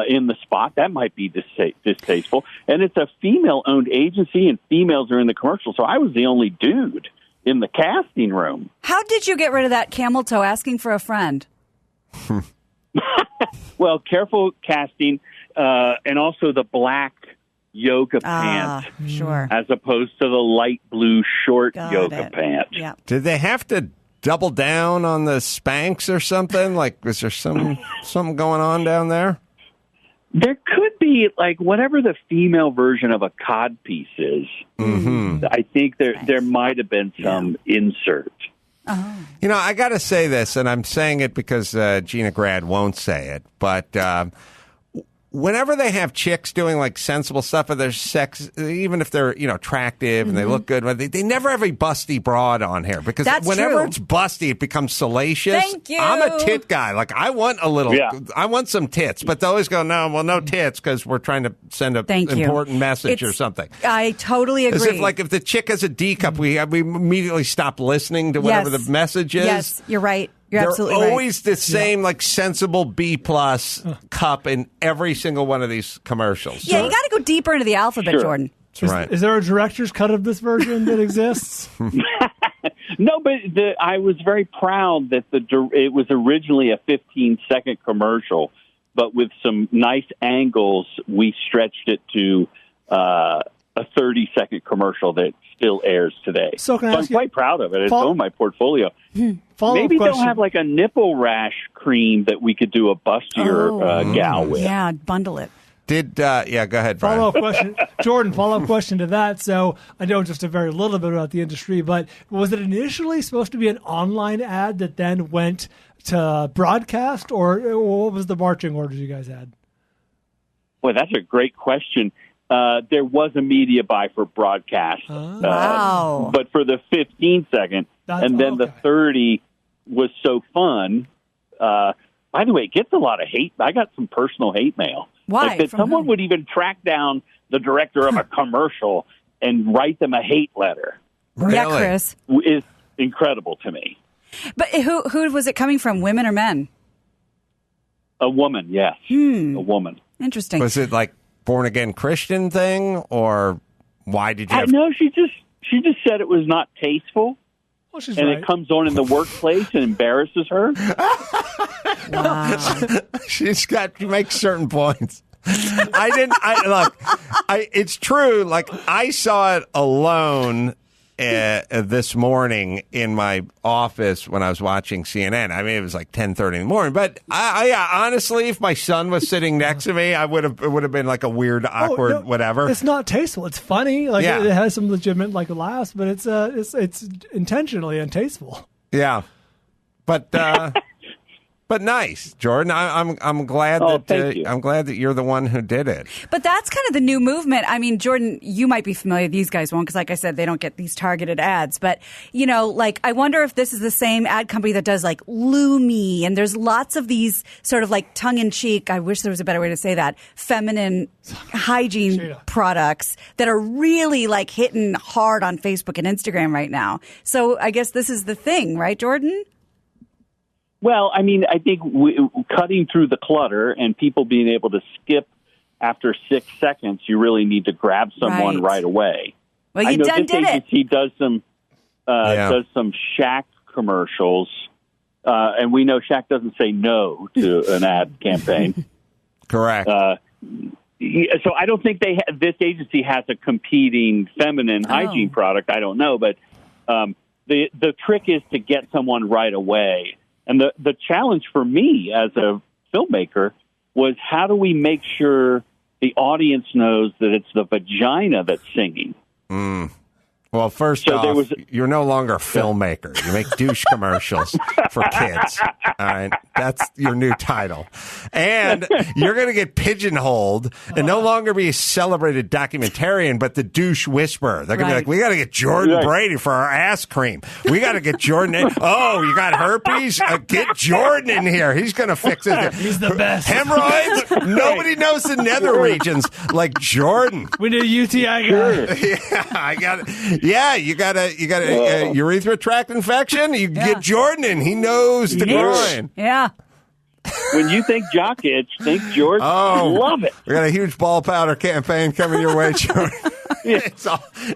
G: in the spot. That might be distasteful. And it's a female-owned agency, and females are in the commercial, so I was the only dude in the casting room.
C: How did you get rid of that camel toe asking for a friend?
G: Well, careful casting, and also the black yoga pant,
C: sure,
G: as opposed to the light blue short
C: Got
G: yoga
C: it.
G: pant.
C: Yeah.
A: Did they have to double down on the Spanx or something? Like, was there something going on down there?
G: There could be, like, whatever the female version of a codpiece is.
A: Mm-hmm.
G: I think there might have been some insert.
A: You know, I got to say this, and I'm saying it because Gina Grad won't say it, but whenever they have chicks doing like sensible stuff, or their sex, even if they're attractive and they look good, they never have a busty broad on here, because
C: That's
A: whenever
C: true.
A: it's busty, it becomes salacious.
C: Thank you.
A: I'm a tit guy. Like, I want a little, I want some tits, but they always go, no tits, because we're trying to send an
C: Thank you.
A: important message or
C: It's-
A: something.
C: I totally agree.
A: As if the chick has a D cup, we immediately stop listening to whatever
C: Yes.
A: the message is.
C: Yes, you're right. You're
A: They're
C: absolutely right.
A: always the same, sensible B+ cup in every single one of these commercials.
C: Yeah, you got to go deeper into the alphabet,
G: Sure.
C: Jordan.
A: That's right.
D: Is there a director's cut of this version that exists?
G: No, but I was very proud that it was originally a 15-second commercial, but with some nice angles, we stretched it to a 30-second commercial that still airs today.
D: So can I
G: I'm
D: ask you-
G: quite proud of it. It's
D: Follow-
G: on my portfolio.
D: Follow-up
G: Maybe they'll
D: question.
G: have like a nipple rash cream that we could do a bustier gal with.
C: Yeah, bundle it.
A: Go ahead, Bryan.
D: Follow-up question. Jordan, follow-up question to that. So I know just a very little bit about the industry, but was it initially supposed to be an online ad that then went to broadcast, or what was the marching orders you guys had?
G: Boy, that's a great question. There was a media buy for broadcast.
C: Wow.
G: But for the 15-second, and then the 30 was so fun. By the way, it gets a lot of hate. I got some personal hate mail.
C: Why?
G: Like that someone would even track down the director of a commercial and write them a hate letter.
A: Really?
C: Yeah, Chris.
G: Is incredible to me.
C: But who was it coming from, women or men?
G: A woman, yes. A woman.
C: Interesting.
A: Was it like born-again Christian thing, or why did you
G: No, she just said it was not tasteful.
D: Well, she's
G: and
D: right.
G: it comes on in the workplace and embarrasses her.
C: Wow.
A: She makes certain points. It's true. Like, I saw it alone this morning in my office when I was watching CNN. I mean, it was like 10:30 in the morning. But I honestly, if my son was sitting next to me, it would have been like a weird, awkward, whatever.
D: It's not tasteful. It's funny. Like it has some legitimate laughs, but it's intentionally untasteful.
A: Yeah, but nice, Jordan. I'm glad I'm glad that you're the one who did it.
C: But that's kind of the new movement. I mean, Jordan, you might be familiar. These guys won't, because like I said, they don't get these targeted ads. But, I wonder if this is the same ad company that does like Lumi. And there's lots of these sort of like tongue-in-cheek, I wish there was a better way to say that, feminine hygiene products that are really like hitting hard on Facebook and Instagram right now. So I guess this is the thing, right, Jordan?
G: Well, I mean, I think cutting through the clutter and people being able to skip after 6 seconds, you really need to grab someone right away.
C: Well,
G: I know
C: done
G: this
C: did it.
G: agency does some Shaq commercials, and we know Shaq doesn't say no to an ad campaign.
A: Correct.
G: So I don't think this agency has a competing feminine hygiene product. I don't know, but the trick is to get someone right away. And the challenge for me as a filmmaker was, how do we make sure the audience knows that it's the vagina that's singing?
A: Well, first off, you're no longer a filmmaker. You make douche commercials for kids. All right. That's your new title. And you're going to get pigeonholed and no longer be a celebrated documentarian, but the douche whisperer. They're going to be like, we got to get Jordan Brady for our ass cream. We got to get Jordan in. Oh, you got herpes? Get Jordan in here. He's going to fix it.
D: He's the best.
A: Hemorrhoids? Nobody knows the nether regions like Jordan.
D: We need a UTI guy.
A: Yeah, I got it. Yeah, you got a urethra tract infection. You get Jordan in. He knows the groin.
C: Yeah.
G: When you think jock itch, think Jordan.
A: Oh,
G: love it.
A: We got a huge ball powder campaign coming your way, Jordan.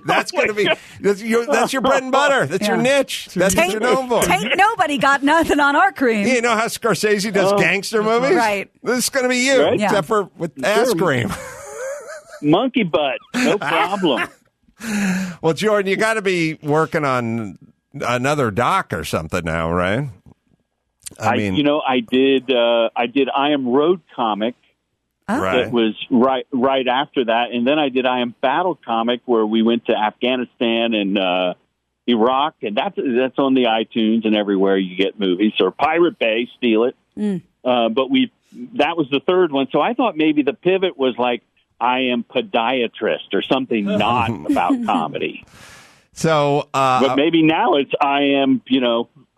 A: That's going to be that's your bread and butter. That's your niche. That's what you're known for.
C: Ain't nobody got nothing on our cream.
A: You know how Scorsese does gangster movies?
C: Right.
A: This is going to be you, except for with ass cream.
G: Monkey butt, no problem.
A: Well, Jordan, you got to be working on another doc or something now, right?
G: I did I Am Road Comic.
A: Right.
G: That was right after that, and then I did I Am Battle Comic, where we went to Afghanistan and Iraq, and that's on the iTunes and everywhere you get movies. Or Pirate Bay, steal it. But that was the third one, so I thought maybe the pivot was like I Am Podiatrist or something not about comedy.
A: So,
G: but maybe now it's I am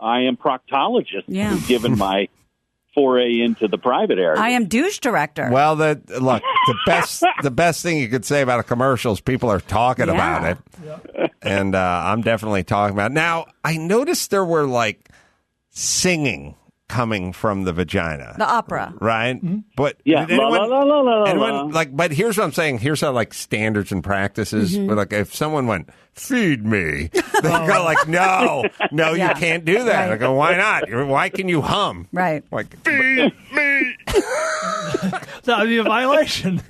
G: proctologist.
C: Yeah.
G: Who's given my foray into the private area.
C: I am douche director.
A: Well, the best thing you could say about a commercial is people are talking about it, and I'm definitely talking about it. Now, I noticed there were like singing coming from the vagina,
C: the opera,
A: right? Mm-hmm. But but here's what I'm saying. Here's how like standards and practices.
C: Mm-hmm.
A: But like if someone went, feed me, they go like, no, you can't do that. I go, why not? Why can you hum?
C: Right.
A: Like, feed me.
D: That would be a violation.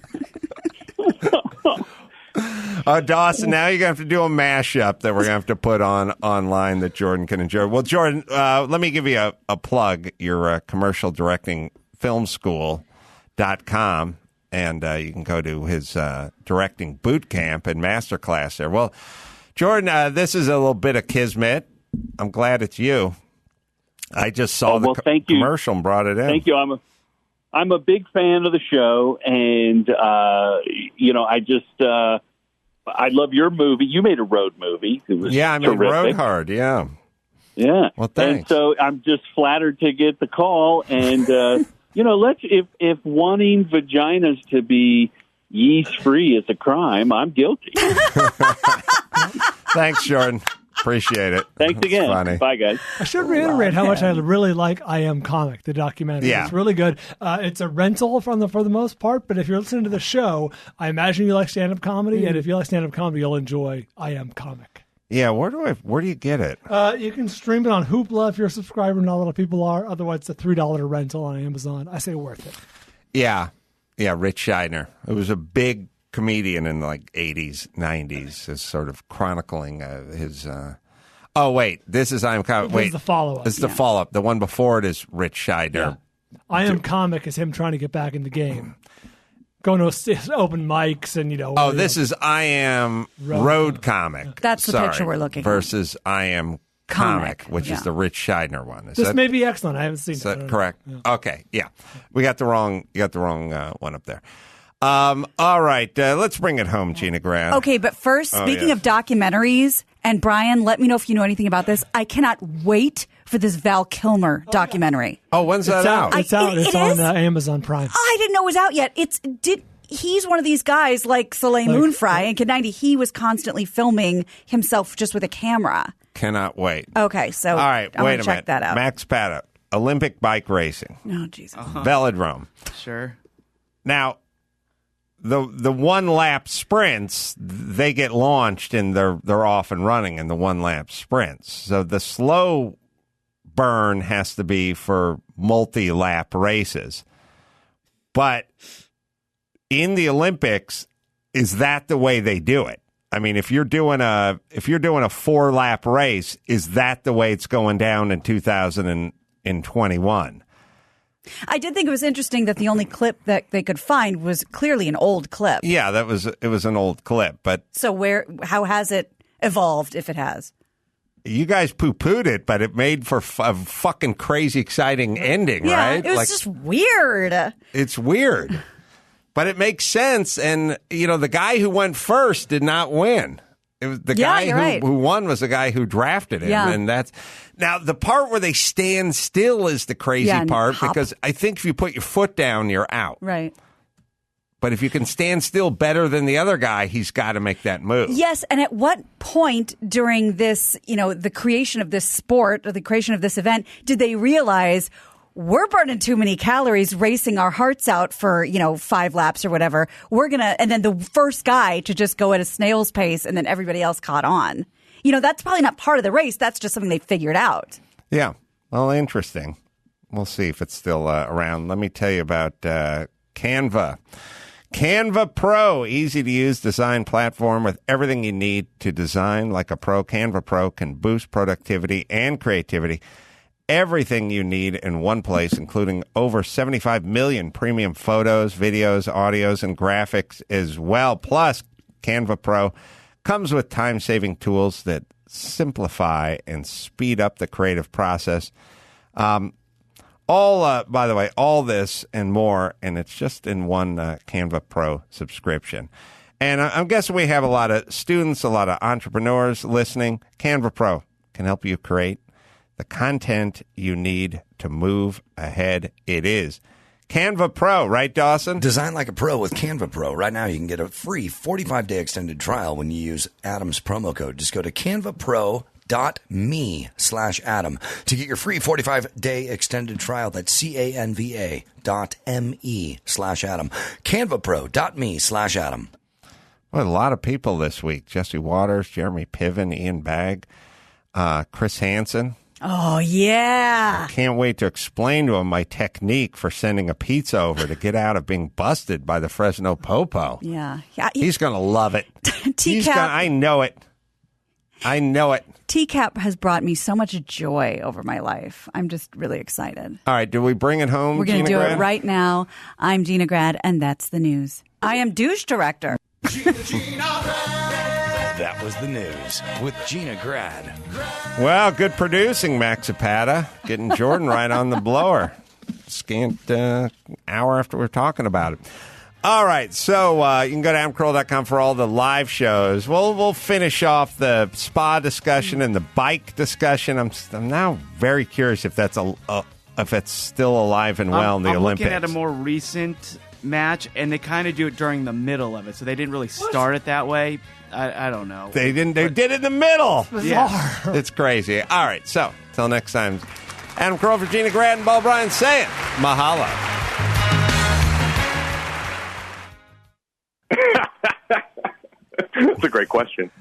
A: Dawson, now you're going to have to do a mashup that we're going to have to put online that Jordan can enjoy. Well, Jordan, let me give you a plug. Your commercial directing filmschool.com. And you can go to his directing boot camp and masterclass there. Well, Jordan, this is a little bit of kismet. I'm glad it's you. I just saw
G: thank you.
A: Commercial and brought it in.
G: Thank you. I'm a big fan of the show, and I love your movie. You made a road movie. It was
A: I made
G: terrific.
A: Road Hard. Yeah.
G: Yeah.
A: Well, thanks.
G: And so I'm just flattered to get the call. And if wanting vaginas to be yeast free is a crime, I'm guilty.
A: Thanks, Jordan. Appreciate it.
G: Thanks again.
A: Funny.
G: Bye, guys.
D: I should reiterate how much I really like I Am Comic, the documentary.
A: Yeah.
D: It's really good. It's a rental for the most part, but if you're listening to the show, I imagine you like stand-up comedy, and if you like stand-up comedy, you'll enjoy I Am Comic.
A: Yeah, where do you get it?
D: You can stream it on Hoopla if you're a subscriber, not a lot of people are. Otherwise, it's a $3 rental on Amazon. I say worth it.
A: Yeah, Rich Scheidner. It was a big comedian in the 80s, 90s, is sort of chronicling his. Oh wait, this is I Am Comic. Wait,
D: This is the follow-up.
A: This is the follow-up. The one before it is Rich Scheidner.
D: Yeah. I Am Comic is him trying to get back in the game, going to open mics and
A: this is I Am Road Comic.
C: That's the picture we're looking at.
A: Versus I Am Comic, which is the Rich Scheidner one.
D: This may be excellent. I haven't seen it.
A: Is that correct? Yeah. Okay, yeah, we got the wrong. You got the wrong one up there. All right, let's bring it home, Gina Grad.
C: Okay, but first, speaking of documentaries, and Bryan, let me know if you know anything about this. I cannot wait for this Val Kilmer documentary.
A: Oh, when's that out?
D: It's out. It's on Amazon Prime.
C: I didn't know it was out yet. He's one of these guys like Soleil Moonfry and Kid 90. He was constantly filming himself just with a camera.
A: Cannot wait.
C: Okay, so
A: all right,
C: I'm
A: wait
C: gonna
A: a
C: check
A: minute.
C: that out.
A: Max Pata, Olympic bike racing.
C: Oh, Jesus.
A: Velodrome.
E: Sure.
A: Now, the one lap sprints, they get launched and they're off and running in the one lap sprints. So the slow burn has to be for multi-lap races. But in the Olympics, is that the way they do it? I mean, if you're doing a 4-lap race, is that the way it's going down in 2021?
C: I did think it was interesting that the only clip that they could find was clearly an old clip.
A: Yeah, it was an old clip, but
C: so how has it evolved, if it has?
A: You guys poo-pooed it, but it made for a fucking crazy exciting ending, right?
C: It was just weird.
A: It's weird. But it makes sense, and the guy who went first did not win. It was the guy who won was the guy who drafted him, and that's now the part where they stand still is the crazy part because I think if you put your foot down, you're out.
C: Right.
A: But if you can stand still better than the other guy, he's got to make that move.
C: Yes, and at what point during this, the creation of this sport or the creation of this event, did they realize we're burning too many calories racing our hearts out for, 5 laps or whatever. And then the first guy to just go at a snail's pace and then everybody else caught on. That's probably not part of the race. That's just something they figured out.
A: Yeah. Well, interesting. We'll see if it's still around. Let me tell you about Canva. Canva Pro, easy to use design platform with everything you need to design like a pro. Canva Pro can boost productivity and creativity. Everything you need in one place, including over 75 million premium photos, videos, audios, and graphics as well. Plus, Canva Pro comes with time-saving tools that simplify and speed up the creative process. By the way, all this and more, and it's just in one Canva Pro subscription. And I'm guessing we have a lot of students, a lot of entrepreneurs listening. Canva Pro can help you create the content you need to move ahead. It is Canva Pro, right, Dawson?
B: Design like a pro with Canva Pro. Right now, you can get a free 45-day extended trial when you use Adam's promo code. Just go to canvapro.me/Adam to get your free 45-day extended trial. That's canva.me/Adam. canvapro.me/Adam.
A: Well, a lot of people this week. Jesse Waters, Jeremy Piven, Ian Bagg, Chris Hansen.
C: Oh, yeah.
A: I can't wait to explain to him my technique for sending a pizza over to get out of being busted by the Fresno Popo.
C: Yeah.
A: He's going to love it. I know it. I know it.
C: TCAP has brought me so much joy over my life. I'm just really excited.
A: All right, do we bring it home,
C: We're going to do
A: Grad?
C: it right now. I'm Gina Grad, and that's the news. I am douche director.
B: That was the news with Gina Grad.
A: Well, good producing, Max Zapata. Getting Jordan right on the blower. Scant hour after we're talking about it. All right, so you can go to adamcarolla.com for all the live shows. We'll finish off the spa discussion and the bike discussion. I'm now very curious if that's if it's still alive and well in the Olympics.
E: I'm looking at a more recent match, and they kind of do it during the middle of it, so they didn't really start it that way. I don't know.
A: They didn't. They did it in the middle.
E: Yeah.
A: It's crazy. All right, so till next time, Adam Carolla, for Gina Grad, and Bryan saying mahalo.
T: That's a great question.